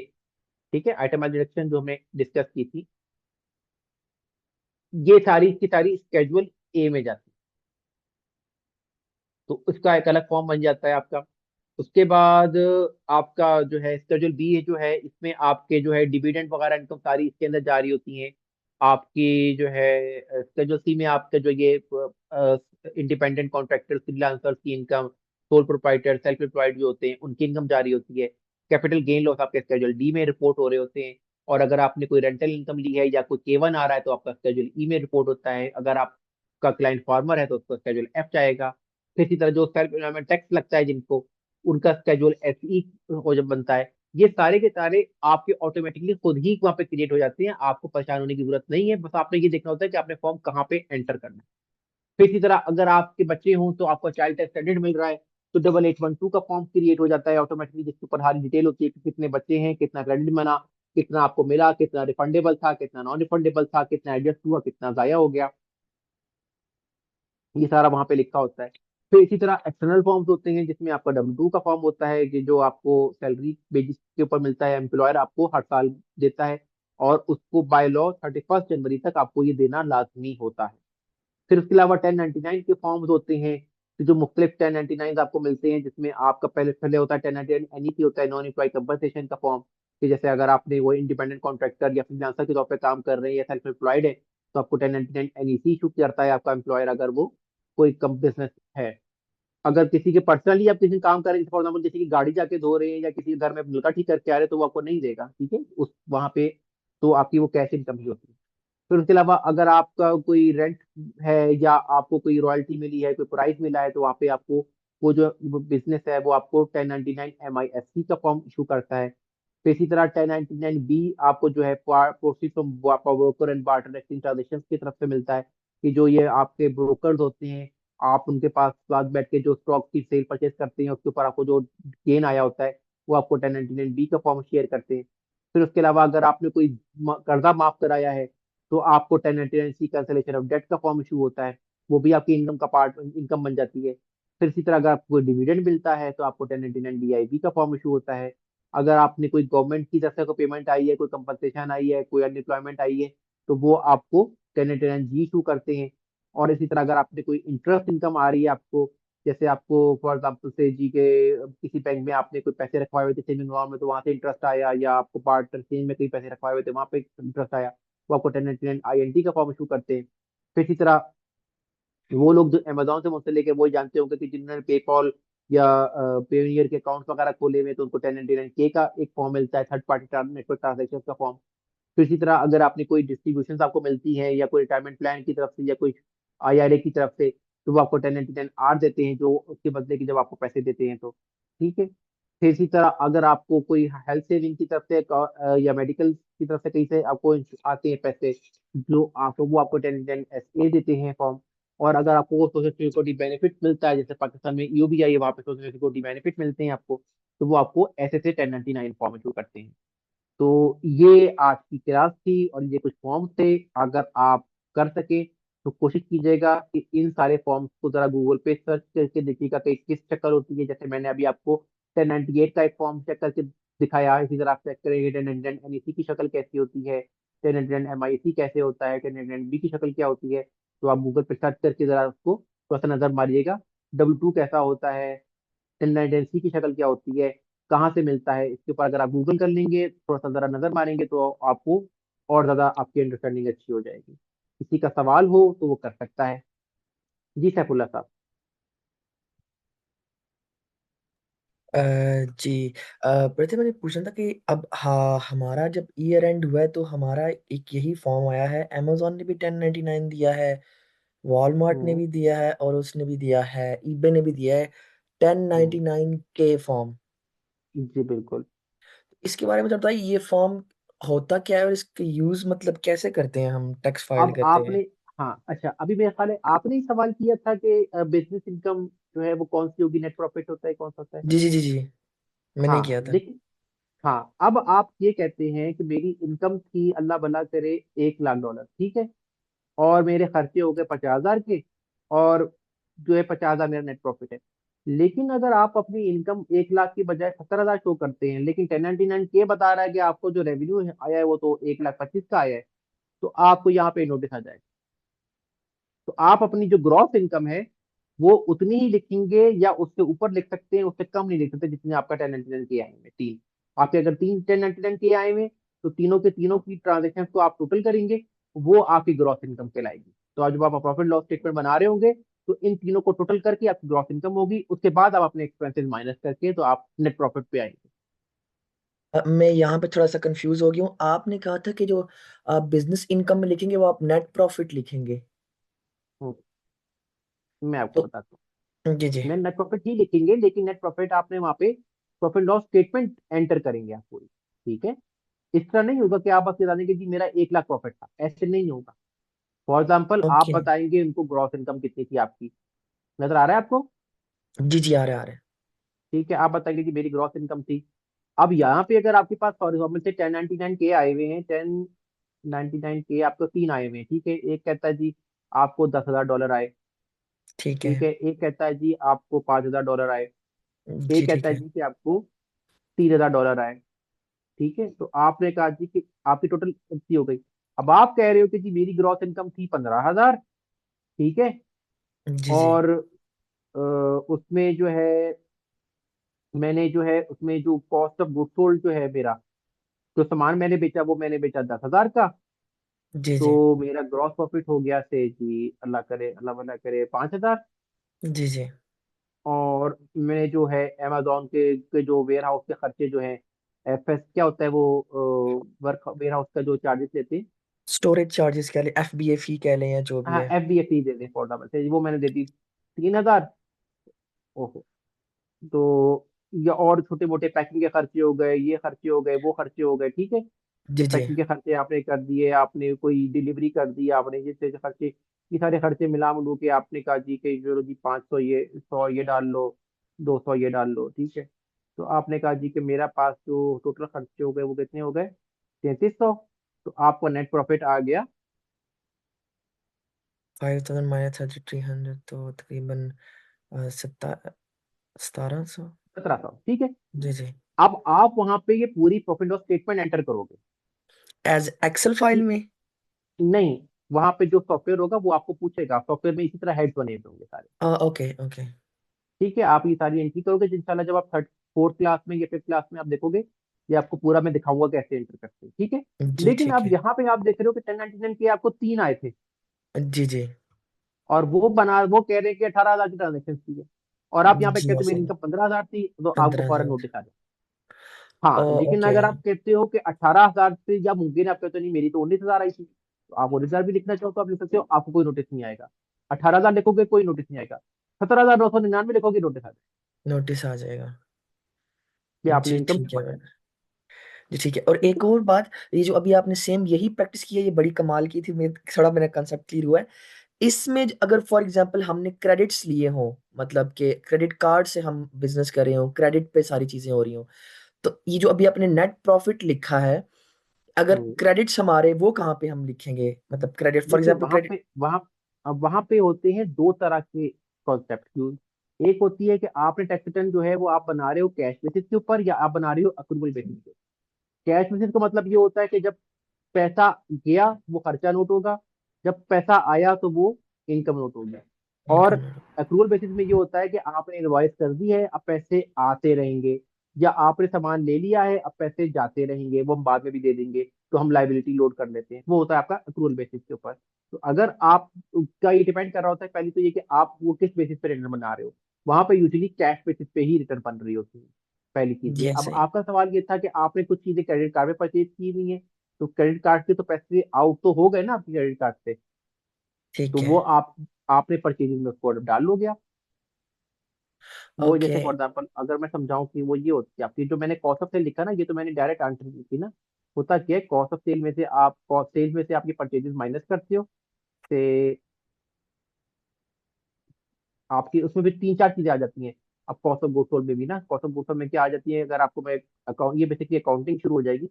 ठीक है, आइटमाइज डिडक्शन जो हमने डिस्कस की थी, ये सारी की सारी स्केड्यूल ए में जाती है, तो उसका एक अलग फॉर्म बन जाता है आपका। उसके बाद आपका जो है स्केड्यूल बी जो है, इसमें आपके जो है डिविडेंड वगैरह इनकम सारी इसके अंदर जारी होती है। आपकी जो है स्केड्यूल सी में आपका जो ये इंडिपेंडेंट कॉन्ट्रैक्टर, फ्रीलांसर्स की income, sole proprietor, self employed जो होते हैं उनकी इनकम जारी होती है। कैपिटल गेन लॉस आपके स्केड्यूल डी में रिपोर्ट हो रहे होते हैं। और अगर आपने कोई रेंटल इनकम ली है या कोई केवन आ रहा है तो आपका स्केड्यूल ई में रिपोर्ट होता है। अगर आपका क्लाइंट फार्मर है तो उसका स्केड्यूल एफ जाएगा। फिर इसी तरह जो सेल्फ एम्प्लॉयमेंट टैक्स लगता है जिनको, उनका स्केड्यूल एस ई हो जब बनता है। ये सारे के सारे आपके ऑटोमेटिकली खुद ही वहां पे क्रिएट हो जाते हैं, आपको परेशान होने की जरूरत नहीं है। बस आपने ये देखना होता है कि आपने फॉर्म कहाँ पे एंटर करना है। फिर इसी तरह अगर आपके बच्चे हों तो आपको चाइल्ड टैक्स क्रेडिट मिल रहा है, तो 8812 का फॉर्म क्रिएट हो जाता है ऑटोमेटिकली, जिसके ऊपर सारी डिटेल होती है कि कितने बच्चे हैं, कितना क्रेडिट बना, कितना आपको मिला, कितना रिफंडेबल था, कितना नॉन रिफंडेबल था, कितना एडजस्ट हुआ, कितना जाया हो गया, ये सारा वहां पे लिखा होता है। फिर इसी तरह एक्सटर्नल फॉर्म्स होते हैं जिसमें आपका W2 का फॉर्म होता है कि जो आपको सैलरी बेसिस के ऊपर मिलता है, एम्प्लॉयर आपको हर साल देता है, और उसको बाय लॉ 31 जनवरी तक आपको ये देना लाजमी होता है। फिर उसके अलावा 1099 के फॉर्म्स होते हैं, तो जो मुख्तलिफ 1099 आपको मिलते हैं, जिसमें आपका पहले पहले होता है 1099 NEC होता है, नॉन एम्प्लॉय कंपनसेशन का फॉर्म, कि जैसे अगर आपने वो इंडिपेंडेंट कॉन्ट्रैक्टर या फ्रीलांसर के तौर पे काम कर रहे हैं या सेल्फ एम्प्लॉयड है, तो आपको 1099 NEC इशू करता है आपका एम्प्लॉयर, अगर वो कोई कम बिजनेस है। अगर किसी के पर्सनली आप किसी काम कर रहे हैं, फॉर एग्जाम्पल किसी की गाड़ी जाके धो रहे हैं या किसी के घर में नलका ठीक करके आ रहे हैं, तो वो आपको नहीं देगा, ठीक है, उस वहां पे तो आपकी वो कैश इनकम ही होती है। फिर उसके अलावा अगर आपका कोई रेंट है या आपको कोई रॉयल्टी मिली है, कोई प्राइस मिला है, तो वहाँ पे आपको वो जो बिजनेस है वो आपको 1099 MISC का फॉर्म इशू करता है। फिर इसी तरह 1099B आपको जो है proceed from broker and barter exchange transaction की तरफ से मिलता है, कि जो ये आपके ब्रोकर्स होते हैं, आप उनके पास साथ बैठ के जो स्टॉक की सेल परचेज करते हैं, उसके ऊपर आपको जो गेन आया होता है वो आपको 1099B का फॉर्म शेयर करते हैं। फिर उसके अलावा अगर आपने कोई कर्जा माफ कराया है, तो आपको 1099C कैंसिलेशन ऑफ डेट का फॉर्म इशू होता है, वो भी आपकी इनकम का पार्ट, इनकम बन जाती है। फिर इसी तरह अगर आपको कोई डिविडेंड मिलता है तो आपको 1099DIB का फॉर्म इशू होता है। अगर आपने कोई गवर्नमेंट की तरफ से कोई पेमेंट आई है, कोई कंपनसेशन आई है, कोई अनएम्प्लॉयमेंट आई है, तो वो आपको 1099G इशू करते हैं। और इसी तरह अगर आपने कोई इंटरेस्ट इनकम आ रही है आपको, जैसे आपको फॉर एग्जाम्पल से जी के किसी बैंक में आपने कोई पैसे रखवाए हुए थे सेविंग अकाउंट में, तो वहां से इंटरेस्ट आया, या आपको पार्टनर चेंज में कई पैसे रखवाए हुए थे वहां पे इंटरेस्ट आया, वो आपको 1099 INT का फॉर्म इशू करते हैं। फिर इसी तरह वो लोग जो अमेजोन से मुझसे लेके वो जानते होंगे कि जिन्होंने पेपॉल या पेयोनियर के अकाउंट वगैरह खोले हुए, तो उनको 1099K का एक फॉर्म मिलता है, थर्ड पार्टी नेटवर्क ट्रांजेक्शन का फॉर्म। फिर इसी तरह अगर आपने कोई डिस्ट्रीब्यूशन आपको मिलती है या कोई रिटायरमेंट प्लान की तरफ से या कोई IRA की तरफ से, तो वो आपको 1099R देते हैं, जो उसके बदले की जब आपको पैसे देते हैं तो, ठीक है। फिर इसी तरह अगर आपको कोई हेल्थ सेविंग की तरफ से या मेडिकल की तरफ से कहीं से आपको आते हैं पैसे, जो आपको वो आपको 1099SA देते हैं फॉर्म। और अगर आपको वो सोशल सिक्योरिटी बेनिफिट मिलता है, जैसे पाकिस्तान में EOBI है, वहाँ पे सोशल सिक्योरिटी बेनिफिट मिलते हैं आपको, तो वो आपको ऐसे से 1099 फॉर्म इशू करते हैं। तो ये आज की क्लास थी और ये कुछ फॉर्म्स थे। अगर आप कर सके तो कोशिश कीजिएगा कि इन सारे फॉर्म्स को जरा गूगल पे सर्च करके देखिएगा कि किस शक्ल होती है। जैसे मैंने अभी आपको 1098 का एक फॉर्म चेक करके दिखाया, इसी तरह आप चेक करेंगे 1099 NEC की शक्ल कैसी होती है, 1099 MIC कैसे होता है, 1099B की शक्ल क्या होती है। तो आप गूगल पे सर्च करके जरा उसको थोड़ा सा नजर मारिएगा, W2 कैसा होता है, 1099C की शक्ल क्या होती है, कहाँ से मिलता है, इसके ऊपर अगर आप गूगल कर लेंगे, थोड़ा सा जरा नजर मारेंगे, तो आपको और ज्यादा आपकी अंडरस्टैंडिंग अच्छी हो जाएगी। किसी का सवाल हो तो वो कर सकता है। जी सैफुल्ला साहब। अ, जी प्रति मैंने पूछना था कि अब हाँ हमारा जब ईयर एंड हुआ है तो हमारा एक यही फॉर्म आया है, अमेजोन ने भी 1099 दिया है, वॉलमार्ट ने हम्म। भी दिया है और उसने भी दिया है, ईबे ने भी दिया है हम्म। 1099K form. जी बिल्कुल। इसके बारे में तो बताइए, ये फॉर्म होता क्या है और इसका यूज मतलब कैसे करते हैं, हम टैक्स फाइल अब करते हैं। आपने, हाँ अच्छा, अभी मेरा ख्याल है आपने ही सवाल किया था कि बिजनेस इनकम जो है वो कौन सी होगी, नेट प्रॉफिट होता है, कौन सा होता है। जी जी जी जी, मैंने हाँ किया था। देखिए, हाँ अब आप ये कहते हैं कि मेरी इनकम थी, अल्लाह भला करे, $1 लाख, ठीक है। और मेरे खर्चे हो गए 50,000 के, और जो है 50,000 मेरा नेट प्रॉफिट है। लेकिन अगर आप अपनी इनकम 1 लाख की बजाय 70,000 शो करते हैं, लेकिन 1099 के बता रहा है कि आपको जो रेवेन्यू आया है वो तो 1,25,000 का आया है, तो आपको यहाँ पे नोटिस आ जाएगा। तो आप अपनी जो ग्रॉस इनकम है वो उतनी ही लिखेंगे, या उससे ऊपर लिख सकते हैं, उससे कम नहीं लिख सकते जितने आपका 1099 के आए हैं। तीन आपके अगर तीन 1099 के आए हुए, तो तीनों के तीनों की ट्रांजेक्शन को आप टोटल करेंगे, वो आपकी ग्रॉस इनकम कहलाएगी। तो आज जब आप प्रॉफिट लॉस स्टेटमेंट बना रहे होंगे, तो इन तीनों को टोटल करके आपकी ग्रॉस इनकम होगी, उसके बाद आप अपने एक्सपेंसेस माइनस करके तो आप नेट प्रॉफिट पे आएंगे। मैं यहाँ पे थोड़ा सा कंफ्यूज हो गया हूँ। आपने कहा था कि जो आप बिजनेस इनकम में लिखेंगे वो आप नेट प्रॉफिट लिखेंगे। मैं आपको तो बताता जी जी। हूँ, नेट प्रॉफिट ही लिखेंगे, लेकिन नेट प्रॉफिट आपने वहां पे प्रॉफिट लॉस स्टेटमेंट एंटर करेंगे आप पूरी। ठीक है, इस तरह नहीं होगा कि आप बस बता देंगे कि मेरा 1 लाख प्रॉफिट था, ऐसे नहीं होगा। फॉर एग्जाम्पल आप ओके। बताएंगे उनको ग्रॉस इनकम कितनी थी आपकी, नजर आ रहा है आपको? जी जी, आ रहा है आ रहा है। ठीक है, आप बताएंगे कि मेरी ग्रॉस इनकम थी। अब यहाँ पे अगर आपके पास फॉर एग्जाम्पल से 1099 के आए हुए हैं, 1099 के आपको तीन आए हुए हैं। ठीक है, एक कहता है जी आपको $10,000 आए। ठीक है। ठीक है, एक कहता है जी आपको $5,000 आए। जी एक कहता ठीक है है। जी कि आपको $3,000 आए। ठीक है, तो आपने कहा जी कि आपकी टोटल कितनी हो गई। अब आप कह रहे हो कि जी मेरी ग्रॉस इनकम थी 15,000। ठीक है, जी जी। और उसमें जो है मैंने जो है उसमें जो कॉस्ट ऑफ गुड सोल्ड जो है मेरा, जो सामान मैंने बेचा वो मैंने बेचा 10,000 का। जी जी। तो मेरा ग्रॉस प्रॉफिट हो गया से जी, अल्लाह करे अल्लाह भला करे, 5,000। जी जी। और मैंने जो है अमेजोन के जो वेयर हाउस के खर्चे जो है, एफ एस क्या होता है वो, वर्क वेयर हाउस का जो चार्जेस लेते हैं, स्टोरेज चार्जेस कह लें, FBA फी कह लें, या जो भी हाँ है। एफ डी एफ दे दें फॉर एग्जाम्पल से, वो मैंने दे दी 3,000। ओहो, तो या और छोटे मोटे पैकिंग के खर्चे हो गए, ये खर्चे हो गए, वो खर्चे हो गए। ठीक है, ये जी जी। पैकिंग के खर्चे आपने कर दिए, आपने कोई डिलीवरी कर दी आपने, जिससे जो खर्चे, ये सारे खर्चे मिला मिलू के आपने कहा जी कि चलो जी 500 ये 100 ये डाल लो, 200 ये डाल लो। ठीक है, तो आपने कहा जी कि मेरा पास जो टोटल खर्चे हो गए वो कितने हो गए, 3,300। तो आपको नेट प्रॉफिट आ गया 5,000 माइनस 3,300 तो तकरीबन 1700। 1,700। ठीक है, जी जी। अब आप वहां पे ये पूरी प्रॉफिट लॉस स्टेटमेंट एंटर करोगे। एज एक्सेल फाइल ठीक, में। नहीं, वहां पे जो सॉफ्टवेयर होगा वो आपको पूछेगा, सॉफ्टवेयर में इसी तरह हेड्स बने हुए होंगे सारे। Okay okay. ठीक है, आप ये सारी एंट्री करोगे, तो इंशाल्लाह जब आप थर्ड फोर्थ क्लास में या फिफ्थ क्लास में आप देखोगे, ये आपको पूरा मैं दिखाऊंगा कैसे एंटर करते हैं। ठीक है, जी लेकिन ठीक अब है। यहाँ पे आप देख रहे हो कि 1099 के आपको तीन आए थे, जी जी। और वो कह रहे हैं कि 18,000 की ट्रांजेक्शन की है, और आप यहाँ पे जी कहते हो ऐसे मेरी इनकम 15,000 थी, तो आपको फौरन 15,000। नोटिस आ जाए। हाँ, लेकिन ओके। अगर आप कहते हो कि 18,000 से, या मुमकिन है आप कहते हो नहीं मेरी तो 19,000 आई थी, तो आप 19,000 भी लिखना चाहो तो आप लिख सकते हो, आपको कोई नोटिस नहीं आएगा। 18,000 लिखोगे कोई नोटिस नहीं आएगा, 17,999 लिखोगे नोटिस आ जाए नोटिस आ जाएगा। कि आपने जी इनकम ठीक छुपा है। दी। जी ठीक है। और ठीक एक है, और बात, ये जो अभी आपने सेम यही प्रैक्टिस की है, ये बड़ी कमाल की थी। मैं थोड़ा मेरा कंसेप्ट क्लियर हुआ है। इसमें अगर फॉर एग्जांपल हमने क्रेडिट्स लिए हों, मतलब कि क्रेडिट कार्ड से हम बिजनेस कर रहे हो, क्रेडिट पे सारी चीजें हो रही हो, तो ये जो अभी आपने नेट प्रॉफिट लिखा है, अगर हम्म। क्रेडिट्स हमारे वो कहाँ पे हम लिखेंगे? मतलब क्रेडिट फॉर देखिए एग्जांपल वहां क्रेडिट। पे वहां अब वहां पे होते हैं दो तरह के कॉन्सेप्ट। एक होती है कि आपने टैक्स रिटर्न जो है वो आप बना रहे हो कैश बेसिस के ऊपर, या आप बना रहे हो अक्रूवल बेसिस पे। कैश बेसिस का मतलब ये होता है कि जब पैसा गया वो खर्चा नोट होगा, जब पैसा आया तो वो इनकम नोट होगा। और इनकम। अक्रूवल बेसिस में ये होता है कि आपने इनवॉइस कर दी है, अब पैसे आते रहेंगे, या आपने सामान ले लिया है अब पैसे जाते रहेंगे, वो हम बाद में भी दे देंगे, तो हम लाइबिलिटी लोड कर लेते हैं। वो होता है आपका अक्रूवल बेसिस के ऊपर। तो अगर आप का ये डिपेंड कर रहा होता है पहले तो ये कि आप वो किस बेसिस पे रिटर्न बना रहे हो। वहां पे यूजुअली कैश बेसिस पे ही रिटर्न बन रही होती है, पहली चीज ये। जी अब सही। आपका सवाल ये था कि आपने कुछ चीजें क्रेडिट कार्ड में परचेज की हुई है, तो क्रेडिट कार्ड के तो पैसे आउट तो हो गए ना आपके क्रेडिट कार्ड से, तो ठीक है। वो आपने परचेजिंग में उसको डाल लोगे आप। वो ओके। जैसे फॉर एग्जाम्पल अगर मैं समझाऊं कि वो ये होती है आपकी, जो मैंने कॉस्ट ऑफ सेल लिखा ना, ये तो मैंने डायरेक्ट आंसर की थी ना। होता क्या है, कॉस्ट ऑफ सेल में से आप कॉस्ट सेल में से आपकी परचेजेस माइनस करते हो, से आपकी उसमें भी तीन चार चीजें आ जाती हैं। अब कॉस्ट ऑफ गुड्स सोल्ड में भी ना, कॉस्ट ऑफ गुड्स सोल्ड में क्या आ जाती है, अगर आपको मैं अकाउंट, ये बेसिकली अकाउंटिंग शुरू हो जाएगी।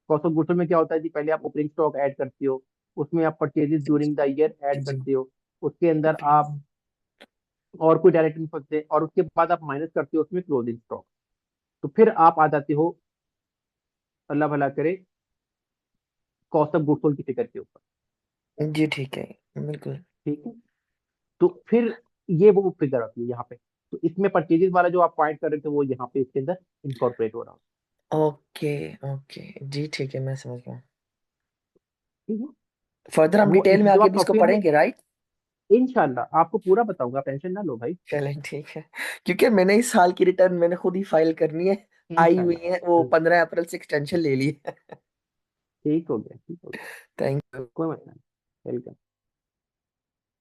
कॉस्ट ऑफ गुड्स सोल्ड में क्या होता है जी, पहले आप ओपनिंग स्टॉक ऐड करते हो, उसमें आप purchases during the year add करते हो, उसके अंदर आप और कोई डायरेक्ट नहीं सकते, और उसके बाद आप माइनस करते हो उसमें क्लोजिंग स्टॉक, तो फिर आप आ जाते हो, अल्लाह भला करे, कॉस्ट ऑफ गुड्स सोल्ड की फिगर के ऊपर। जी ठीक है, बिल्कुल। ठीक है, तो फिर ये वो फिगर आती है यहाँ पे, तो इसमें परचेजेस वाला जो आप पॉइंट कर रहे थे वो यहाँ पे इसके अंदर इनकॉर्पोरेट हो रहा है। ओके ओके, जी ठीक है, मैं समझ गया। ठीक है, फर्दर हम वो डिटेल में जो आगे आप भी इसको सॉफ्टवेयर में, पढ़ेंगे, राइट? इंशाल्लाह आपको पूरा बताऊंगा, टेंशन ना लो भाई। चलें ठीक है, क्योंकि मैंने इस साल की रिटर्न मैंने खुद ही फाइल करनी है, आई हुई है, वो इंशाल्लाह 15 अप्रैल से एक्सटेंशन ले ली है। ठीक हो गया, ठीक हो गया, थैंक यू। कोई मसला नहीं, वेलकम।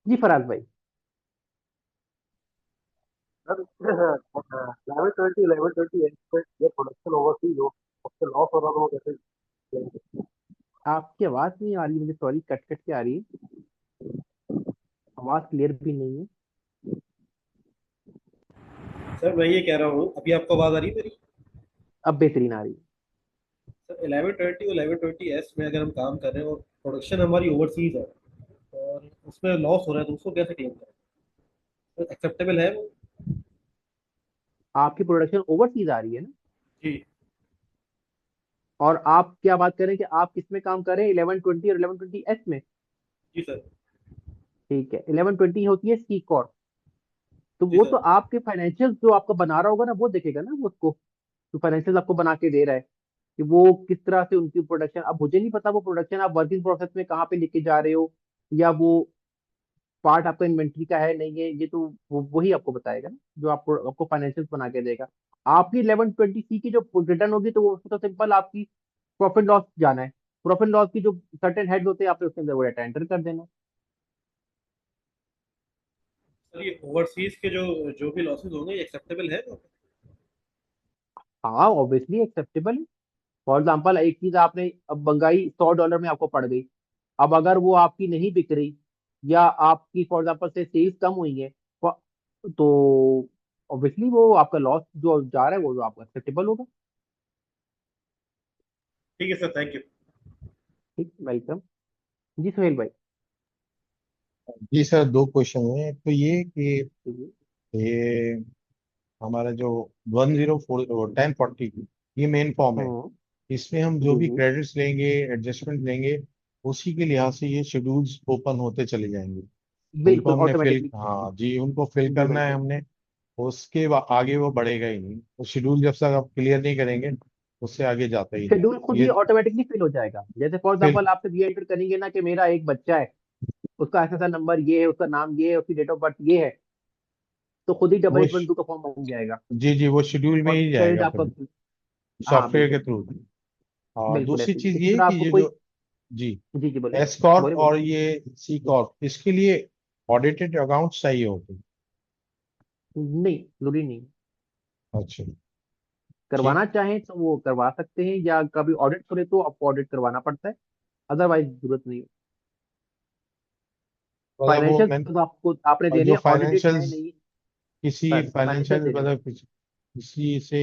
जी फराज भाई। सर 1120 1120 ये प्रोडक्शन ओवरसीज हो, उससे लॉस हो रहा तो वो कैसे करेंगे? आपकी आवाज नहीं आ रही मुझे, सॉरी, कट कट के आ रही है, आवाज क्लियर भी नहीं है। सर मैं ये कह रहा हूँ, अभी आपको आवाज आ रही है मेरी? अब बेहतरीन आ रही है। सर 1120 और 1120S में अगर हम काम कर रहे हैं और प्रोडक्शन हमारी ओवरसीज है और उसमें लॉस हो रहा है, तो उसको कैसे क्लेम करें? तो एक्सेप्टेबल है वो? आपकी प्रोडक्शन ओवरसीज आ रही है ना, जी और आप क्या बात करें कि आप किस में काम करें, 1120 और 1120S में? जी सर। ठीक है, 1120 होती है सी कॉर्प, तो जी वो सर। तो आपके फाइनेंशियल जो आपका बना रहा होगा ना वो देखेगा ना, वो उसको जो फाइनेंशियल आपको बना के दे रहा है कि वो किस तरह से उनकी प्रोडक्शन, अब मुझे नहीं पता वो प्रोडक्शन आप वर्किंग प्रोसेस में कहाँ पे लेके जा रहे हो, या वो पार्ट आपका इन्वेंट्री का है नहीं है, ये तो वही आपको बताएगा ना, जो आपको फाइनेंशियल बना के देगा। आपकी 1120C की जो रिटर्न होगी तो वो तो सिंपल आपकी प्रॉफिट लॉस जाना है, प्रॉफिट लॉस की जो सर्टेन हेड होते हैं आपने उसके अंदर वो डाटा एंटर कर देना। सर ये ओवरसीज के जो जो भी लॉसेस होंगे, ये एक्सेप्टेबल है वो? हाँ ऑब्वियसली एक्सेप्टेबल है। फॉर एग्जाम्पल एक चीज आपने अब मंगाई, $100 में आपको पड़ गई, अब अगर वो आपकी नहीं बिक रही, या आपकी फॉर एग्जाम्पल से सेल्स कम हुई है, तो ऑब्वियसली वो आपका लॉस जो जा रहा है वो आपका एक्सेप्टेबल होगा। ठीक है सर, थैंक यू। ठीक, वेलकम। जी सुहेल भाई। जी सर, दो क्वेश्चन है। तो ये कि जी। ये हमारा जो 1040 ये मेन फॉर्म है, हम्म। इसमें हम जो जी भी जी क्रेडिट्स लेंगे, एडजस्टमेंट लेंगे, उसी के लिहाज से ये शेड्यूल्स ओपन होते चले जाएंगे। उनको बिल्कुल हमने फिल, ऑटोमेटिकली। हाँ जी, उनको फिल जी करना है बिल्कुल, हमने। आगे वो बढ़ेगा ही नहीं, वो शेड्यूल जब तक आप क्लियर नहीं करेंगे उससे आगे जाता ही नहीं। शेड्यूल खुद ही ये ऑटोमेटिकली फिल हो जाएगा। जैसे फॉर फिल एग्जांपल आपसे ये एंटर करेंगे ना कि मेरा एक बच्चा है, उसका ऐसा नंबर ये है, उसका नाम ये है, उसकी डेट ऑफ बर्थ ये है, तो खुद ही वो 8812 का फॉर्म बन जाएगा, जी जी, वो शेड्यूल में और ही क्रेडिट जाएगा आपका। फिर, हाँ सॉफ्टवेयर के बिल्कुल थ्रू। बिल्कुल, और बिल्कुल दूसरी ऐसे ही चीज इसी ये तरह कि आपको ये कोई। जो जी जी जी बोले, एस कॉर्प बोले और बोले। ये सी कॉर्प, इसके लिए ऑडिटेड अकाउंट चाहिए होते हैं। नहीं जरूरी नहीं, अच्छा, करवाना ठीक। चाहें तो वो करवा सकते हैं, या कभी ऑडिट करे तो आपको ऑडिट करवाना पड़ता है, अदरवाइज जरूरत नहीं है। मतलब वो फाइनेंशियल मैं, तो आपको आपने और देने जो ऑडिटेड है फाइनेंशियल नहीं, किसी बस फाइनेंशियल फाइनेंशियल देने मतलब किसी से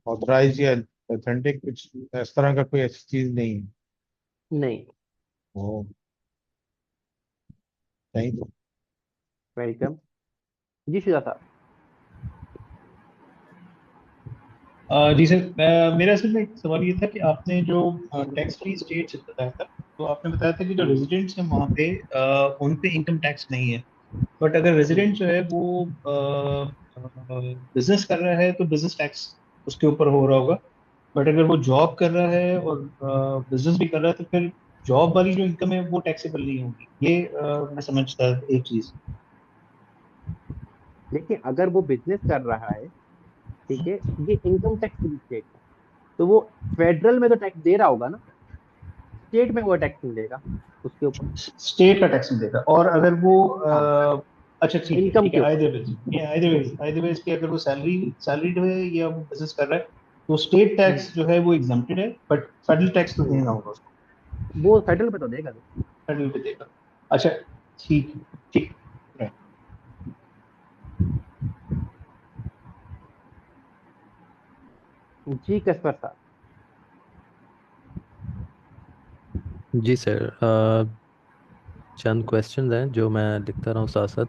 ऑथराइज या ऑथेंटिक कुछ इस तरह का कोई ऐसी चीज नहीं है। नहीं। ओ, थैंक यू। वेलकम। जी शुजा साहब। जी सर, मेरा असल में एक सवाल ये था कि आपने जो टैक्स फ्री स्टेट्स बताया था, तो आपने बताया था कि जो हम्म, रेजिडेंट्स हैं वहाँ पे उन पे इनकम टैक्स नहीं है। बट अगर हम्म। रेजिडेंट जो है वो बिजनेस कर रहा है तो बिजनेस टैक्स उसके ऊपर हो रहा होगा। बट अगर वो जॉब कर रहा है और बिजनेस भी कर रहा है तो फिर जॉब वाली जो इनकम है वो टैक्सेबल नहीं होगी। ये मैं समझता एक चीज। देखिए अगर वो बिजनेस कर रहा है, ठीक है, ये इनकम टैक्स फ्री स्टेट है, तो वो फेडरल में तो टैक्स दे रहा होगा ना, स्टेट में वो टैक्स नहीं देगा उसके ऊपर। स्टेट का टैक्स नहीं देगा। और अगर वो हाँ, अच्छा ठीक है इनकम ठीक है, के ऊपर। आइदरवेज की अगर वो सैलरीड है या वो बिजनेस कर रहा है तो स्टेट हम्म, टैक्स जो है वो एग्जम्प्टेड है, बट फेडरल टैक्स तो हम्म। देना होगा उसको। वो फेडरल में तो देगा। फेडरल पे देगा। अच्छा ठीक है, ठीक है। जी कसपर साहब। जी सर, चंद क्वेश्चंस हैं जो मैं लिखता रहा हूँ साथ साथ।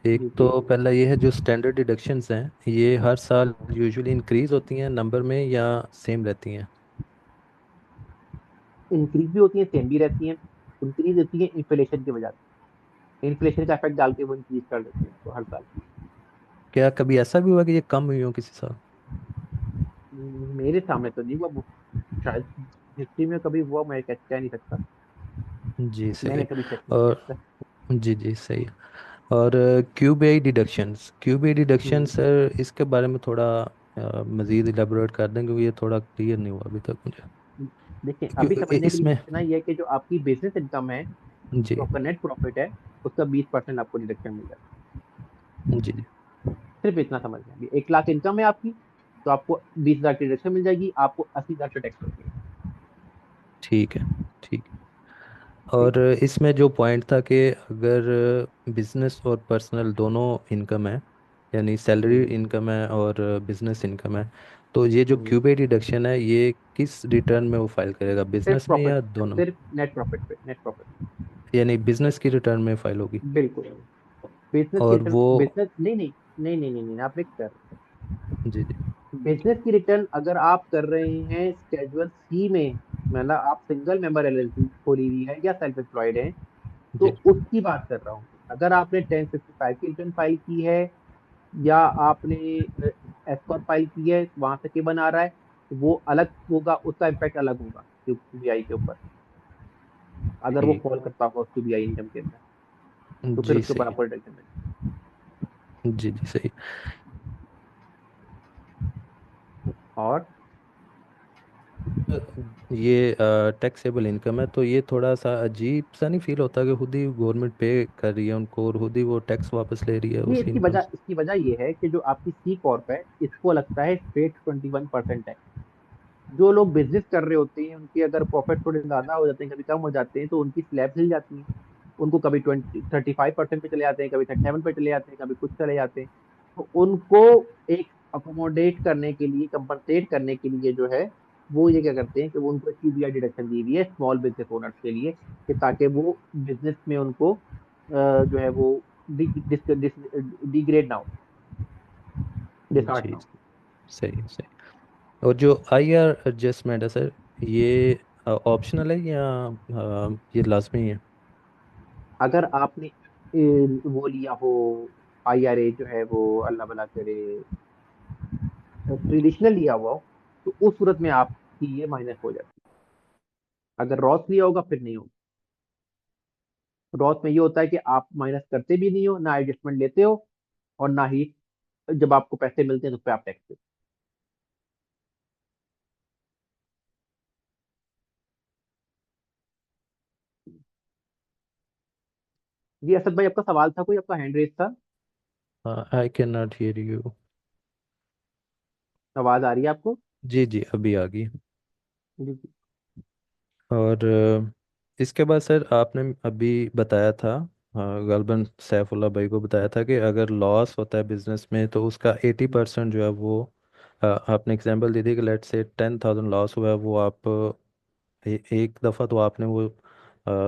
एक जी तो प्लीज। पहला ये है, जो स्टैंडर्ड डिडक्शंस हैं ये हर साल यूजुअली इंक्रीज होती हैं नंबर में या सेम रहती हैं? इंक्रीज भी होती है, सेम भी रहती है। इंक्रीज होती है इन्फ्लेशन की वजह से, इन्फ्लेशन का इफेक्ट डाल के वो इंक्रीज कर देते हैं उसको हर साल। क्या कभी ऐसा भी हुआ कि ये कम हुई हो किसी साल? मेरे सामने तो नहीं हुआ वो, शायद हिस्ट्री में कभी हुआ, मैं कह नहीं सकता, जी सही मैंने है। कभी चेक नहीं किया और इसका। जी जी सही है। और क्यूबीआई डिडक्शंस, क्यूबीआई डिडक्शन हम्म, सर इसके बारे में थोड़ा मज़ीद इलेबोरेट कर दें, क्योंकि ये थोड़ा क्लियर नहीं हुआ अभी तक मुझे। देखिए अभी क्यों समझने के लिए इसमें। इतना ही है कि जो आपकी बिजनेस इनकम है, जी जो आपका नेट प्रॉफिट है, उसका 20% आपको डिडक्शन मिल जाता जी जी। है। सिर्फ इतना समझना है, अभी 1 लाख इनकम है आपकी, तो आपको 20,000 की डिडक्शन मिल जाएगी, आपको 80,000 का टैक्स लगेगा। ठीक है। ठीक। ठीक और है। इसमें जो पॉइंट था कि अगर बिजनेस और पर्सनल दोनों इनकम है, यानी सैलरी हम्म इनकम है और बिजनेस इनकम है, तो ये जो हम्म क्यूबे डिडक्शन है ये किस रिटर्न में वो फाइल करेगा, सिर्फ बिजनेस में प्रॉफिट, या दोनों? सिर्फ नेट प्रॉफिट पे, नेट प्रॉफिट। यानी बिजनेस की रिटर्न में फाइल होगी? बिल्कुल। बिजनेस की और रिटर्न, वो। बिजनेस नहीं नहीं नहीं नहीं नहीं, नहीं आप मिक्स कर रहे जी जी हैं। बिजनेस की रिटर्न अगर आप कर रहे हैं स्केड्यूल सी में, मतलब आप सिंगल मेंबर एलएलसी खोली हुई है या सेल्फ एम्प्लॉयड है, तो जी उसकी बात कर रहा हूँ। अगर आपने 1055 की रिटर्न फाइल की है, या आपने एस कॉर्प फाइल की है, वहां से के बना रहा है, तो वो अलग होगा, उसका इम्पैक्ट अलग होगा क्यूबीआई के ऊपर, अगर वो ठीक। फॉल करता होगा उस क्यूबीआई इनकम के अंदर, तो फिर जी उसके ऊपर सही है। आपको रिडक्शन मिलेगा। जी जी सही। और ये टैक्सेबल इनकम है, तो ये थोड़ा सा अजीब सा नहीं फील होता कि खुद ही गवर्नमेंट पे कर रही है उनको और खुद ही वो टैक्स वापस ले रही है ये उसी इनकम से? इसकी वजह ये है कि जो आपकी सी कॉर्प है, इसको लगता है स्टेट 21% टैक्स। जो लोग बिजनेस कर रहे होते हैं, उनके अगर प्रॉफिट थोड़े ज्यादा हो जाते हैं, कभी कम हो जाते हैं, तो उनकी स्लैब हिल जाती है। उनको कभी 35% पे चले जाते हैं, कभी 37 पे चले जाते हैं, कभी कुछ चले जाते हैं। तो उनको एक अकोमोडेट करने के लिए, कंपनसेट करने के लिए जो है, वो ये क्या करते हैं कि वो उनको क्यूबीआई डिडक्शन दी हुई है स्मॉल बिजनेस ओनर्स के लिए, कि ताकि वो बिजनेस में उनको जो है वो डिग्रेड ना हो, डिसहार्ट जी ना हो। जी सही है सही। और जो आईआर एडजस्टमेंट है सर, ये ऑप्शनल है या ये लाजमी है? अगर आपने वो लिया हो, आईआरए जो है वो, अल्लाह भला करे, ट्रेडिशनल लिया हुआ हो, तो उस सूरत में आपकी ये माइनस हो जाती है। अगर रॉस लिया होगा फिर नहीं होगा। रॉस में ये होता है कि आप माइनस करते भी नहीं हो, ना एडजस्टमेंट लेते हो, और ना ही जब आपको पैसे मिलते हैं तो उस पर आप टैक्स देते हो। जी असद भाई, आपका सवाल था कोई, आपका हैंड रेस था। I can not here you. आवाज आ रही है आपको? जी जी अभी आ गई। जी जी। और इसके बाद सर आपने अभी बताया था, गलबन सैफुल्ला भाई को बताया था कि अगर लॉस होता है बिजनेस में तो उसका 80% जो है वो आपने एग्जांपल दे दी कि लेट से 10,000 लॉस हुआ है, वो आप एक दफ़ा तो आपने वो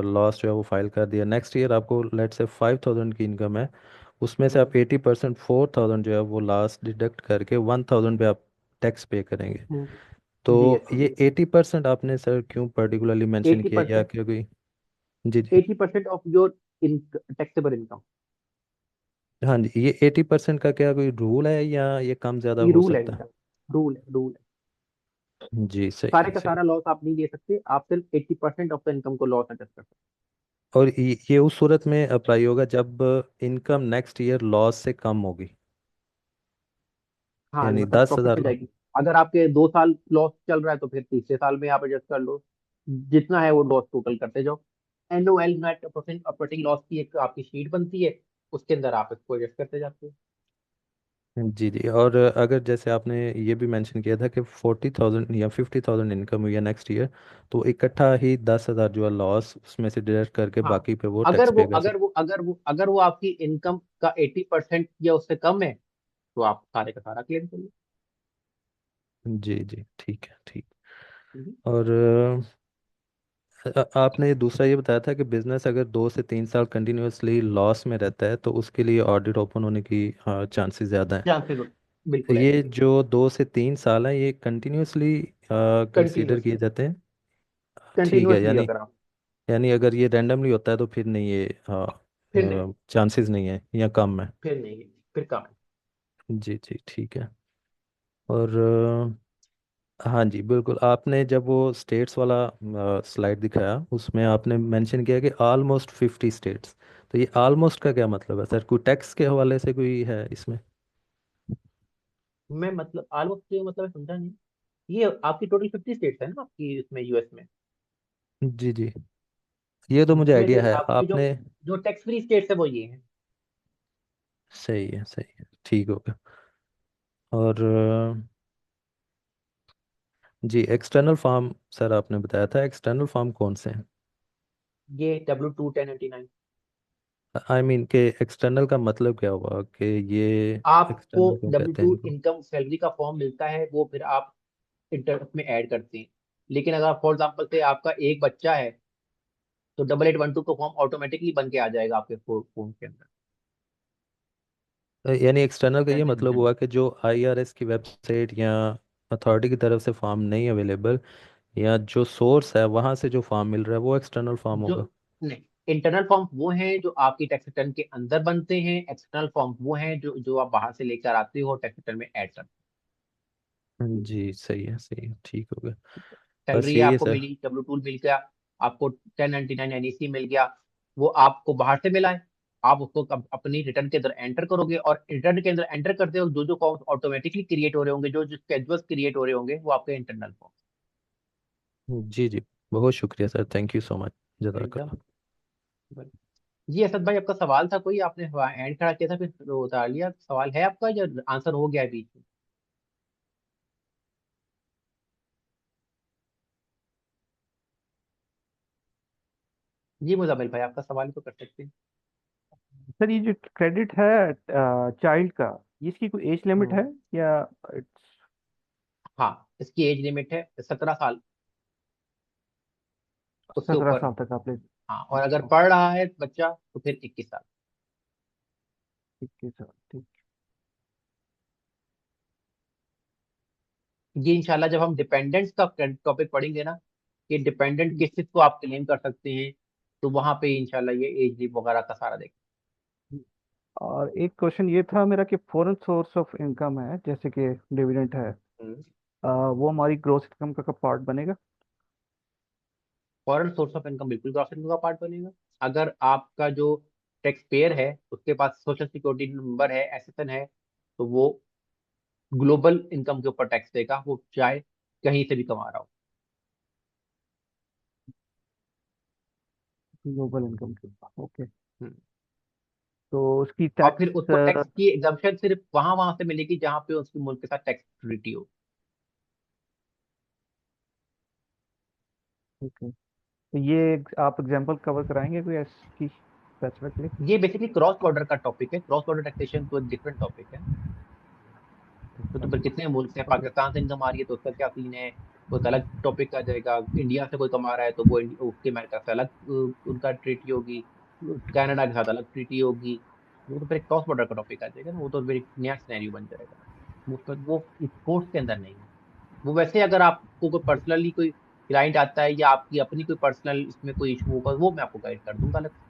लॉस जो है वो फाइल कर दिया। नेक्स्ट ईयर आपको लेट से 5,000 की इनकम है, उसमें से हम्म, आप 80% 4,000 जो है वो लास्ट डिडक्ट करके 1,000 पे आप टैक्स पे करेंगे। तो जी यस ये 80% आपने सर क्यों पर्टिकुलरली मेंशन एटी किया, या परसेंट क्योंकि? जी जी। 80% ऑफ योर टैक्सेबल इनकम। हाँ जी, ये 80% का क्या कोई रूल है या ये कम ज़्यादा ये हो रूल है सकता है? इनका, रूल है, रूल है। जी सही सारे है का सही। सारा लॉस आप नहीं दे सकते, आप सिर्फ 80% ऑफ द इनकम को लॉस एडजस्ट कर सकते और ये उस सूरत में अप्लाई होगा जब इनकम नेक्स्ट ईयर लॉस से कम होगी, हैं। हाँ यानी मतलब दस प्रॉफिट हजार में जाएगी। अगर आपके 2 साल लॉस चल रहा है, तो फिर तीसरे साल में आप एडजस्ट कर लो, जितना है वो लॉस टोटल करते जाओ। एनुअल नेट ऑपरेटिंग लॉस की एक आपकी शीट बनती है, उसके अंदर आप इसको एडजस्ट करते जाते हो। जी जी। और अगर जैसे आपने ये भी मेंशन किया था कि 40,000 या 50,000 इनकम हुई है नेक्स्ट ईयर, तो इकट्ठा ही 10,000 जो है लॉस उसमें से डिडक्ट करके हाँ, बाकी पे वो अगर टैक्स वो पे कर अगर सकते? वो अगर वो अगर वो आपकी इनकम का 80% या उससे कम है, तो आप सारे का सारा क्लेम करिए। जी जी ठीक है ठीक। हम्म। और आपने दूसरा ये बताया था कि बिजनेस अगर 2 से 3 साल कंटिन्यूअसली लॉस में रहता है तो उसके लिए ऑडिट ओपन होने की चांसेस ज़्यादा हैं। चांसेस बिल्कुल ये ऐसे जो 2 से 3 साल है ये कंटिन्यूअसली कंसीडर किए कंटिन्यूसली जाते हैं। ठीक है, कंटिन्यूसली यानी अगर आप यानी अगर ये रैंडमली होता है तो फिर नहीं, ये फिर नहीं चांसेस नहीं है या कम है। फिर नहीं फिर कम है। जी जी ठीक है। और हाँ जी बिल्कुल, आपने जब वो स्टेट्स वाला स्लाइड दिखाया उसमें आपने मेंशन किया कि ऑलमोस्ट 50 स्टेट्स। तो ये ऑलमोस्ट का क्या मतलब है सर? कोई टैक्स के हवाले से कोई है इसमें? मैं मतलब ऑलमोस्ट मतलब समझा नहीं। ये आपकी टोटल 50 स्टेट्स है ना आपकी इसमें यूएस में, जी जी, ये तो मुझे जिसमें से आइडिया है आपकी जो आपने। जो टैक्स फ्री स्टेट्स है वो ये है। सही है, सही है, ठीक हो गया। और जी एक्सटर्नल फार्म सर आपने बताया था, एक्सटर्नल फार्म कौन से हैं? ये W2 1099। आई मीन के एक्सटर्नल का मतलब क्या हुआ कि ये आपको एक्सटर्नल क्यों कहते हैं W2 इनको? इनकम सैलरी का फॉर्म मिलता है, वो फिर आप इंटर में ऐड करते हैं। लेकिन अगर फॉर एग्जाम्पल से आपका एक बच्चा है तो 8812 का फॉर्म ऑटोमेटिकली बन के आ जाएगा आपके फॉर्म के अंदर। यानी एक्सटर्नल का ये ऐसे मतलब समझना। हुआ कि जो आईआरएस की वेबसाइट या अथॉरिटी की तरफ से फॉर्म नहीं अवेलेबल, या जो सोर्स है वहां से जो फॉर्म मिल रहा है वो एक्सटर्नल फॉर्म जो होगा। नहीं, इंटरनल फॉर्म वो हैं जो आपकी टैक्स रिटर्न के अंदर बनते हैं। एक्सटर्नल फॉर्म वो हैं जो जो आप बाहर से लेकर आते हो टैक्स रिटर्न में ऐड करते जी सही है, सही है, ठीक हो गया। हो। बस सैलरी यही है आपको सर। मिली, W2 मिल गया, आपको 1099 NEC मिल गया, वो आपको बाहर से मिला है। आप उसको अपनी रिटर्न के अंदर एंटर करोगे, और रिटर्न के अंदर एंटर करते हो जो जो फॉर्म्स ऑटोमेटिकली क्रिएट हो रहे होंगे, जो जो स्केड्यूल्स क्रिएट हो रहे होंगे, वो आपके इंटरनल फॉर्म। जी जी, बहुत शुक्रिया sir, thank you so much, welcome. जज़ाकल्लाह। जी असद भाई, आपका सवाल था कोई, आपने एंड खड़ा किया था फिर उतार लिया। सवाल है आपका या आंसर हो गया है बीच में? जी मुजामिल भाई, आपका सवाल तो कर सकते हैं। सर ये जो क्रेडिट है चाइल्ड का, इसकी कोई एज लिमिट है हम्म, या इट्स हाँ, इसकी एज लिमिट है 17 साल, उससे 17 ऊपर। साल तक आप ले? हाँ, और अगर ओके, पढ़ रहा है बच्चा तो फिर 21 साल। 21 साल, ठीक। ये इंशाल्लाह जब हम डिपेंडेंट्स का टॉपिक पढ़ेंगे ना, कि डिपेंडेंट किस चीज को आप क्लेम कर सकते हैं, तो वहां पे इंशाल्लाह ये एज लिप वगैरह का सारा देखें। और एक क्वेश्चन ये था मेरा कि फॉरेन सोर्स ऑफ इनकम है जैसे कि डिविडेंड है, वो हमारी ग्रोस इनकम का पार्ट बनेगा? फॉरेन सोर्स ऑफ इनकम बिल्कुल ग्रॉस इनकम का पार्ट बनेगा। अगर आपका जो टैक्स पेयर है उसके पास सोशल सिक्योरिटी नंबर है, SSN है, तो वो ग्लोबल इनकम के ऊपर टैक्स देगा, वो चाहे कहीं से भी कमा रहा हो। ग्लोबल इनकम के, ओके। हम्म। तो उसकी और फिर टैक्स, उसको टैक्स की एग्जम्पशन सिर्फ वहां वहां से मिलेगी जहां पे उसके मुल्क के साथ टैक्स ट्रीटी हो। ओके, तो ये आप एग्जांपल कवर कराएंगे कोई ऐसी स्पेसिफिकली? ये बेसिकली क्रॉस बॉर्डर का टॉपिक है। क्रॉस बॉर्डर टैक्सेशन तो एक डिफरेंट टॉपिक है। तो फिर कितने मुल्क से, पाकिस्तान से इनकम आ रही है तो उसका क्या सीन है, तो एक अलग टॉपिक आ जाएगा। इंडिया से कोई कमा रहा है तो वो उसके अमेरिका से अलग उनका ट्रीटी होगी, कनाडा के साथ अलग ट्रीटी होगी। वो तो फिर क्रॉस बॉर्डर का टॉपिक आ जाएगा ना, वो तो फिर एक नया सिनेरियो बन जाएगा। वो इस कोर्स के अंदर नहीं है। वो वैसे अगर आपको कोई पर्सनली कोई क्लाइंट आता है या आपकी अपनी कोई पर्सनल इसमें कोई इशू होगा, वो मैं आपको गाइड कर दूंगा अलग से।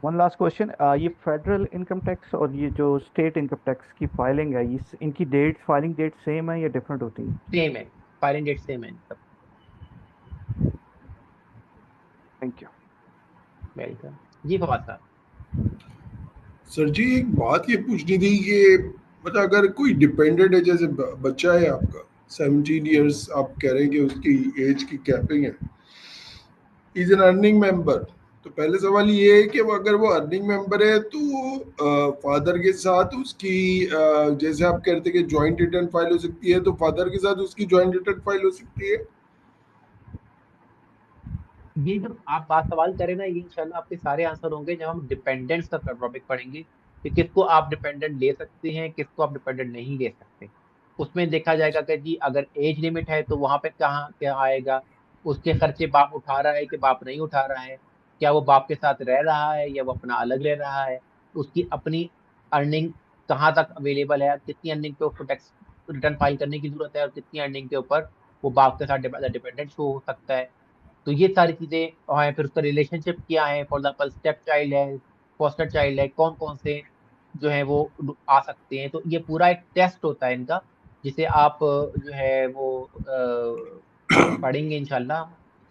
वन लास्ट क्वेश्चन, ये फेडरल इनकम टैक्स और ये जो स्टेट इनकम टैक्स की फाइलिंग है, इस इनकी डेट, फाइलिंग डेट सेम है या डिफरेंट होती है? सेम है, फाइलिंग डेट सेम है सब। Thank you. वेलकम। जी फवाद साहब। सर जी एक बात ये पूछनी थी कि मतलब अगर कोई डिपेंडेंट है, जैसे बच्चा है आपका 17 इयर्स, आप कह रहे हैं कि उसकी एज की कैपिंग है, इज एन अर्निंग मेंबर, तो पहले सवाल ये है कि अगर वो अर्निंग मेंबर है तो फादर के साथ उसकी जैसे आप कहते हैं कि जॉइंट रिटर्न फाइल हो सकती है, तो फादर के साथ उसकी जॉइंट रिटर्न फाइल हो सकती है? ये जो आप बात सवाल करें ना, ये इंशाल्लाह आपके सारे आंसर होंगे जब हम डिपेंडेंट्स का टॉपिक पढ़ेंगे, कि किसको आप डिपेंडेंट ले सकते हैं, किसको आप डिपेंडेंट नहीं ले सकते। उसमें देखा जाएगा कि जी अगर एज लिमिट है तो वहां पे कहाँ क्या आएगा, उसके खर्चे बाप उठा रहा है कि बाप नहीं उठा रहा है, क्या वो बाप के साथ रह रहा है या वो अपना अलग रह रहा है, उसकी अपनी अर्निंग कहाँ तक अवेलेबल है, कितनी अर्निंग पे उसको टैक्स रिटर्न फाइल करने की जरूरत है और कितनी अर्निंग के ऊपर वो बाप के साथ डिपेंडेंट शो हो सकता है। तो ये सारी चीजें हैं। फिर उसका रिलेशनशिप क्या है, फॉर एग्जाम्पल स्टेप चाइल्ड है, फॉस्टर चाइल्ड है, कौन कौन से जो है वो आ सकते हैं। तो ये पूरा एक टेस्ट होता है इनका, जिसे आप जो है वो पढ़ेंगे इंशाल्लाह।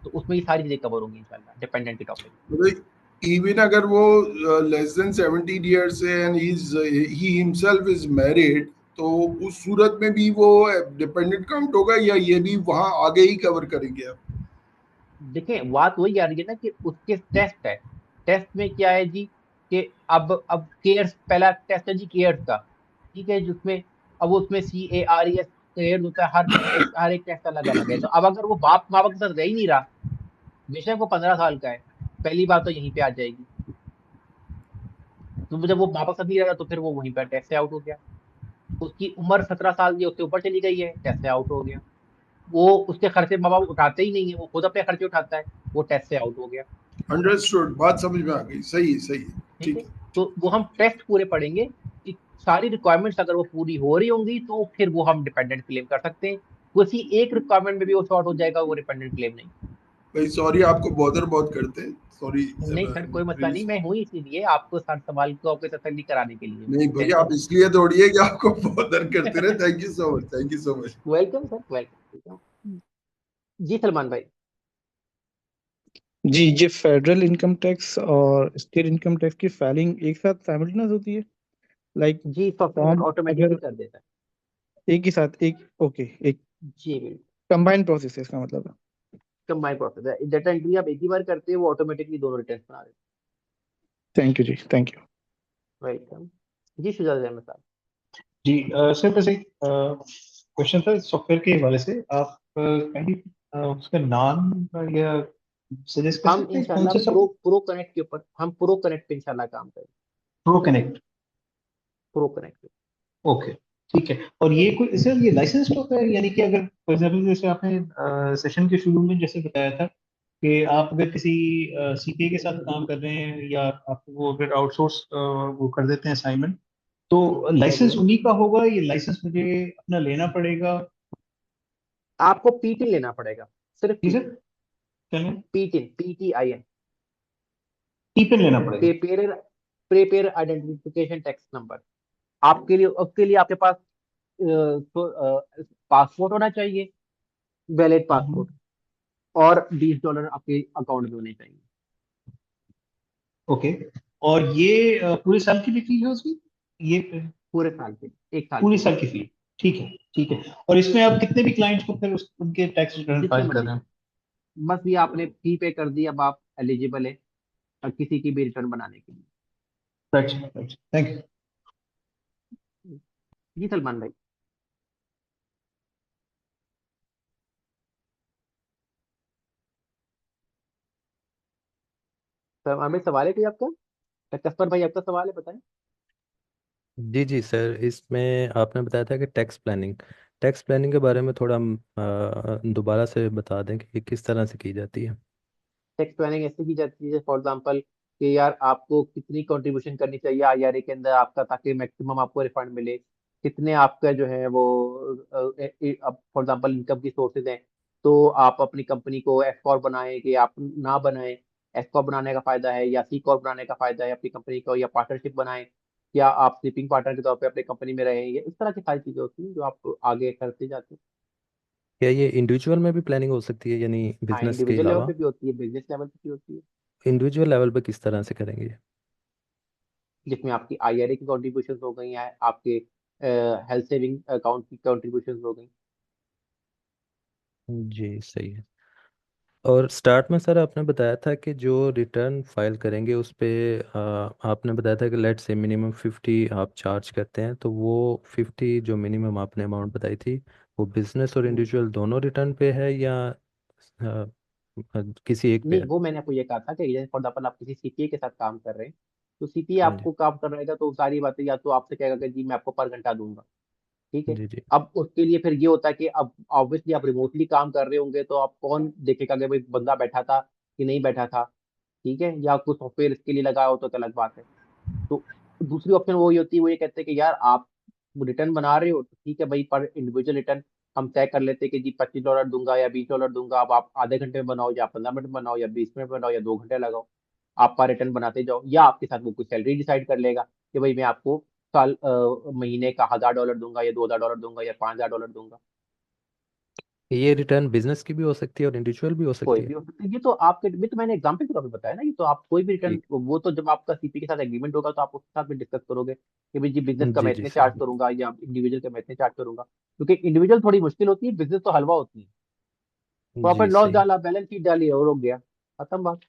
तो उसमें ये सारी चीजें कवर होंगी इंशाल्लाह, डिपेंडेंट के टॉपिक। मतलब इवन अगर वो लेस देन 17 ईयर्स है and he himself is married, तो उस सूरत में भी वो डिपेंडेंट काउंट होगा या ये भी वहां आगे ही कवर करेंगे आप? देखिए बात वही आ रही है ना कि उसके टेस्ट है। टेस्ट में क्या है जी कि अब केयर्स पहला टेस्ट है जी केयर्स का, ठीक है, जिसमें अब उसमें CARES केयर्स होता है, हर एक टेस्ट अलग अलग है। तो अब अगर वो बाप माँ बाप के साथ रह ही नहीं रहा, बेशक वो 15 साल का है, पहली बात तो यहीं पे आ जाएगी। तो जब वो माँ बाप के साथ नहीं रह रहा तो फिर वो वहीं पर टेस्ट से आउट हो गया। उसकी उम्र 17 साल की उसके ऊपर चली गई है, टेस्ट से आउट हो गया। वो उसके खर्चे माँ बाप उठाते ही नहीं है, वो खुद अपने खर्चे उठाता है, वो टेस्ट से आउट हो गया। अंडरस्टूड, बात समझ में आ गई, सही है, सही है, ठीक ठीक है, है। तो वो हम टेस्ट पूरे पढ़ेंगे कि सारी रिक्वायरमेंट्स अगर वो पूरी हो रही होंगी तो फिर वो हम डिपेंडेंट क्लेम कर सकते हैं। किसी एक रिक्वायरमेंट में भी वो शॉर्ट हो जाएगा, वो डिपेंडेंट क्लेम नहीं। भाई सॉरी, आपको बॉदर बहुत करते हैं, सॉरी। नहीं सर, कोई मसला नहीं, मैं हूँ इसीलिए आपको हर सवाल को आपको तसल्ली कराने के लिए। नहीं भाई, आप इसलिए दौड़िए कि आपको बॉदर करते रहे। Thank you so much, thank you so much. Welcome sir, welcome. जी सलमान भाई। जी, ये फेडरल इनकम टैक्स और स्टेट इनकम टैक्स की फाइलिंग एक साथ साइमल्टेनियस होती है, लाइक जी सॉफ्टवेयर फॉर्म ऑटोमेटिकली अगर कर देता एक ही साथ एक ओके एक है। जी बिल्कुल, कंबाइंड प्रोसेस है इसका मतलब है। कंबाइंड प्रोसेस है। डाटा एंट्री आप एक ही बार करते हैं, वो ऑटोमेटिकली दोनों रिटर्न बना देते थैंक यू जी, थैंक यू। हैं। वेलकम। जी शुजात अहमद साहब। जी सर, बस एक क्वेश्चन था सॉफ्टवेयर के हवाले से। आप कहीं उसका नाम या सजेस्ट कर हम सकते हैं कौन इंशाल्लाह सा सॉफ्टवेयर? प्रो कनेक्ट के ऊपर, हम प्रो कनेक्ट पे इंशाल्लाह काम करेंगे। Pro connect. Pro connect. Okay, ठीक है। और ये कोई सर ये लाइसेंस्ड होता है, यानी कि अगर फॉर एग्जाम्पल जैसे आपने सेशन के शुरू में जैसे बताया था कि आप अगर किसी सीपीए के साथ काम कर रहे हैं या आप वो अगर आउटसोर्स वो कर देते हैं असाइनमेंट, तो लाइसेंस उन्हीं का होगा, ये लाइसेंस मुझे अपना लेना पड़ेगा? आपको पीटिन लेना पड़ेगा, सिर्फ जी सर, पीटिन। चलें, पीटिन, PTIN, टीपन लेना पड़ेगा। Prepare prepare identification tax number. आपके लिए, उसके लिए आपके पास पासपोर्ट होना चाहिए, वैलिड पासपोर्ट, और $20 आपके अकाउंट में होने चाहिए। ओके, और ये पूरे साल की फी है उसकी? ये पूरे साल के, एक साल पूरे के साल लिए, की फी? ठीक है, ठीक है। और इसमें आप कितने भी क्लाइंट्स को फिर उनके टैक्स रिटर्न जितने फाइल कर मर्जी रहे कर। हैं? बस ये आपने फी पे कर दी, अब आप एलिजिबल है किसी की भी रिटर्न बनाने के लिए। Right, right, thank you. जी सलमान भाई। सर हमें सवाल है कोई आपका? कस्पर भाई आपका सवाल है, बताएं। जी जी सर, इसमें आपने बताया था कि टैक्स प्लानिंग के बारे में थोड़ा दोबारा से बता दें कि किस तरह से की जाती है। टैक्स प्लानिंग ऐसे की जाती है फॉर एग्जांपल कि यार आपको कितनी कंट्रीब्यूशन करनी चाहिए IRA के अंदर आपका, ताकि मैक्सिमम आपको रिफंड मिले। कितने आपका जो है वो फॉर एग्जांपल इनकम की सोर्सेज हैं, तो आप अपनी कंपनी को एस कॉर्प बनाएं कि आप ना बनाएं। एस कॉर्प बनाने का फायदा है या C कॉर्प बनाने का फायदा है अपनी कंपनी को, या पार्टनरशिप बनाएं, या आप स्लीपिंग पार्टनर के तौर पे अपनी कंपनी में रहें। ये इस तरह की सारी चीजें होती हैं जो आप आगे करते जाते हैं। क्या ये इंडिविजुअल में भी प्लानिंग हो सकती है, यानी हाँ, बिजनेस के इंडिविजुअल लेवल पे अलावा? भी होती है, बिजनेस लेवल पे भी होती है, इंडिविजुअल लेवल पे किस तरह से करेंगे? जिसमें आपकी IRA की कॉन्ट्रीब्यूशन हो गई हैं, आपके हेल्थ सेविंग अकाउंट की कॉन्ट्रीब्यूशन हो गई। जी सही है। और स्टार्ट में सर आपने बताया था कि जो रिटर्न फाइल करेंगे उस पे आपने बताया था कि लेट से मिनिमम 50 आप चार्ज करते हैं, तो वो 50 जो मिनिमम आपने अमाउंट बताई थी, वो बिजनेस और इंडिविजुअल दोनों रिटर्न पे है या किसी एक पे नहीं, है? वो मैंने आपको ये कहा था कि जैसे फॉर एग्जाम्पल आप किसी CPA के साथ काम कर रहे हैं, तो CPA हाँ जी। आपको काम कर रहेगा तो सारी बातें या तो आपसे कहेगा कि जी मैं आपको पर घंटा दूंगा, ठीक है। जी जी अब उसके लिए फिर ये होता है कि अब ऑब्वियसली आप रिमोटली काम कर रहे होंगे, तो आप कौन देखेगा कि भाई बंदा बैठा था कि नहीं बैठा था, ठीक है, या कुछ सॉफ्टवेयर इसके लिए लगाया हो तो अलग बात है। तो दूसरी ऑप्शन वो ही होती है, वो ये कहते हैं कि यार आप रिटर्न बना रहे हो तो ठीक है भाई, पर इंडिविजुअल रिटर्न हम तय कर लेते हैं कि जी $25 दूंगा या $20 दूंगा। अब आप आधे घंटे में बनाओ या 15 मिनट में बनाओ या 20 मिनट में बनाओ या 2 घंटे लगाओ, आपका रिटर्न बनाते जाओ, या आपके साथ वो कुछ सैलरी डिसाइड कर लेगा कि भाई मैं आपको महीने का $1000 दूंगा या $2000 दूंगा या $5000 दूंगा। ये रिटर्न बिजनेस की भी हो सकती है और इंडिविजुअल भी हो कोई सकती है। भी हो सकता है, ये तो आपके भी तो मैंने एग्जाम्पल के तौर पे बताया ना, ये तो आप कोई भी रिटर्न, ठीक। वो तो जब आपका सीपी के साथ एग्रीमेंट होगा तो आप उसके साथ भी डिस्कस करोगे कि भाई जी बिजनेस का जी मैं जी इतने चार्ज सर। करूंगा या इंडिविजुअल का मैं इतने चार्ज करूंगा, क्योंकि इंडिविजुअल थोड़ी मुश्किल होती है, बिजनेस तो हलवा होती है। जी प्रॉफिट लॉस सही। डाला, बैलेंस शीट डाली और हो गया, खत्म बात।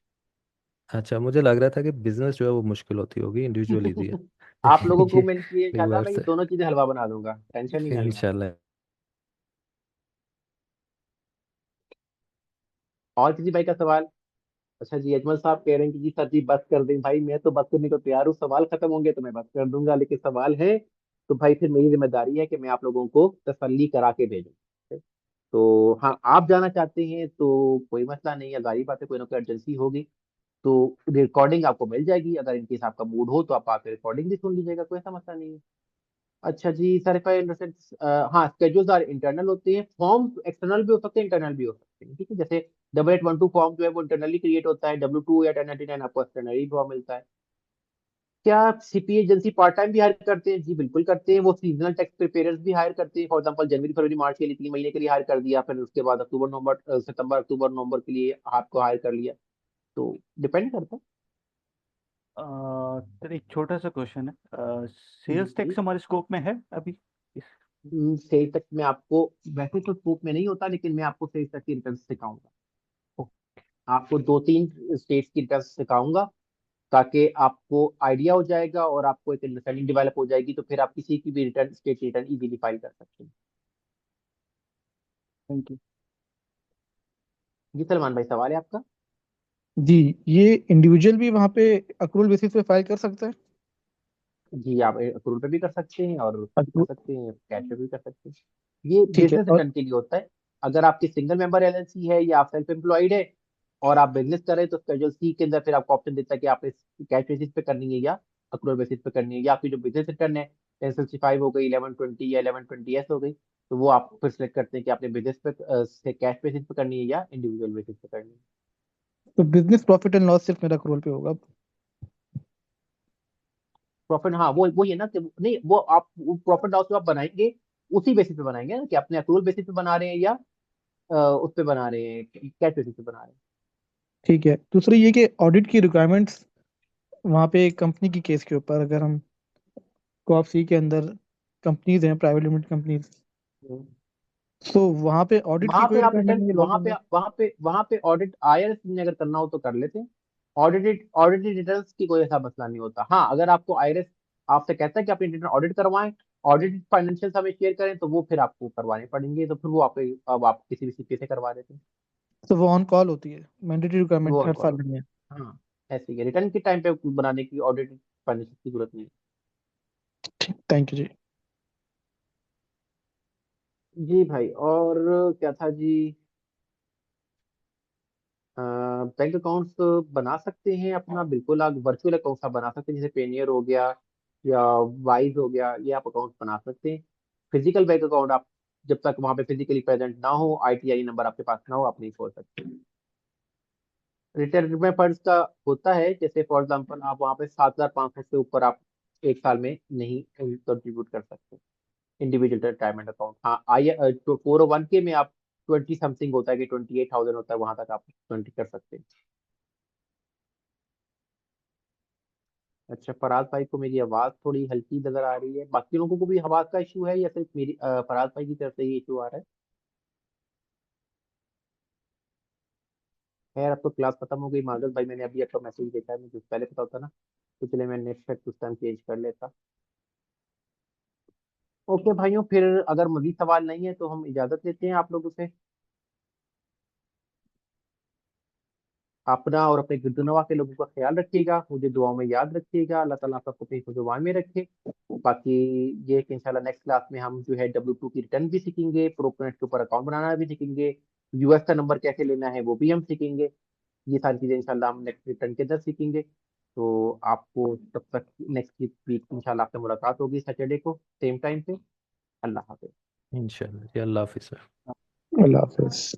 अच्छा, मुझे लग रहा था कि बिजनेस जो है वो मुश्किल होती होगी, इंडिविजुअल ईजी है। आप लोगों को ये मैं ये मेरी इंशाल्लाह बात मैं ये से दोनों चीजें हलवा बना दूंगा, टेंशन नहीं ना लेना। इंशाल्लाह। और किसी भाई का सवाल? अच्छा जी, अजमल साहब कह रहे हैं कि जी सर जी बस कर दें। भाई मैं तो बस करने को तैयार हूँ, सवाल खत्म होंगे तो मैं बस कर दूंगा, लेकिन सवाल है तो भाई फिर मेरी जिम्मेदारी है कि मैं आप लोगों को तसल्ली करा के भेजूं। तो हाँ, आप जाना चाहते हैं तो कोई मसला नहीं है, जाहिर बात है कोई ना कोई अर्जेंसी होगी, तो रिकॉर्डिंग आपको मिल जाएगी। अगर इनकेस आपका मूड हो तो आप आके रिकॉर्डिंग भी सुन लीजिएगा, कोई ऐसा मसला नहीं है। अच्छा जी सर, इफ आई अंडरस्टैंड, हाँ स्केड्यूल्स आर इंटरनल होते हैं, फॉर्म एक्सटर्नल भी हो सकते हैं, इंटरनल भी हो सकते हैं, ठीक है। जैसे 8812 फॉर्म जो है वो इंटरनली क्रिएट होता है, W2 या 1099 आपको एक्सटर्नली फॉर्म मिलता है। क्या आप सीपीए एजेंसी पार्ट टाइम भी हायर करते हैं? जी बिल्कुल करते हैं, वो सीजनल टैक्स प्रिपेयर्स भी हायर करते हैं। फॉर एग्जांपल जनवरी फरवरी मार्च के लिए 3 महीने के लिए हायर कर दिया, फिर उसके बाद अक्टूबर नवंबर सितंबर अक्टूबर नवंबर के लिए आपको हायर कर लिया, तो डिपेंड करता है। सर एक छोटा सा क्वेश्चन है, सेल्स जी, टैक्स हमारे स्कोप में है अभी इस- सेल्स टैक्स में आपको वैसे तो स्कोप में नहीं होता, लेकिन मैं आपको सेल्स टैक्स की रिटर्न सिखाऊंगा। ओ, आपको 2-3 स्टेट्स की रिटर्न सिखाऊंगा, ताकि आपको आइडिया हो जाएगा और आपको एक अंडरस्टैंडिंग डेवलप हो जाएगी, तो फिर आप किसी की भी return state return easily file कर सकते हैं। Thank you. जी सलमान भाई, सवाल है आपका? जी, ये इंडिविजुअल भी वहाँ पे अक्रूवल बेसिस पे फाइल कर सकता है? जी, आप अक्रूवल पे भी कर सकते हैं और उस पे भी कर accrual- सकते हैं, कैश पे भी कर सकते हैं। ये ठीक है। बिजनेस और रिटर्न के लिए होता है। अगर आपकी सिंगल मेंबर एलएलसी है या आप सेल्फ एम्प्लॉयड है और आप बिजनेस कर रहे हैं, तो स्केड्यूल सी के अंदर फिर आपको ऑप्शन देता है कि आपने कैश बेसिस पे करनी है या अक्रूवल बेसिस पे करनी है, या आपकी जो बिजनेस रिटर्न है 1065 हो गई, 1120 या 1120 एस हो गई, तो वो आप फिर सेलेक्ट करते हैं कि आपने बिजनेस पे से कैश बेसिस पे करनी है या इंडिविजुअल बेसिस पे करनी है। तो बिजनेस प्रॉफिट एंड लॉस सिर्फ मेरा अक्रूवल पे होगा? प्रॉफिट, हाँ वो ये ना कि नहीं, वो आप प्रॉफिट लॉस जो आप बनाएंगे उसी बेसिस पे बनाएंगे ना, कि अपने अक्रूवल बेसिस पे बना रहे हैं या उस पे बना रहे हैं, कैश बेसिस पे बना रहे हैं। ठीक है। दूसरी ये कि ऑडिट की रिक्वायरमेंट्स वहाँ पे कंपनी की केस के ऊपर, अगर हम को आप सी के अंदर कंपनीज हैं, प्राइवेट लिमिटेड कंपनीज, हम्म। तो वहाँ पे ऑडिट की वहां पे कोई आप रिक्वायरमेंट रिटर्न, नहीं है लॉस एंड? वहां पे ऑडिट आईआरएस ने अगर करना हो तो कर लेते हैं। ऑडिटेड रिटर्न्स की कोई ऐसा मसला नहीं होता। हाँ, अगर आपको आईआरएस आपसे कहता है कि अपनी रिटर्न ऑडिट करवाएं, ऑडिटेड फाइनेंशियल हमें शेयर करें, तो वो फिर आपको करवाने पड़ेंगे, तो फिर वो आप अब आप किसी भी सीपीए से करवा देते हैं। तो वो ऑन कॉल होती है, मैंडेटरी वो रिक्वायरमेंट ऑन हर कॉल साल होती में है? है, हाँ ऐसे ही रिटर्न के टाइम पे बनाने की ऑडिटेड फाइनेंशियल की जरूरत नहीं थैंक यू जी। है। जी भाई, और क्या था जी? बैंक अकाउंट्स बना सकते हैं अपना, बिल्कुल आप वर्चुअल अकाउंट्स आप बना सकते हैं, जैसे पेनियर हो गया या वाइज हो गया, ये आप अकाउंट बना सकते हैं। फिजिकल बैंक अकाउंट आप जब तक वहां पे फिजिकली प्रेजेंट ना हो, आईटीआई नंबर आपके पास ना हो, आप नहीं खोल सकते। रिटायरमेंट फंड्स का होता है, जैसे फॉर एग्जांपल आप वहां पे 7500 से ऊपर आप एक साल में नहीं कंट्रीब्यूट कर सकते। इंडिविजुअल रिटायरमेंट अकाउंट, हाँ आई तो 401 के में आप 20 समथिंग होता है कि 28,000 होता है, वहां तक आप 20 कर सकते हैं। अच्छा, फराज भाई को मेरी आवाज थोड़ी हल्की नजर आ रही है, बाकी लोगों को भी आवाज का इशू है या सिर्फ मेरी फराज भाई की तरफ से ही इशू आ रहा है? खैर, अब तो क्लास खत्म हो गई माजल भाई, मैंने अभी आपका मैसेज देखा है, मुझे पहले पता होता ना तो चले मैं नेक्स्ट उस टाइम चेंज कर लेता। ओके भाइयों, फिर अगर मजीद सवाल नहीं है तो हम इजाजत लेते हैं आप लोगों से। अपना और अपने गिरदुनवा के लोगों का ख्याल रखिएगा, मुझे दुआओं में याद रखिएगा, अल्लाह ताला आपको अपनी जुबान में रखे। बाकी ये कि इंशाल्लाह नेक्स्ट क्लास में हम जो है W2 की रिटर्न भी सीखेंगे, प्रोपोनेट के ऊपर अकाउंट बनाना भी सीखेंगे, यूएस का नंबर कैसे लेना है वो भी हम सीखेंगे। ये सारी चीज़ें इंशाल्लाह हम नेक्स्ट रिटर्न के अंदर सीखेंगे। तो आपको तब तक नेक्स्ट वीक इंशाल्लाह आपसे मुलाकात होगी सैटरडे को सेम टाइम पे। अल्लाह हाफिज। इंशाल्लाह जी, अल्लाह हाफिज़ सर। अल्लाह हाफिज।